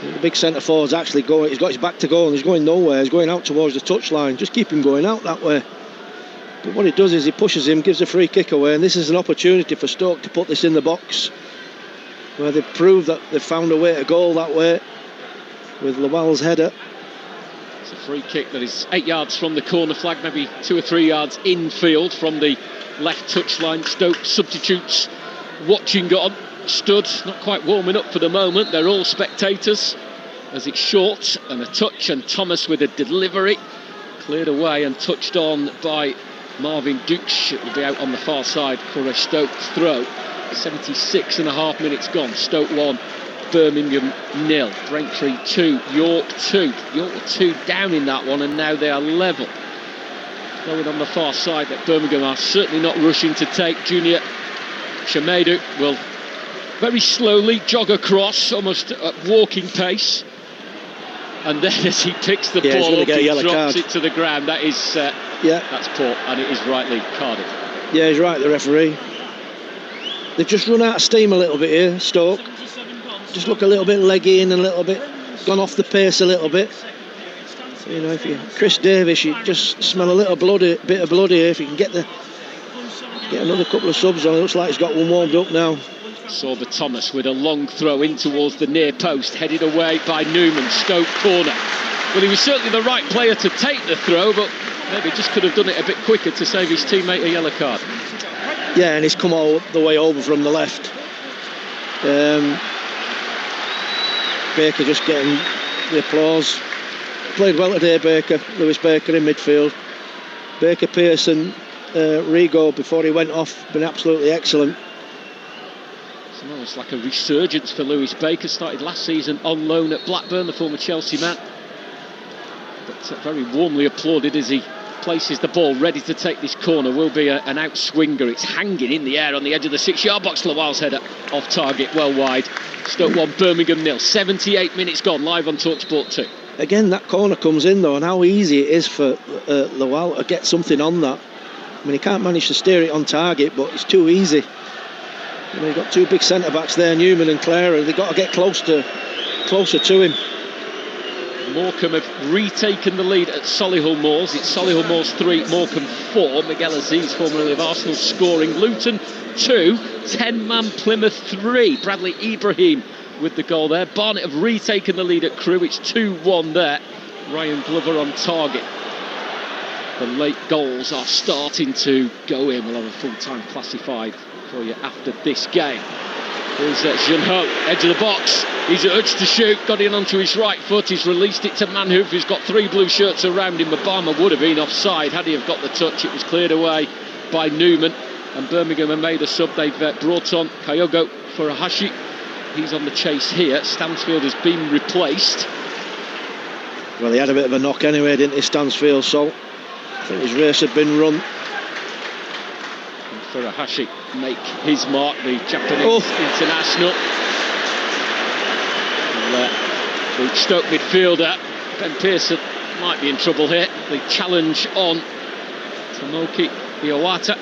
The big centre forward's actually going, he's got his back to goal and he's going nowhere. He's going out towards the touchline. Just keep him going out that way. But what he does is he pushes him, gives a free kick away, and this is an opportunity for Stoke to put this in the box, where they've proved that they've found a way to goal that way with Lawal's header. It's a free kick that is 8 yards from the corner flag, maybe 2 or 3 yards infield from the left touchline. Stoke substitutes watching on, stood, not quite warming up for the moment. They're all spectators as it's short and a touch, and Thomas with a delivery cleared away and touched on by Marvin Dukes. It will be out on the far side for a Stoke throw. 76.5 minutes gone. Stoke 1, Birmingham 0. Braintree 2, York 2. York 2 down in that one, and now they are level. Going on the far side that Birmingham are certainly not rushing to take. Junior Shamedu will very slowly jog across, almost at walking pace. And then as he picks the ball up, he drops it to the ground. That is, that's poor, and it is rightly carded. Yeah, he's right, the referee. They've just run out of steam a little bit here, Stoke. Just look a little bit leggy and a little bit gone off the pace a little bit. So, you know, if you Chris Davis, you just smell a little bit of blood here. If you can get another couple of subs on, it looks like he's got one warmed up now. Sorba Thomas with a long throw in towards the near post, headed away by Newman. Stoke corner. Well, he was certainly the right player to take the throw, but maybe just could have done it a bit quicker to save his teammate a yellow card. Yeah, and he's come all the way over from the left. Baker just getting the applause. Played well today, Baker. Lewis Baker in midfield. Baker, Pearson, Rigo before he went off, been absolutely excellent. It's almost like a resurgence for Lewis Baker. Started last season on loan at Blackburn, the former Chelsea man. But very warmly applauded as he places the ball ready to take this corner. Will be an outswinger. It's hanging in the air on the edge of the 6-yard box. Lawal's header off target, well wide. Stoke 1, Birmingham 0. 78 minutes gone, live on Talksport 2. Again, that corner comes in though, and how easy it is for Lawal to get something on that. I mean, he can't manage to steer it on target, but it's too easy. You know, you've got two big centre-backs there, Newman and Clara, and they've got to get closer to him. Morecambe have retaken the lead at Solihull Moors. It's Solihull Moors 3, Morecambe 4. Miguel Aziz, formerly of Arsenal, scoring. Luton 2, 10-man Plymouth 3. Bradley Ibrahim with the goal there. Barnet have retaken the lead at Crewe. It's 2-1 there. Ryan Glover on target. The late goals are starting to go in. We'll have a full-time classified for you after this game. Here's Junho, edge of the box. He's urged to shoot, got in onto his right foot. He's released it to Manhoof, who's got 3 blue shirts around him. Obama would have been offside had he have got the touch. It was cleared away by Newman. And Birmingham have made a sub. They've brought on Kyogo Furuhashi. He's on the chase here. Stansfield has been replaced. Well, he had a bit of a knock anyway, didn't he, Stansfield? So I think his race had been run. And Furuhashi make his mark, the Japanese international. And, the Stoke midfielder, Ben Pearson, might be in trouble here. The challenge on Tomoki Iwata.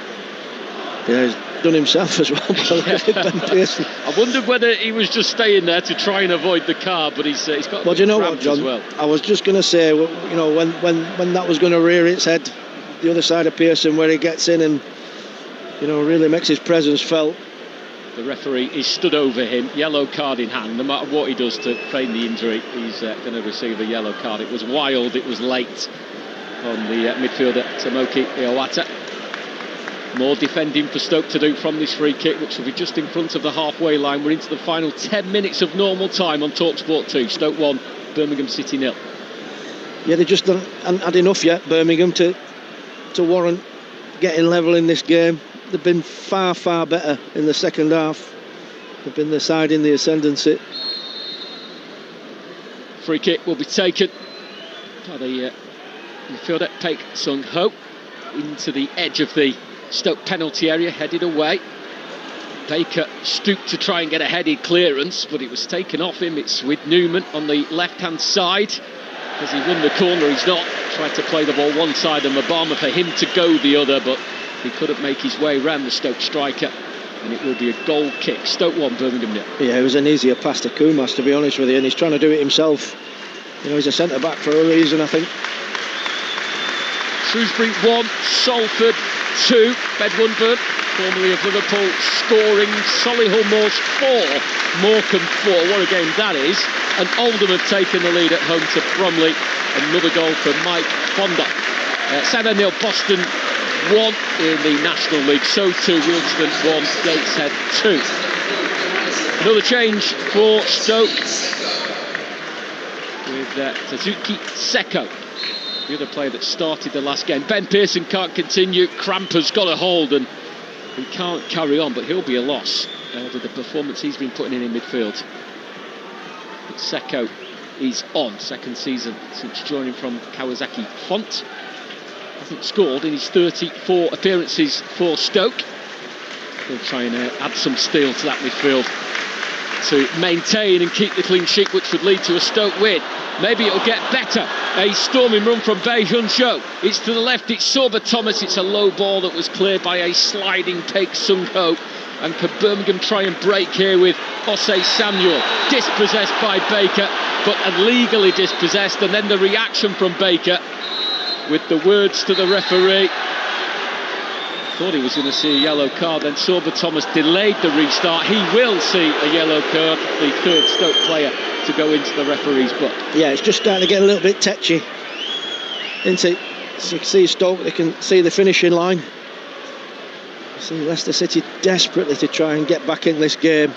Yeah, he's done himself as well. Ben Pearson. I wondered whether he was just staying there to try and avoid the car, but he's got. Well, do you know what, John? Well. I was just going to say, you know, when that was going to rear its head, the other side of Pearson, where he gets in and, you know, really makes his presence felt. The referee is stood over him, yellow card in hand. No matter what he does to feign the injury, he's going to receive a yellow card. It was wild, it was late on the midfielder Tomoki Iwata. More defending for Stoke to do from this free kick, which will be just in front of the halfway line. We're into the final 10 minutes of normal time on Talksport 2. Stoke 1, Birmingham City 0. Yeah, they just haven't had enough yet, Birmingham, to warrant getting level in this game. They've been far, far better in the second half. They've been the side in the ascendancy. Free kick will be taken by the midfielder Paik Sung-ho into the edge of the Stoke penalty area, headed away. Baker stooped to try and get a headed clearance, but it was taken off him. It's with Newman on the left-hand side. As he won the corner, he's not. Tried to play the ball one side and Obama for him to go the other, but he couldn't make his way around the Stoke striker, and it will be a goal kick. Stoke 1, Birmingham 0. Yeah, it was an easier pass to Kumas, to be honest with you, and he's trying to do it himself. You know, he's a centre-back for a reason, I think. Shrewsbury 1, Salford 2. Bedwunburn, formerly of Liverpool, scoring. Solihull Moors 4, Morecambe 4. What a game that is. And Oldham have taken the lead at home to Bromley. Another goal for Mike Fonda. 7-0 Boston 1 in the National League. So too Wilston 1, Gateshead 2. Another change for Stoke with Tazuki Seko, the other player that started the last game. Ben Pearson can't continue. Cramper's got a hold and he can't carry on, but he'll be a loss with the performance he's been putting in midfield. But Seko is on, second season since joining from Kawasaki Font. Hasn't scored in his 34 appearances for Stoke. He'll try and add some steel to that midfield to maintain and keep the clean sheet, which would lead to a Stoke win. Maybe it'll get better. A storming run from Bae Hyun-cho. It's to the left, it's Sorba Thomas. It's a low ball that was cleared by a sliding Paik Sung-ho. And can Birmingham try and break here with Jose Samuel? Dispossessed by Baker, but illegally dispossessed. And then the reaction from Baker with the words to the referee. Thought he was going to see a yellow card. Then Sorba Thomas delayed the restart. He will see a yellow card, the third Stoke player to go into the referee's book. Yeah, it's just starting to get a little bit tetchy, isn't it? So you can see Stoke, they can see the finishing line. You see Leicester City desperately to try and get back in this game.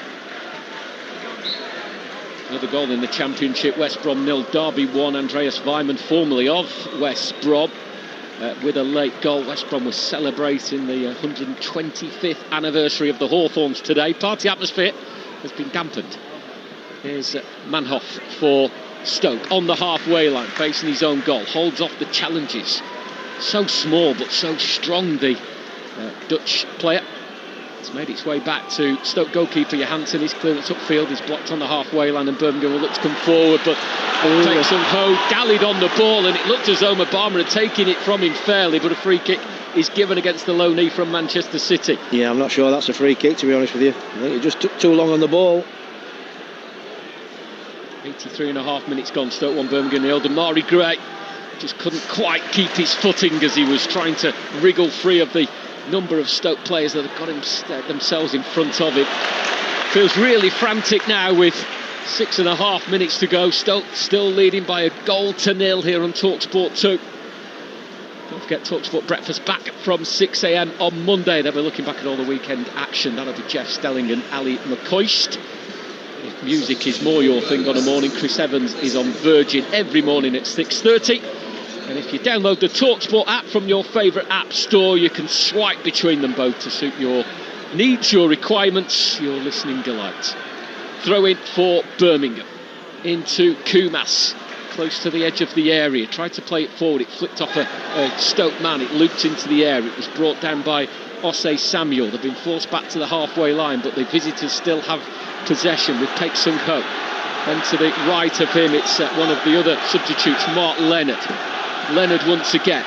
Another goal in the Championship. West Brom 0, Derby 1. Andreas Weimann, formerly of West Brom, with a late goal. West Brom was celebrating the 125th anniversary of the Hawthorns today. Party atmosphere has been dampened. Here's Manhoff for Stoke on the halfway line, facing his own goal. Holds off the challenges. So small but so strong, the Dutch player. It's made its way back to Stoke goalkeeper Johansson. His clearance upfield is blocked on the halfway line, and Birmingham will look to come forward, but Tae Sung-ho dallied on the ball, and it looked as though Obama had taken it from him fairly, but a free kick is given against the low knee from Manchester City. Yeah, I'm not sure that's a free kick, to be honest with you. I think it just took too long on the ball. 83.5 minutes gone. Stoke 1, Birmingham 0. Damari Gray just couldn't quite keep his footing as he was trying to wriggle free of the number of Stoke players that have got themselves in front of him. Feels really frantic now with 6.5 minutes to go. Stoke still leading by 1-0 here on Talksport 2. Don't forget Talksport Breakfast back from 6 a.m. on Monday. They'll be looking back at all the weekend action. That'll be Jeff Stelling and Ali McCoist. If music is more your thing on a morning, Chris Evans is on Virgin every morning at 6:30. And if you download the Talksport app from your favourite app store, you can swipe between them both to suit your needs, your requirements, your listening delight. Throw in for Birmingham into Kumas, close to the edge of the area. Tried to play it forward, it flicked off a Stoke man, it looped into the air. It was brought down by Osei Samuel. They've been forced back to the halfway line, but the visitors still have possession with Tae Sung-ho. And to the right of him, it's one of the other substitutes, Mark Leonard. Leonard once again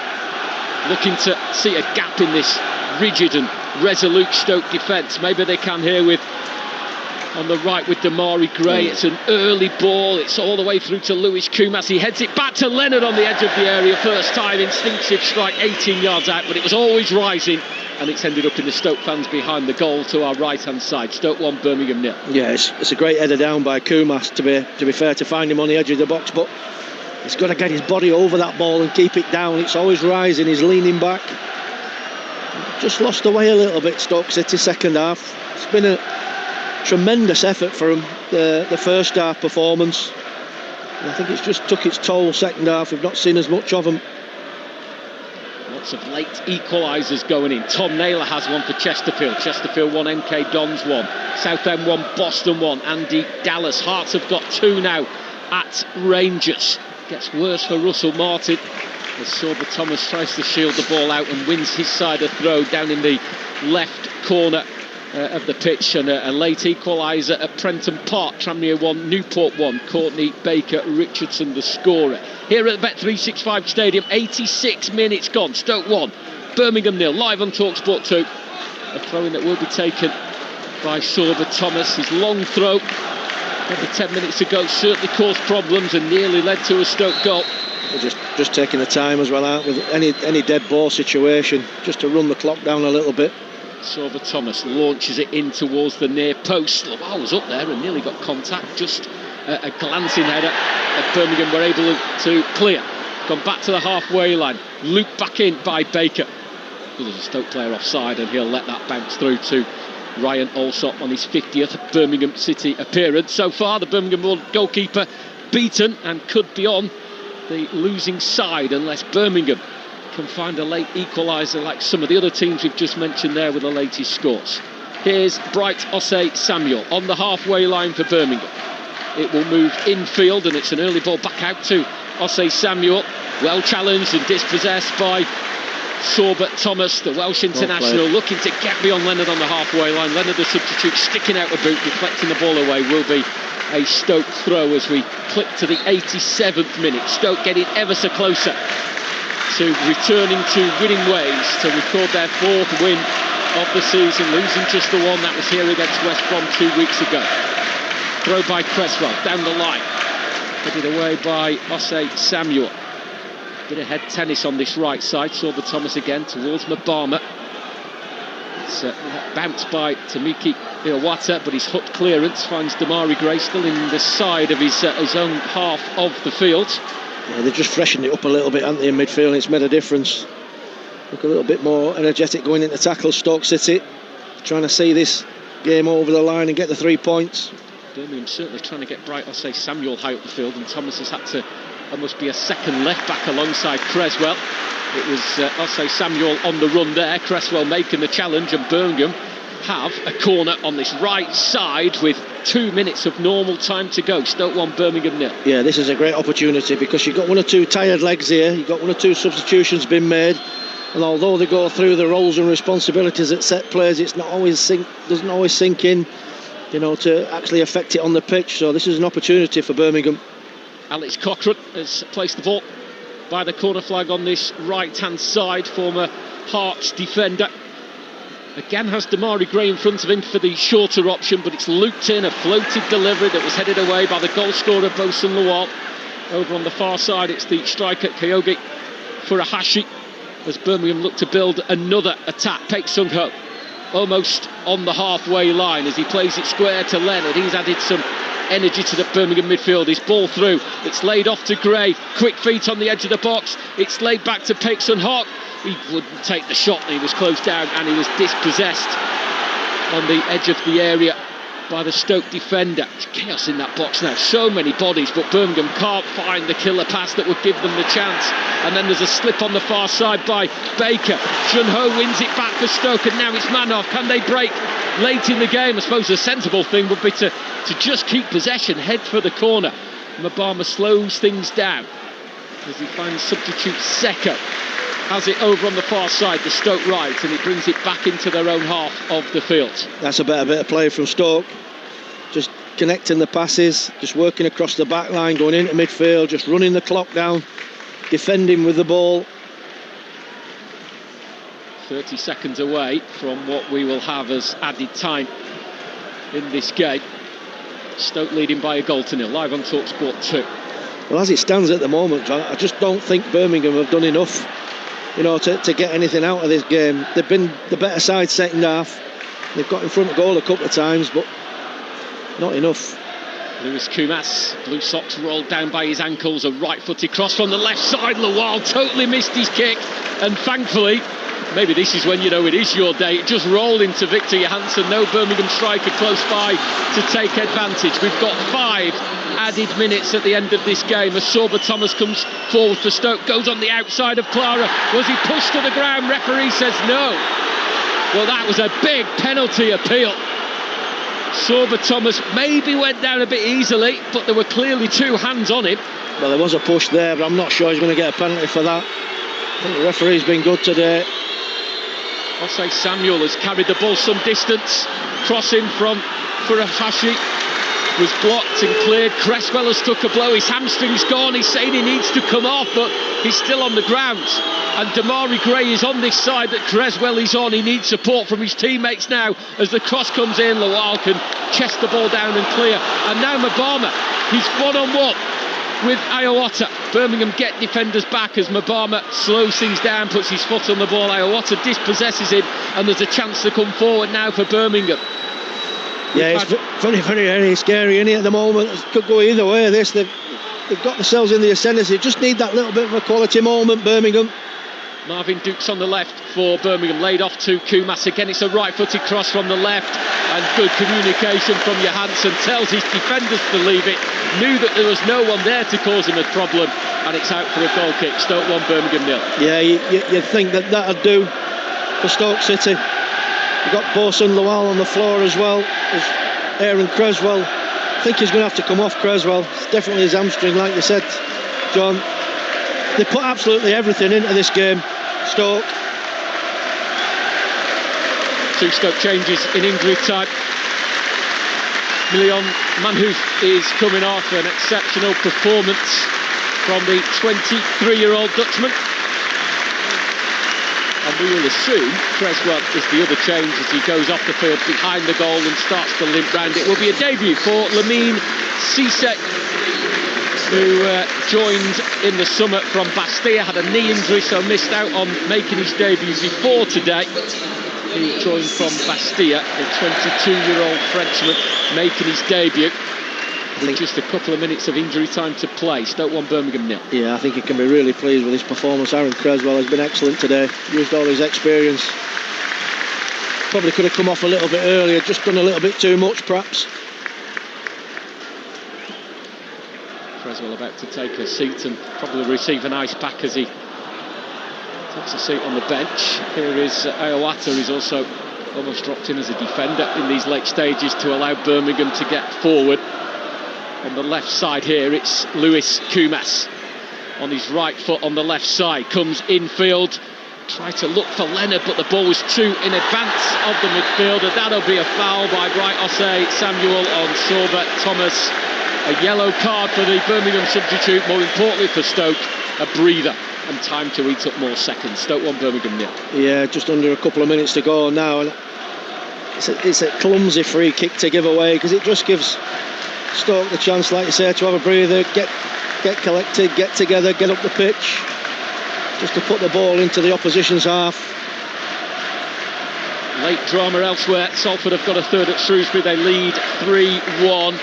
looking to see a gap in this rigid and resolute Stoke defence. Maybe they can here with on the right with Damari Gray. It's an early ball, it's all the way through to Lewis Kumas. He heads it back to Leonard on the edge of the area. First time, instinctive strike 18 yards out, but it was always rising, and it's ended up in the Stoke fans behind the goal to our right hand side. Stoke 1, Birmingham 0. Yeah, it's a great header down by Kumas, to be fair, to find him on the edge of the box, but he's got to get his body over that ball and keep it down. It's always rising, he's leaning back. Just lost the way a little bit, Stoke City, second half. It's been a tremendous effort for him, the first half performance. And I think it's just took its toll second half. We've not seen as much of them. Lots of late equalisers going in. Tom Naylor has one for Chesterfield. Chesterfield 1, MK Dons 1. Southend 1, Boston 1. Andy Dallas. Hearts have got 2 now at Rangers. Gets worse for Russell Martin as Sorba Thomas tries to shield the ball out and wins his side of throw down in the left corner of the pitch. And a late equaliser at Prenton Park. Tranmere 1, Newport 1. Courtney Baker Richardson the scorer. Here at the Bet365 Stadium, 86 minutes gone. Stoke 1, Birmingham 0. Live on Talksport 2. A throw-in that will be taken by Sorba Thomas. His long throw over 10 minutes ago certainly caused problems and nearly led to a Stoke goal. They're just taking the time as well, aren't we? With any dead ball situation, just to run the clock down a little bit. Sorba Thomas launches it in towards the near post. Laval was up there and nearly got contact. Just a glancing header that Birmingham were able to clear. Gone back to the halfway line. Looped back in by Baker. There's a Stoke player offside and he'll let that bounce through to Ryan Alsop on his 50th Birmingham City appearance. So far, the Birmingham goalkeeper beaten and could be on the losing side unless Birmingham can find a late equaliser like some of the other teams we've just mentioned there with the latest scores. Here's Bright Osei Samuel on the halfway line for Birmingham. It will move infield and it's an early ball back out to Osei Samuel. Well challenged and dispossessed by Sorba Thomas, the Welsh international, looking to get beyond Leonard on the halfway line. Leonard, the substitute, sticking out a boot, deflecting the ball away. Will be a Stoke throw as we clip to the 87th minute. Stoke getting ever so closer to returning to winning ways to record their 4th win of the season, losing just the one that was here against West Brom 2 weeks ago. Throw by Cresswell down the line, headed away by Osei Samuel. Bit of head tennis on this right side. Sorba Thomas again towards Mbama. It's bounced by Tamiki Iwata, but his hooked clearance finds Damari Gray still in the side of his own half of the field. Yeah, they've just freshened it up a little bit, haven't they, in midfield, and it's made a difference. Look a little bit more energetic going into tackle. Stoke City trying to see this game over the line and get the 3 points. Birmingham certainly trying to get Bright, I'll say Samuel high up the field, and Thomas has had to almost be a second left back alongside Creswell. It was, I'll say Samuel on the run there, Creswell making the challenge, and Birmingham have a corner on this right side with 2 minutes of normal time to go. Stoke 1, Birmingham 0. Yeah, this is a great opportunity because you've got 1 or 2 tired legs here, you've got 1 or 2 substitutions been made, and although they go through the roles and responsibilities at set plays, it's not always doesn't always sink in, you know, to actually affect it on the pitch. So this is an opportunity for Birmingham. Alex Cochrane has placed the ball by the corner flag on this right-hand side, former Hearts defender. Again has Damari Gray in front of him for the shorter option, but it's looped in, a floated delivery that was headed away by the goal scorer Bosun Lawal. Over on the far side, it's the striker Kyogi Furuhashi, as Birmingham look to build another attack. Paik Sung-ho almost on the halfway line as he plays it square to Leonard. He's added some energy to the Birmingham midfield. His ball through, it's laid off to Gray, quick feet on the edge of the box, it's laid back to Paik Sung-ho. He wouldn't take the shot, he was closed down and he was dispossessed on the edge of the area by the Stoke defender. It's chaos in that box now, so many bodies, but Birmingham can't find the killer pass that would give them the chance. And then there's a slip on the far side by Baker. Shunho wins it back for Stoke, and now it's Manov. Can they break late in the game? I suppose the sensible thing would be to just keep possession, head for the corner. Mabama slows things down as he finds substitute Seko. Has it over on the far side, the Stoke right, and it brings it back into their own half of the field. That's a better bit of play from Stoke. Just connecting the passes, just working across the back line, going into midfield, just running the clock down, defending with the ball. 30 seconds away from what we will have as added time in this game. Stoke leading by a goal to 0, live on Talksport 2. Well, as it stands at the moment, I just don't think Birmingham have done enough, you know, to get anything out of this game. They've been the better side second half. They've got in front of goal a couple of times, but not enough. Lewis Kumas, blue socks rolled down by his ankles, a right-footed cross from the left side. Lawal totally missed his kick, and thankfully, maybe this is when you know it is your day, it just rolled into Victor Johansson. No Birmingham striker close by to take advantage. We've got 5 added minutes at the end of this game as Sorba Thomas comes forward for Stoke, goes on the outside of Clara. Was he pushed to the ground? Referee says no. Well, that was a big penalty appeal. Sorba Thomas maybe went down a bit easily, but there were clearly 2 hands on him. Well, there was a push there, but I'm not sure he's going to get a penalty for that. I think the referee's been good today. I'll say Samuel has carried the ball some distance. Crossing from Furuhashi was blocked and cleared. Creswell has took a blow. His hamstring's gone. He's saying he needs to come off, but he's still on the ground. And Damari Gray is on this side that Creswell is on. He needs support from his teammates now. As the cross comes in, Lawal can chest the ball down and clear. And now Mabama, he's one-on-one with Iowata. Birmingham get defenders back as Mabama slows things down, puts his foot on the ball. Iowata dispossesses him, and there's a chance to come forward now for Birmingham. Yeah, it's very, very, very scary, isn't it, at the moment? It could go either way, this. They've got themselves in the ascendancy. Just need that little bit of a quality moment, Birmingham. Marvin Dukes on the left for Birmingham, laid off to Kumas. Again, it's a right-footed cross from the left, and good communication from Johansson. Tells his defenders to leave it. Knew that there was no one there to cause him a problem, and it's out for a goal kick. Stoke 1, Birmingham 0. Yeah, you'd think that'd do for Stoke City. You've got Bosun Lawal on the floor as well as Aaron Creswell. I think he's going to have to come off, Creswell. It's definitely his hamstring, like you said, John. They put absolutely everything into this game, Stoke. 2 Stoke changes in injury time. Milion Manhoef is coming off an exceptional performance from the 23-year-old Dutchman. And we will assume Creswell is the other change as he goes off the field behind the goal and starts to limp round. It will be a debut for Lamine Cisse, who joined in the summer from Bastia, had a knee injury, so missed out on making his debut before today. He joined from Bastia, the 22-year-old Frenchman making his debut. With just a couple of minutes of injury time to play. Stoke 1, Birmingham 0. Yeah, I think he can be really pleased with his performance. Aaron Creswell has been excellent today. Used all his experience. Probably could have come off a little bit earlier, just done a little bit too much perhaps. Creswell about to take a seat and probably receive an ice pack as he takes a seat on the bench. Here is Iowata, who's also almost dropped in as a defender in these late stages to allow Birmingham to get forward. On the left side here, it's Lewis Kumas on his right foot on the left side, comes infield, tried to look for Leonard, but the ball was too in advance of the midfielder. That'll be a foul by Bright Osei Samuel on Sorbet Thomas. A yellow card for the Birmingham substitute, more importantly for Stoke, a breather and time to eat up more seconds. Stoke 1, Birmingham 0. Yeah, just under a couple of minutes to go now, and it's a clumsy free kick to give away, because it just gives Stoke the chance, like you say, to have a breather, get collected, get together, get up the pitch, just to put the ball into the opposition's half. Late drama elsewhere. Salford have got a third at Shrewsbury. They lead 3-1.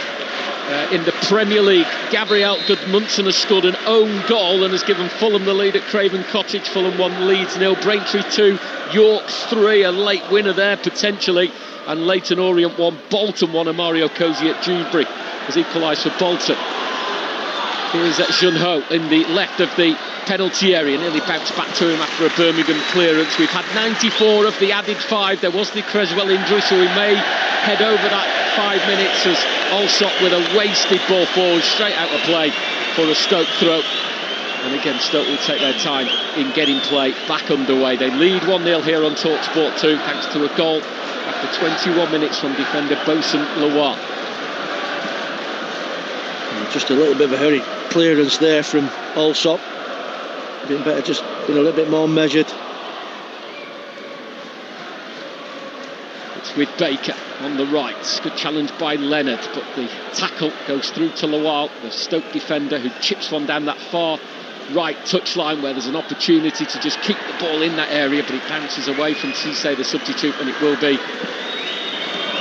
In the Premier League, Gabriel Gudmundsson has scored an own goal and has given Fulham the lead at Craven Cottage. Fulham 1, Leeds 0, Braintree 2, York 3, a late winner there potentially, and Leyton Orient 1, Bolton 1, and Mario Cozy at Dewsbury has equalised for Bolton. Here's Junho in the left of the penalty area, nearly bounced back to him after a Birmingham clearance. We've had 94 of the added 5. There was the Creswell injury, so we may head over that 5 minutes as Allsop with a wasted ball forward, straight out of play for a Stoke throw. And again, Stoke will take their time in getting play back underway. They lead 1-0 here on Talksport 2, thanks to a goal after 21 minutes from defender Bosun Lawal. Just a little bit of a hurried clearance there from Allsop. Been better, just been a little bit more measured. It's with Baker on the right. Good challenge by Leonard, but the tackle goes through to Lawal, the Stoke defender, who chips one down that far right touchline where there's an opportunity to just keep the ball in that area, but it bounces away from Cisse, the substitute, and it will be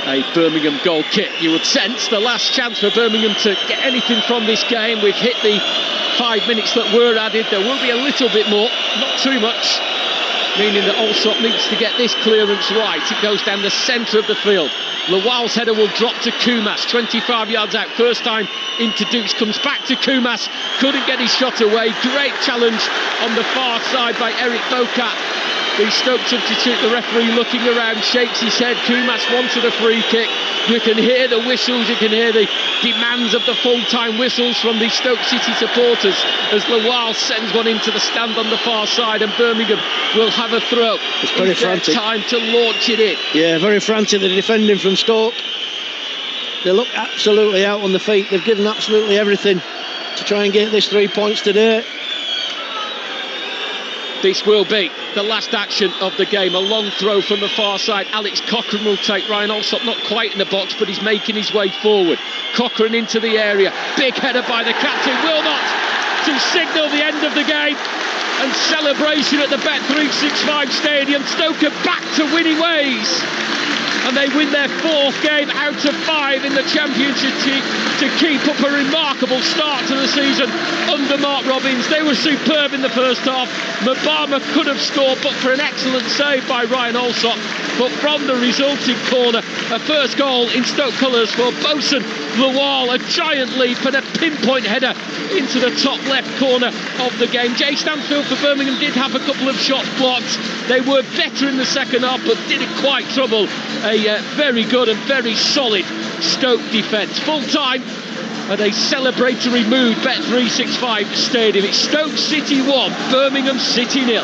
a Birmingham goal kick. You would sense the last chance for Birmingham to get anything from this game. We've hit the 5 minutes that were added. There will be a little bit more, not too much, meaning that Allsop needs to get this clearance right. It goes down the centre of the field. Lawal's header will drop to Kumas, 25 yards out, first time introduced, comes back to Kumas, couldn't get his shot away. Great challenge on the far side by Eric Bocat. The Stoke substitute, the referee looking around, shakes his head. Kumas wanted a free kick. You can hear the whistles, you can hear the demands of the full-time whistles from the Stoke City supporters as Lawal sends one into the stand on the far side, and Birmingham will have a throw. It's very frantic. Time to launch it in. Yeah, very frantic. They're defending from Stoke. They look absolutely out on the feet. They've given absolutely everything to try and get this 3 points today. This will be the last action of the game. A long throw from the far side. Alex Cochrane will take Ryan Allsop, not quite in the box, but he's making his way forward. Cochrane into the area. Big header by the captain, Wilmot, to signal the end of the game. And celebration at the Bet365 Stadium. Stoke are back to winning ways. And they win their 4th game out of 5 in the Championship to keep up a remarkable start to the season under Mark Robbins. They were superb in the first half. Mabama could have scored, but for an excellent save by Ryan Allsop. But from the resulting corner, a first goal in Stoke colours for Bosun Lawal, a giant leap and a pinpoint header into the top left corner of the game. Jay Stansfield for Birmingham did have a couple of shots blocked. They were better in the second half, but didn't quite trouble a very good and very solid Stoke defence. Full time and a celebratory mood. Bet365 Stadium. It's Stoke City 1, Birmingham City 0.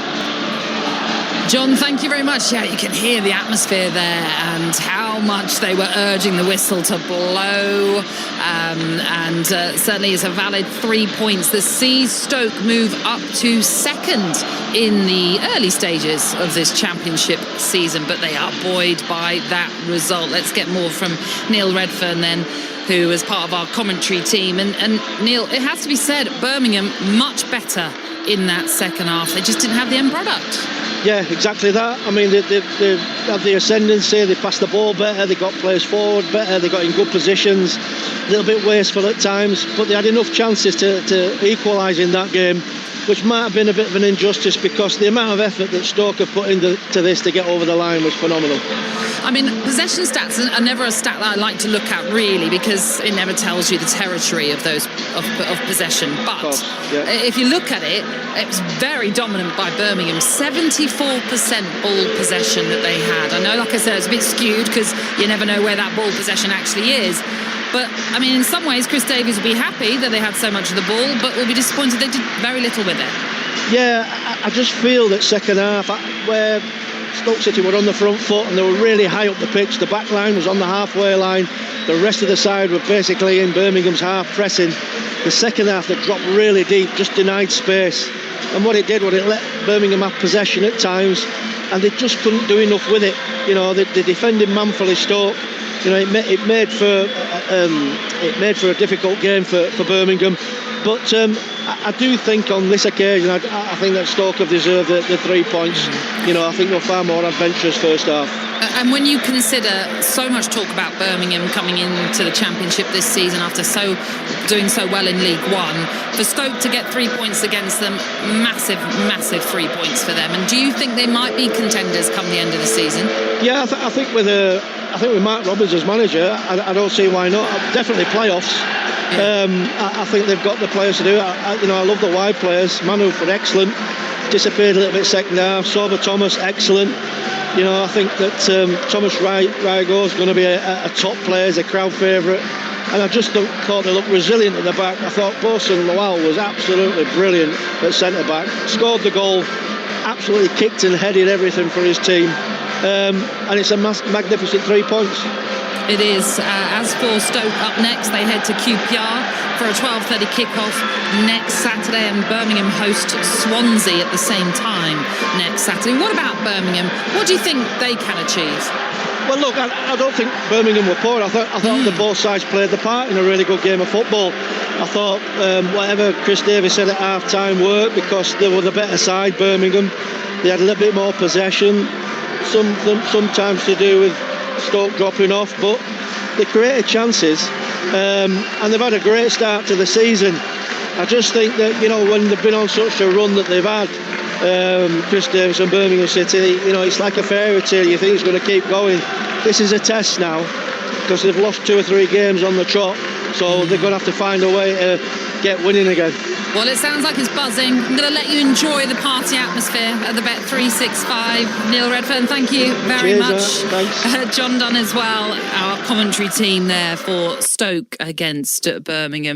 John, thank you very much. Yeah, you can hear the atmosphere there and how much they were urging the whistle to blow. And certainly is a valid 3 points. The sees Stoke move up to 2nd in the early stages of this championship season, but they are buoyed by that result. Let's get more from Neil Redfern then, who is part of our commentary team. And Neil, it has to be said, Birmingham much better in that second half. They just didn't have the end product. Yeah, exactly that. I mean, they had the ascendancy, they passed the ball better, they got players forward better, they got in good positions, a little bit wasteful at times, but they had enough chances to equalise in that game. which might have been a bit of an injustice because the amount of effort that Stoke have put into this to get over the line was phenomenal. I mean, possession stats are never a stat that I like to look at, really, because it never tells you the territory of those of possession. But if you look at it, it was very dominant by Birmingham. 74% ball possession that they had. I know, like I said, it's a bit skewed because you never know where that ball possession actually is. But, I mean, in some ways, Chris Davies will be happy that they had so much of the ball, but will be disappointed they did very little with it. Yeah, I just feel that second half, where Stoke City were on the front foot and they were really high up the pitch, the back line was on the halfway line, the rest of the side were basically in Birmingham's half pressing. The second half, they dropped really deep, just denied space. And what it did was it let Birmingham have possession at times, and they just couldn't do enough with it. You know, the defending manfully Stoke. You know, it made for a difficult game for Birmingham. But I do think on this occasion, I think that Stoke have deserved the 3 points. You know, I think they were far more adventurous first half. And when you consider so much talk about Birmingham coming into the Championship this season after doing so well in League One, for Stoke to get 3 points against them, massive 3 points for them. And do you think they might be contenders come the end of the season? Yeah, I think with Mark Roberts as manager, I don't see why not. Definitely playoffs. I think they've got the players to do it. I love the wide players. Manu were excellent. Disappeared a little bit second half. Sober Thomas, excellent. You know, I think that Thomas Rygo is going to be a top player, as a crowd favourite. And I just thought they looked resilient at the back. I thought Bosun Lowell was absolutely brilliant at centre-back. Scored the goal, absolutely kicked and headed everything for his team. And it's a magnificent 3 points. It is. As for Stoke, up next, they head to QPR for a 12:30 kickoff next Saturday, and Birmingham host Swansea at the same time next Saturday. What about Birmingham? What do you think they can achieve? Well, look, I don't think Birmingham were poor. I thought that both sides played the part in a really good game of football. I thought whatever Chris Davies said at half-time worked because they were the better side, Birmingham. They had a little bit more possession, sometimes to do with Stoke dropping off, but they created chances, and they've had a great start to the season. I just think that, you know, when they've been on such a run that they've had, Chris Davies and Birmingham City, you know, it's like a fairy tale. You think it's going to keep going. This is a test now because they've lost 2 or 3 games on the trot, so they're going to have to find a way to get winning again. Well, it sounds like it's buzzing. I'm going to let you enjoy the party atmosphere at the Bet365. Neil Redfern, thank you very much. Thanks. John Dunn as well, our commentary team there for Stoke against Birmingham.